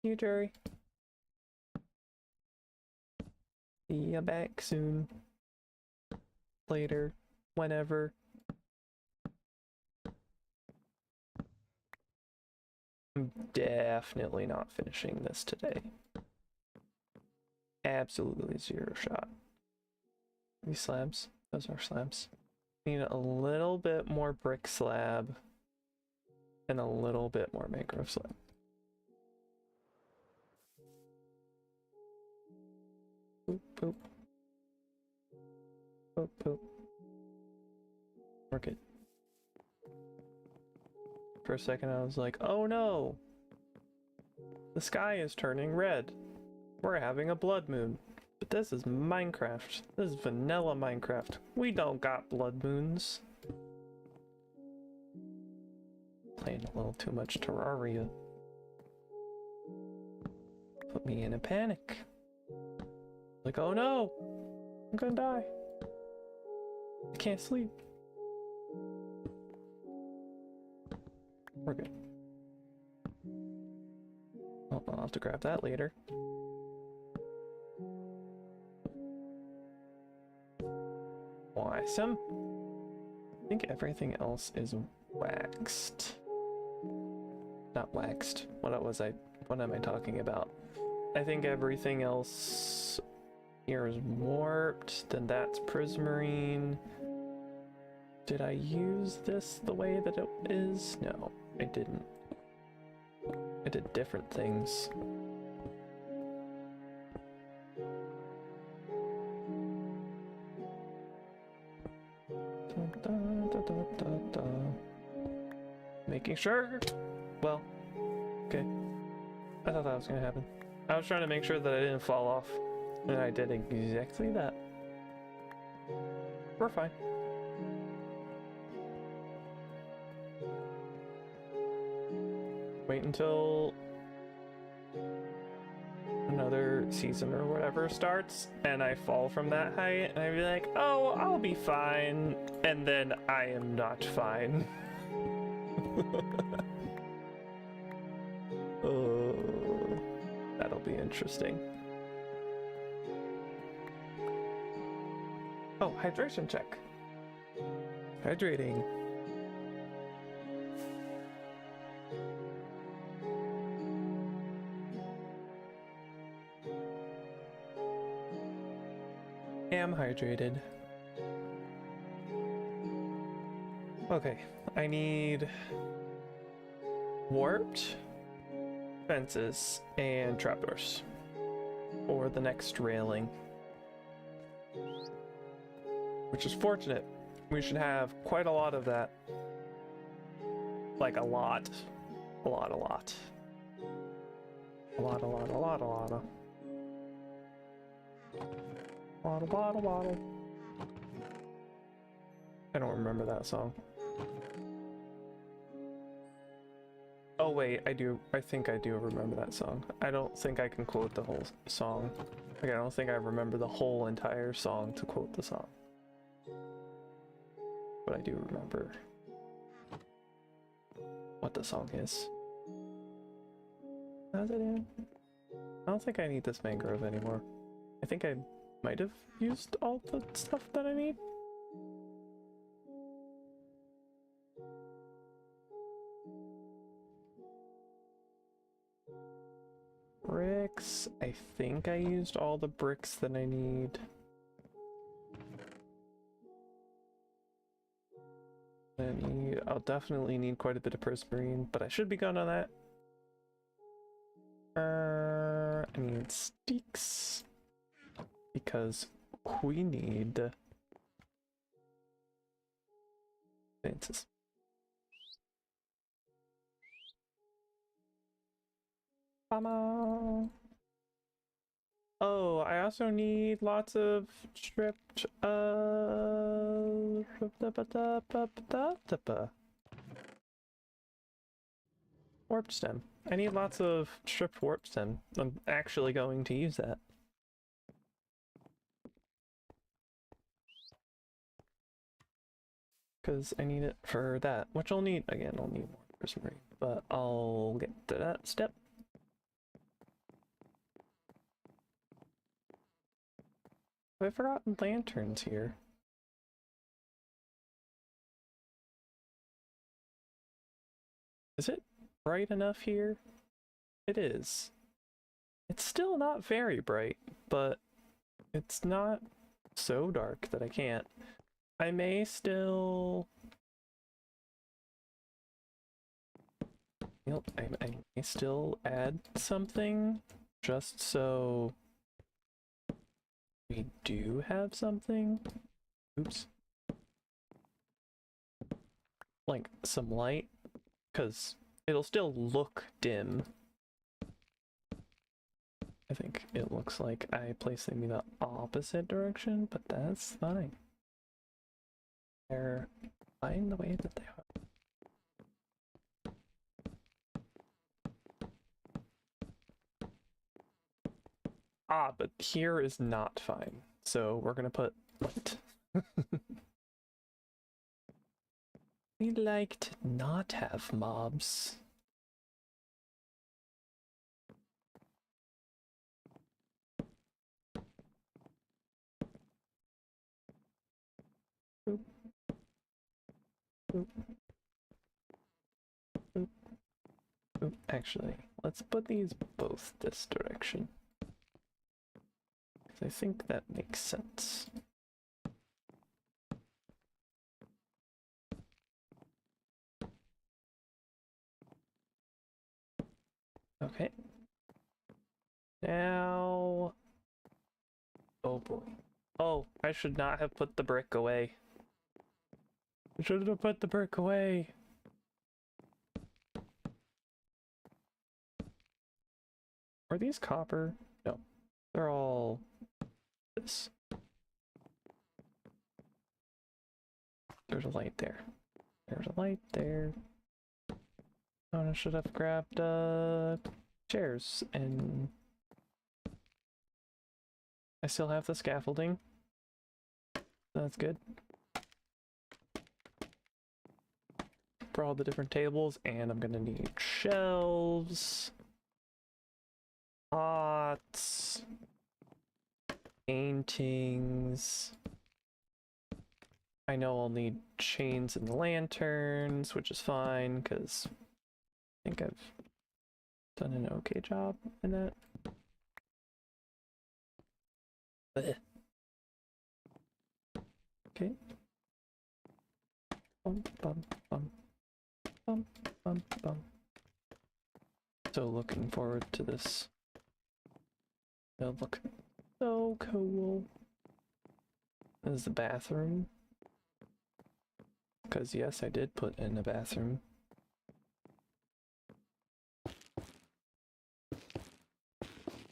You, Jerry. See ya back soon. Later. Whenever. I'm definitely not finishing this today. Absolutely zero shot. These slabs. Those are slabs. Need a little bit more brick slab. And a little bit more mangrove slab. Boop, boop. Boop, boop. We're good. For a second I was like, oh no! The sky is turning red. We're having a blood moon. But this is Minecraft. This is vanilla Minecraft. We don't got blood moons. Playing a little too much Terraria. Put me in a panic. Like, oh no! I'm gonna die. I can't sleep. We're good. Oh, I'll have to grab that later. Awesome. I think everything else is waxed. Not waxed. What am I talking about? I think everything else here is warped, then that's prismarine. Did I use this the way that it is? No, I didn't. I did different things. Making sure. Well, okay. I thought that was gonna happen. I was trying to make sure that I didn't fall off, and I did exactly that. We're fine. Wait until another season or whatever starts, and I fall from that height, and I'd be like, oh, I'll be fine, and then I am not fine. Oh, that'll be interesting. Oh, hydration check. Hydrating. Am hydrated. Okay, I need warped fences and trapdoors for the next railing, which is fortunate. We should have quite a lot of that. Like a lot. A lot. A lot. Waddle. I don't remember that song. Oh wait, I do. I think I do remember that song. I don't think I can quote the whole song. Like, I don't think I remember the whole entire song to quote the song. But I do remember what the song is. How's it in? I don't think I need this mangrove anymore. I think I might have used all the stuff that I need. Bricks. I think I used all the bricks that I need. I'll definitely need quite a bit of prismarine, but I should be good on that. I need sticks because we need fences. Oh, I also need lots of stripped warp stem. I need lots of stripped warp stem. I'm actually going to use that. Because I need it for that, which I'll need, again, I'll need more prismarine, but I'll get to that step. Have I forgotten lanterns here? Is it bright enough here? It is. It's still not very bright, but it's not so dark that I can't. I may still... I may still add something just so we do have something. Oops. Like some light, because it'll still look dim. I think it looks like I placed them in the opposite direction, but that's fine. They're fine the way that they are. Ah, but here is not fine. So we're gonna put light. We like to not have mobs. Boop. Boop. Boop. Boop. Actually, let's put these both this direction. I think that makes sense. Okay. Now... Oh boy. Oh, I should not have put the brick away. I should have put the brick away. Are these copper? No. They're all this. There's a light there. There's a light there. Oh, I should have grabbed chairs, and I still have the scaffolding. That's good. For all the different tables, and I'm gonna need shelves, pots, paintings. I know I'll need chains and lanterns, which is fine, because I think I've done an okay job in that. Blech. Okay. Bum, bum, bum. Bum, bum, bum. So looking forward to this. It'll look so cool. This is the bathroom. Because yes, I did put in a bathroom.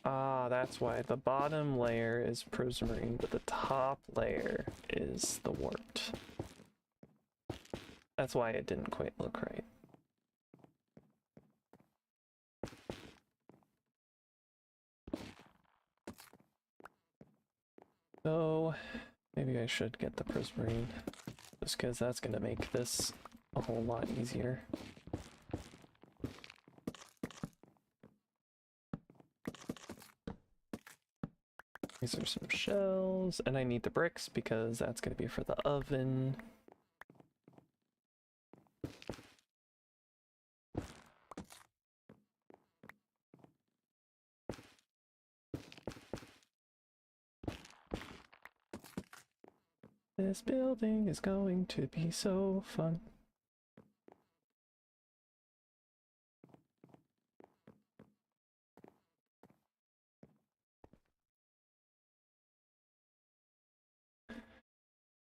Ah, that's why the bottom layer is prismarine, but the top layer is the warped. That's why it didn't quite look right. So maybe I should get the prismarine, just because that's going to make this a whole lot easier. These are some shells, and I need the bricks because that's going to be for the oven. This building is going to be so fun.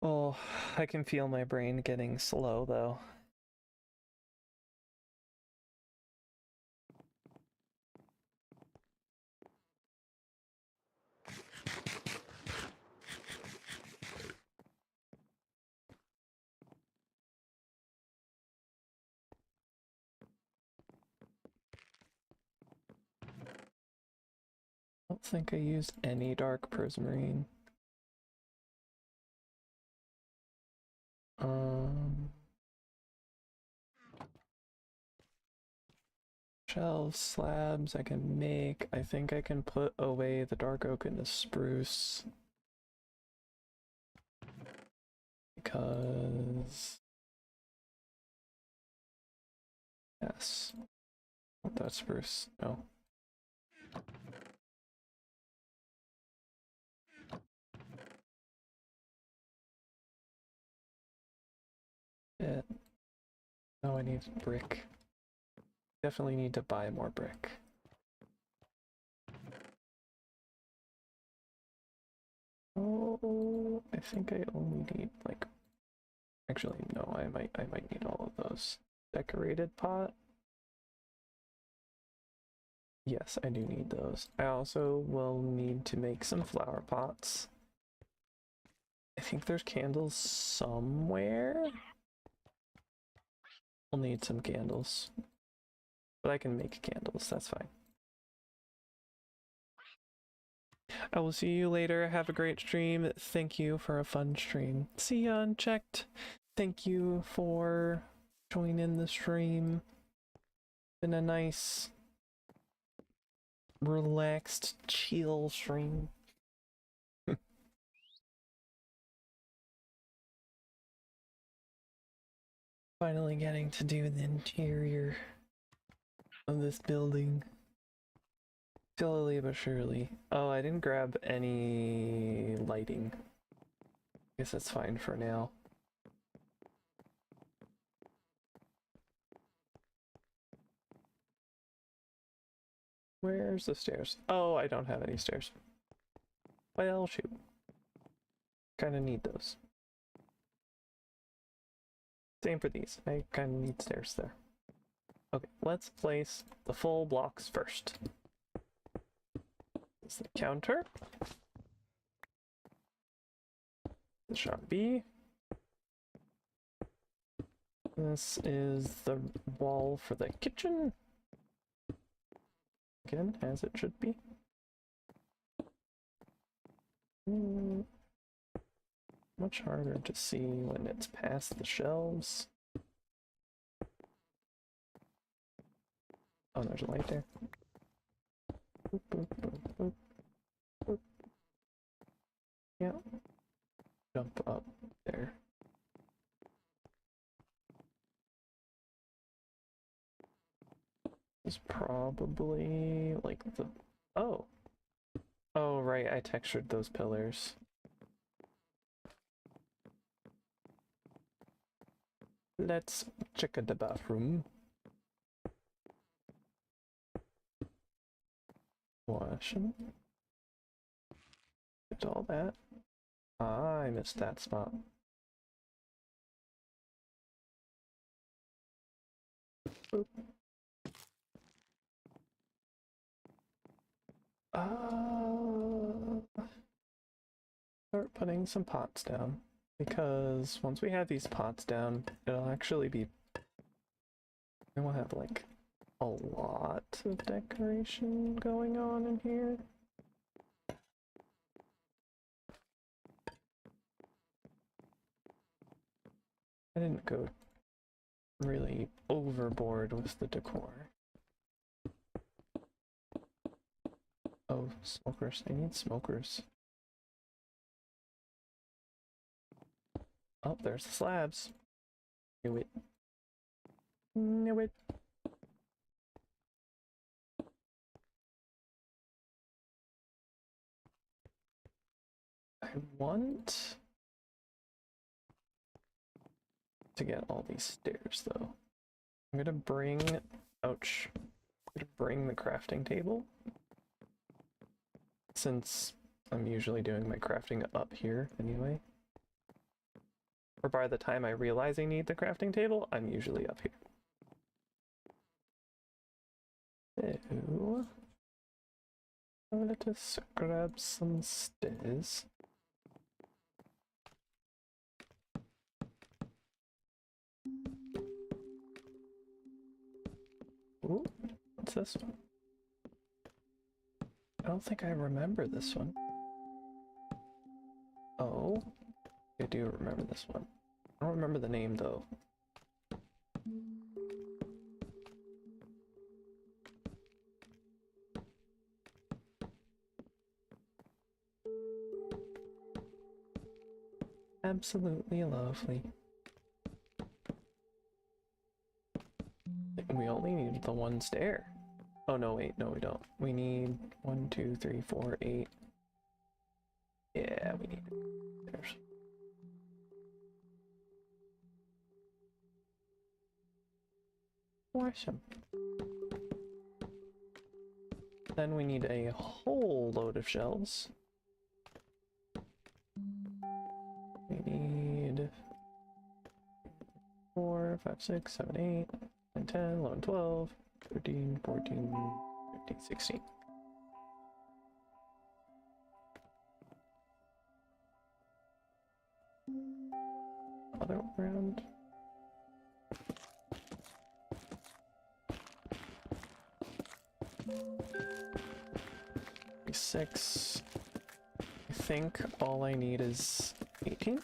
Oh, I can feel my brain getting slow though. I don't think I used any dark prismarine. Shelves, slabs I can make. I think I can put away the dark oak and the spruce. Because... yes. Want that spruce? No. Yeah. No, I need brick. Definitely need to buy more brick. Oh, I think I only need like... actually, no, I might need all of those. Decorated pot? Yes, I do need those. I also will need to make some flower pots. I think there's candles somewhere. We'll need some candles. But I can make candles, that's fine. I will see you later. Have a great stream. Thank you for a fun stream. See ya unchecked. Thank you for joining the stream. Been a nice, relaxed, chill stream. Finally getting to do the interior of this building. Slowly but surely. Oh, I didn't grab any lighting. Guess that's fine for now. Where's the stairs? Oh, I don't have any stairs. Well, shoot. Kinda need those. Same for these. I kinda need stairs there. Okay, let's place the full blocks first. This is the counter. The shop B. This is the wall for the kitchen. Again, as it should be. Much harder to see when it's past the shelves. Oh, there's a light there. Boop, boop, boop, boop, boop. Yeah. Jump up there. Is probably like the... oh. Oh, right, I textured those pillars. Let's check out the bathroom. Washing. Did all that. Ah, I missed that spot. Boop. Start putting some pots down. Because once we have these pots down, it'll actually be... And we'll have like a lot of decoration going on in here. I didn't go really overboard with the decor. Oh, smokers. I need smokers. Oh, there's the slabs. Knew it. Knew it. I want to get all these stairs though. I'm gonna bring, ouch, I'm gonna bring the crafting table. Since I'm usually doing my crafting up here anyway. Or by the time I realize I need the crafting table, I'm usually up here. So, I'm gonna just grab some stairs. Ooh, what's this one? I don't think I remember this one. Oh, I do remember this one. I don't remember the name though. Absolutely lovely. We only need the one stair. Oh no, wait, no we don't. We need 1, 2, 3, 4, 8. Yeah, we need stairs. Awesome. Then we need a whole load of shelves. We need 4, 5, 6, 7, 8, 9, 10, 11, 12, 13, 14, 15, 16. Other way around. Six. I think all I need is 18.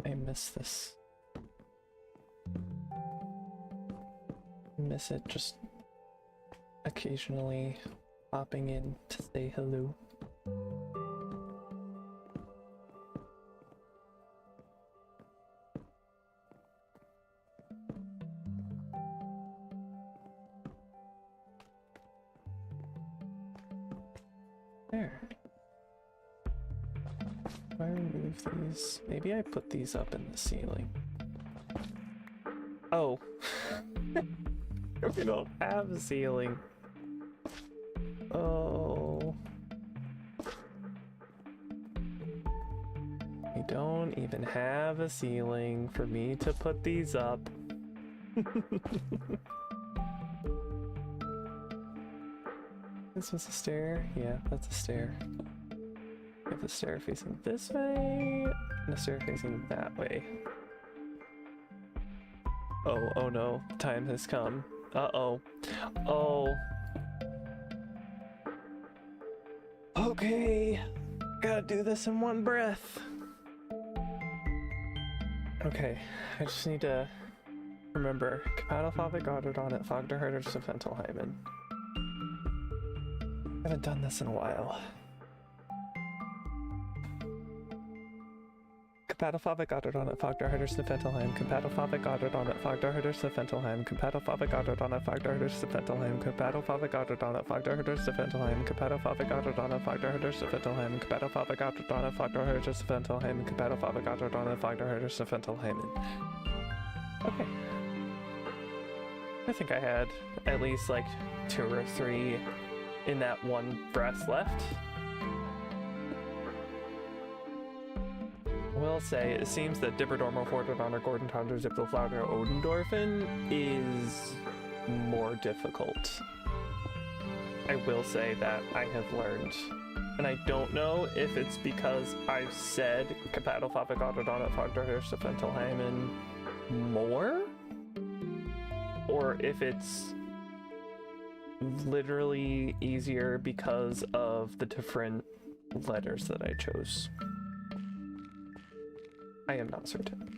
I miss this. I miss it just occasionally popping in to say hello. There. If I remove these, maybe I put these up in the ceiling. Oh. We don't have a ceiling. Oh. We don't even have a ceiling for me to put these up. This was a stair? Yeah, that's a stair. We have a stair facing this way, and a stair facing that way. Oh, oh no, time has come. Uh-oh. Oh. Okay, gotta do this in one breath. Okay, I just need to remember. Kapatofavik Goddardon at Fogderherders to Fentelheimen. I haven't done this in a while. Kapatofavik Goddardon at Fogderherders to Fentelheim. Kapatofavik Goddardon at Fogderherders to Fentelheim. Kapatofavik Goddardon at Fogderherders to Fentelheim. Kapatofavik Goddardon at Fogderherders to Fentelheim. Kapatofavik Goddardon at Fogderherders to Fentelheim. Kapatofavik Goddardon at Fogderherders to Fentelheim. Kapatofavik Goddardon at Fogderherders to Fentelheim. Okay. I think I had at least like 2 or 3 in that one breath left. will say, it seems that Dipperdormer, Fortidonner, Gordon Tonder, Zipflauter, Odendorfen is more difficult. I will say that I have learned. And I don't know if it's because I've said Kapatofafagadodonet Fagdarder Stafentelheimen more, or if it's literally easier because of the different letters that I chose. I am not certain.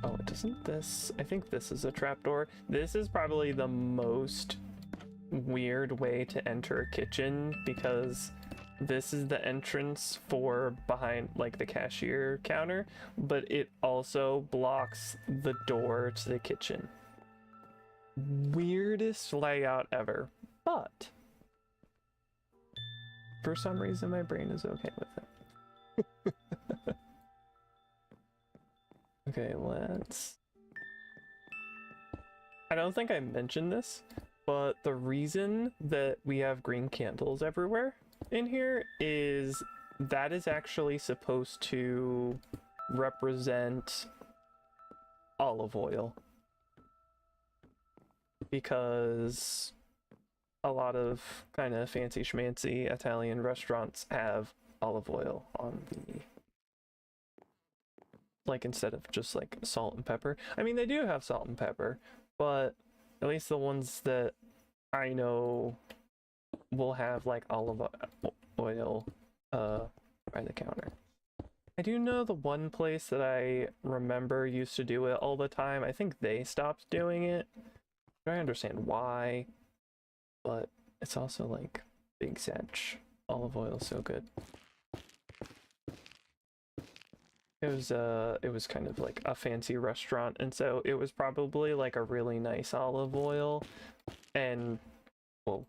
Oh, doesn't this... I think this is a trapdoor. This is probably the most weird way to enter a kitchen because this is the entrance for behind, like, the cashier counter, but it also blocks the door to the kitchen. Weirdest layout ever, but for some reason my brain is okay with it. Okay, let's... I don't think I mentioned this, but the reason that we have green candles everywhere in here is that is actually supposed to represent olive oil. Because a lot of kind of fancy schmancy Italian restaurants have olive oil on the... like, instead of just like salt and pepper. I mean, they do have salt and pepper, but at least the ones that I know will have like olive oil by the counter. I do know the one place that I remember used to do it all the time. I think they stopped doing it. I understand why, but it's also like big satch olive oil, so good. It was kind of like a fancy restaurant, and so it was probably like a really nice olive oil, and well,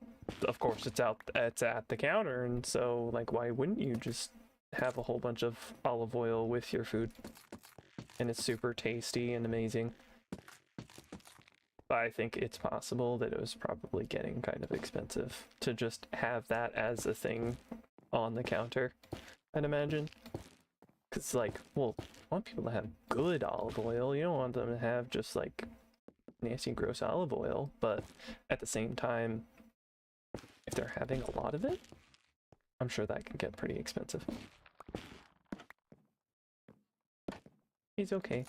of course it's at the counter, and so like why wouldn't you just have a whole bunch of olive oil with your food? And it's super tasty and amazing. But I think it's possible that it was probably getting kind of expensive to just have that as a thing on the counter, I'd imagine. Because, like, well, you want people to have good olive oil. You don't want them to have just, like, nasty, gross olive oil. But at the same time, if they're having a lot of it, I'm sure that can get pretty expensive. He's okay.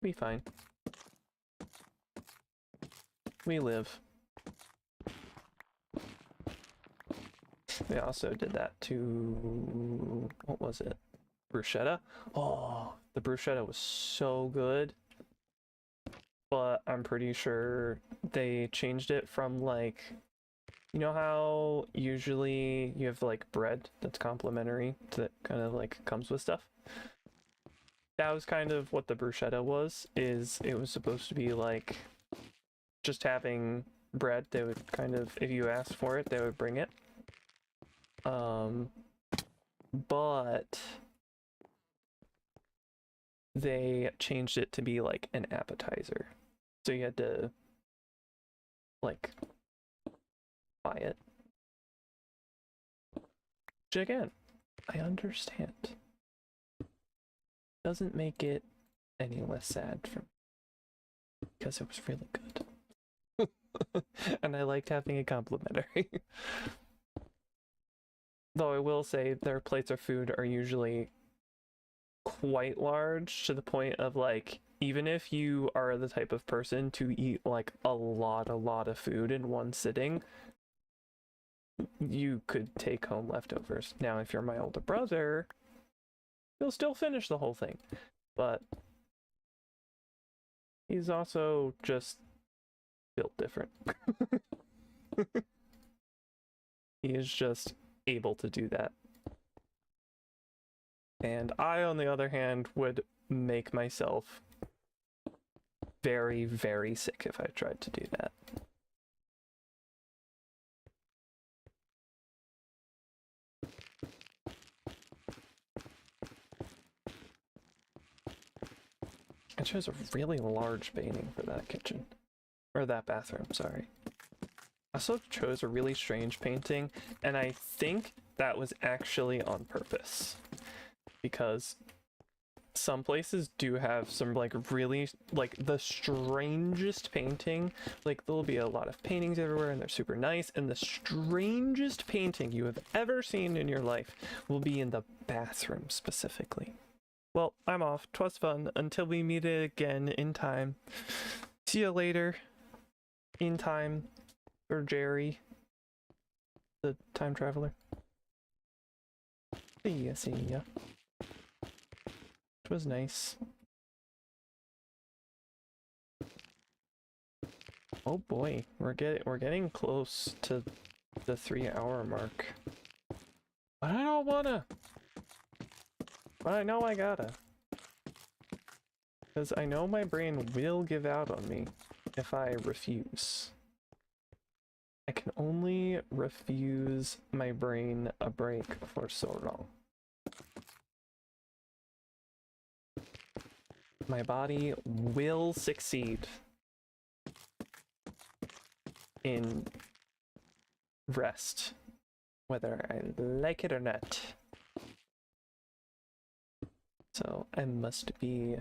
Be fine. We live. We also did that to... what was it? Bruschetta? Oh, the bruschetta was so good. But I'm pretty sure they changed it from, like... you know how usually you have, like, bread that's complimentary that kind of, like, comes with stuff? That was kind of what the bruschetta was, is it was supposed to be, like... just having bread. They would kind of, if you asked for it, they would bring it. But they changed it to be like an appetizer. So you had to like buy it. Which again, I understand. Doesn't make it any less sad for me, because it was really good. And I liked having it complimentary. Though I will say their plates of food are usually quite large, to the point of like, even if you are the type of person to eat like a lot of food in one sitting, you could take home leftovers. Now, if you're my older brother, you'll still finish the whole thing. But he's also just built different. He is just able to do that. And I, on the other hand, would make myself very, very sick if I tried to do that. I chose a really large painting for that kitchen. Or that bathroom, sorry. also chose a really strange painting, and I think that was actually on purpose, because some places do have some like really like the strangest painting. Like there'll be a lot of paintings everywhere and they're super nice, and the strangest painting you have ever seen in your life will be in the bathroom specifically. Well, I'm off. 'Twas fun until we meet again in time. See you later. In time. Or Jerry, the time traveler. See ya, see ya. It was nice. Oh boy, we're getting close to the 3-hour mark. But I don't wanna. But I know I gotta. Because I know my brain will give out on me if I refuse. I can only refuse my brain a break for so long. My body will succeed in rest, whether I like it or not. So I must be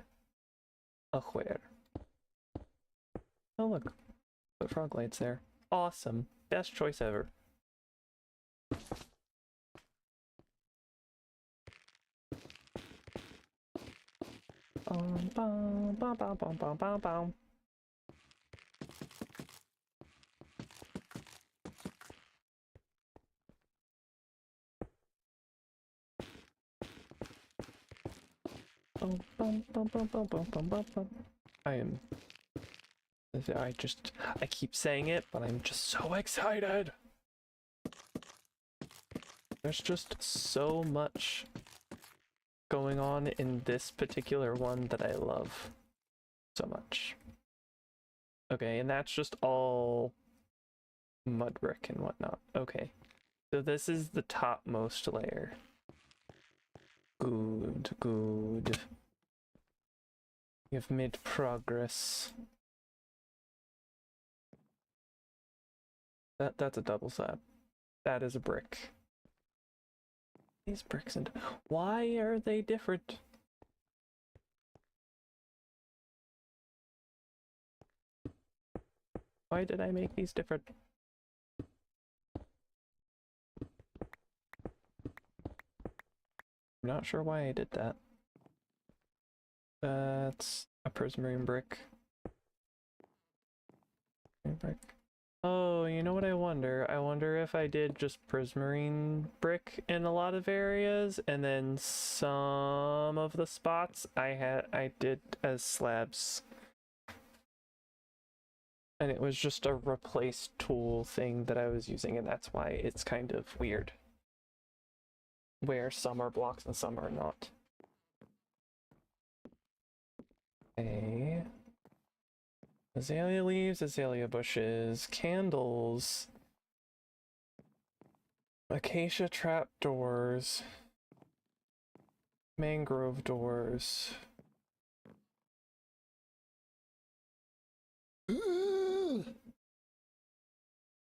aware. Oh look, put frog lights there. Awesome, best choice ever. Bum, bum, bum, bum, bum, bum, bum, bum. Bum, bum, bum, bum, bum, bum, bum, bum, bum. I keep saying it, but I'm just so excited. There's just so much going on in this particular one that I love so much. Okay, and that's just all mud brick and whatnot. Okay, so this is the topmost layer. Good, good. You've made progress. That's a double slab. That is a brick. These bricks, and why are they different? Why did I make these different? I'm not sure why I did that. That's a prismarine brick. Oh, you know what I wonder? I wonder if I did just prismarine brick in a lot of areas, and then some of the spots I did as slabs. And it was just a replace tool thing that I was using, and that's why it's kind of weird. Where some are blocks and some are not. Okay. Azalea leaves, azalea bushes, candles, acacia trapdoors, mangrove doors.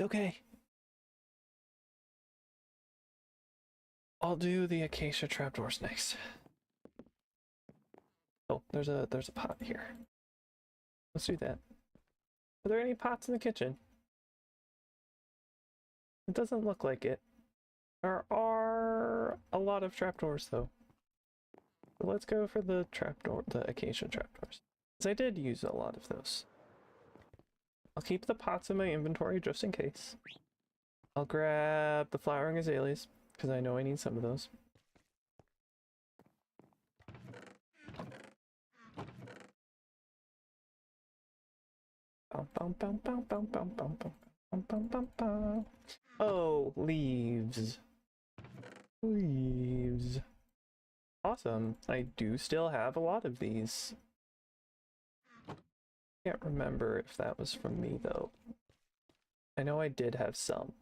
Okay. I'll do the acacia trapdoors next. Oh, there's a pot here. Let's do that. Are there any pots in the kitchen? It doesn't look like it. There are a lot of trapdoors though. So let's go for the acacia trapdoors. Because I did use a lot of those. I'll keep the pots in my inventory just in case. I'll grab the flowering azaleas, because I know I need some of those. Oh, leaves. Leaves. Awesome. I do still have a lot of these. Can't remember if that was from me though. I know I did have some,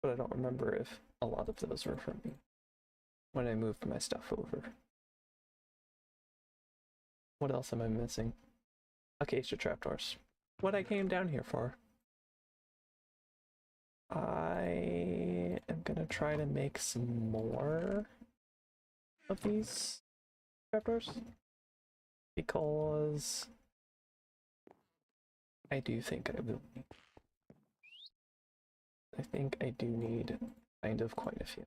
but I don't remember if a lot of those were from me when I moved my stuff over. What else am I missing? Acacia trapdoors. What I came down here for. I am gonna try to make some more of these peppers because I do think I will. I think I do need kind of quite a few.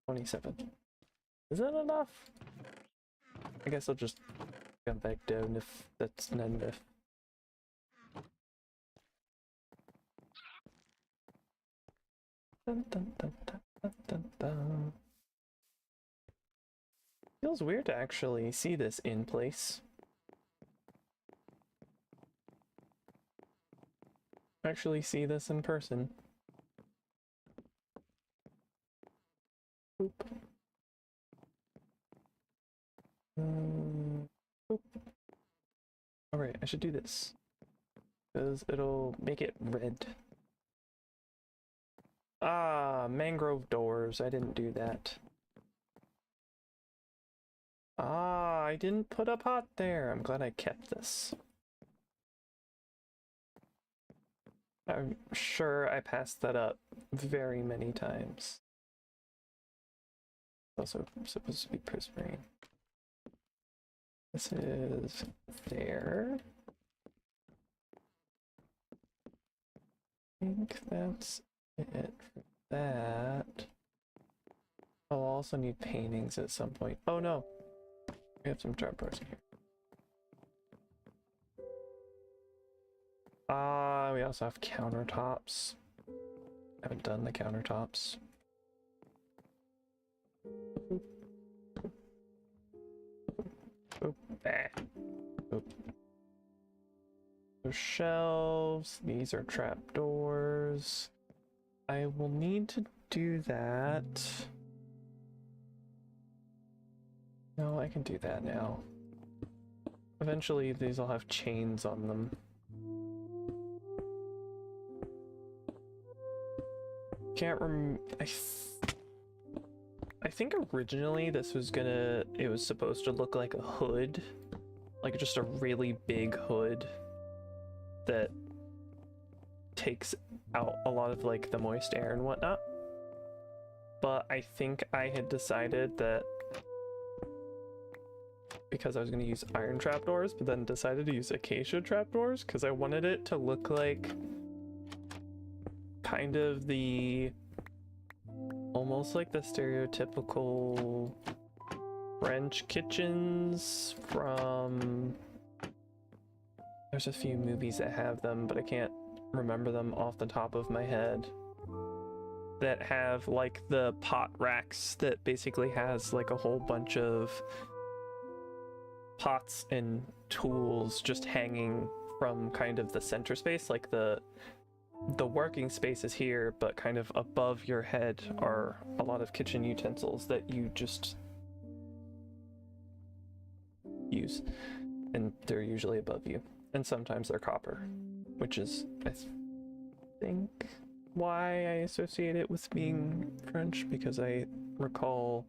27. Is that enough? I guess I'll just come back down if that's not enough. Dun, dun, dun, dun, dun, dun, dun. Feels weird to actually see this in place. Actually see this in person. Boop. Boop. Alright, I should do this. Because it'll make it red. Ah, mangrove doors. I didn't do that. Ah, I didn't put a pot there. I'm glad I kept this. I'm sure I passed that up very many times. Also supposed to be prismarine. This is there. I think that's it for that. I'll also need paintings at some point. Oh no! We have some trapdoors in here. We also have countertops. I haven't done the countertops. Oop. Oop. There's shelves. These are trapdoors. I will need to do that. No, I can do that now. Eventually, these will have chains on them. Can't I think originally this was it was supposed to look like a hood. Like just a really big hood that takes out a lot of like the moist air and whatnot. But I think I had decided that because I was going to use iron trapdoors, but then decided to use acacia trapdoors because I wanted it to look like kind of almost like the stereotypical French kitchens from, there's a few movies that have them, but I can't remember them off the top of my head, that have like the pot racks that basically has like a whole bunch of pots and tools just hanging from kind of the center space, like the working space is here, but kind of above your head are a lot of kitchen utensils that you just use, and they're usually above you, and sometimes they're copper, which is, I think, why I associate it with being French, because I recall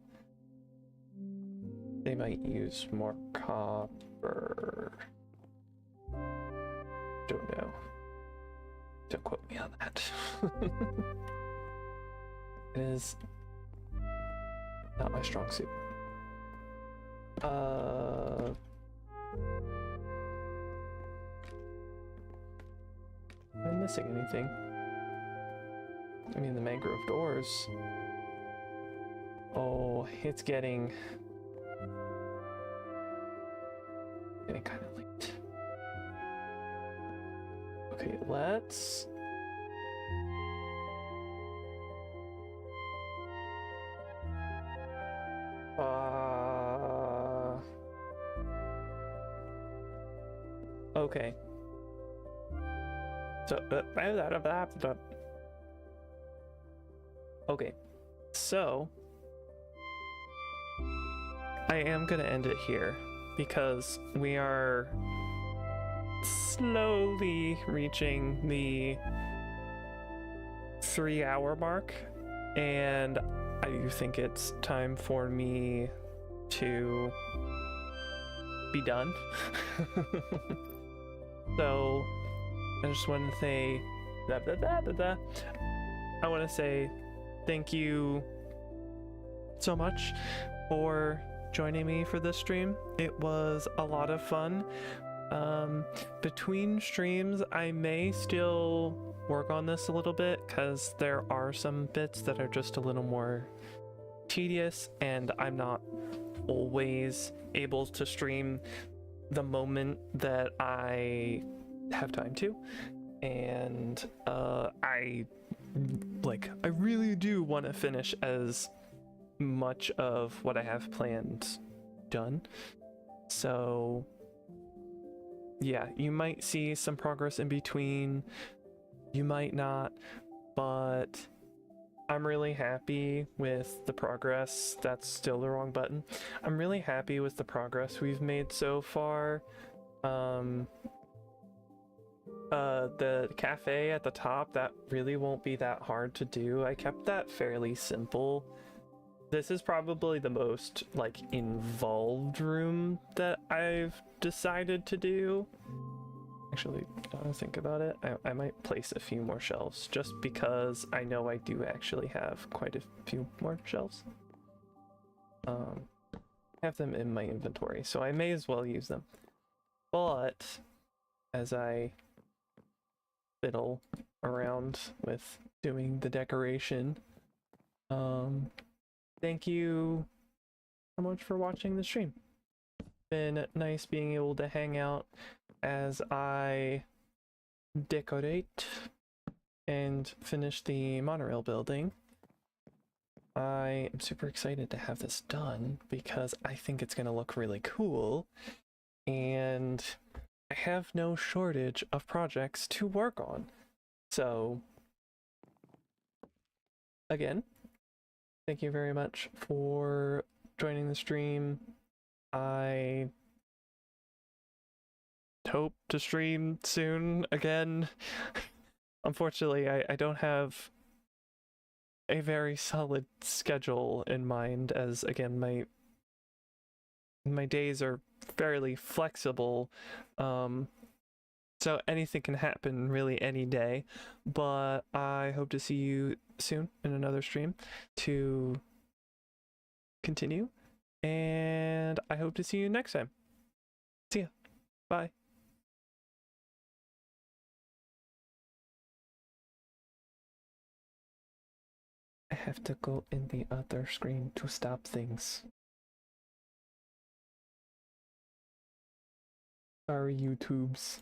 they might use more copper. Don't know. Don't quote me on that. It is not my strong suit. Am I missing anything? I mean, the mangrove doors. Oh, it's getting kind of late. Okay, let's okay. So okay. So I am gonna end it here because we are slowly reaching the 3-hour mark, and I do think it's time for me to be done. So I just want to say I want to say thank you so much for joining me for this stream. It was a lot of fun. Between streams, I may still work on this a little bit because there are some bits that are just a little more tedious, and I'm not always able to stream the moment that I have time to. And I really do want to finish as much of what I have planned done. So yeah, you might see some progress in between, you might not, but I'm really happy with the progress. That's still the wrong button. I'm really happy with the progress we've made so far. The cafe at the top, that really won't be that hard to do. I kept that fairly simple. This is probably the most like involved room that I've decided to do. Actually, I think about it, I might place a few more shelves just because I know I do actually have quite a few more shelves. I have them in my inventory, so I may as well use them. But as I fiddle around with doing the decoration, thank you so much for watching the stream. Been nice being able to hang out as I decorate and finish the monorail building. I am super excited to have this done because I think it's going to look really cool, and I have no shortage of projects to work on. So again, thank you very much for joining the stream. I hope to stream soon again. Unfortunately, I don't have a very solid schedule in mind, as again my days are fairly flexible, so anything can happen really any day. But I hope to see you soon in another stream to continue, and I hope to see you next time. See ya. Bye. I have to go in the other screen to stop things. Sorry, YouTubes.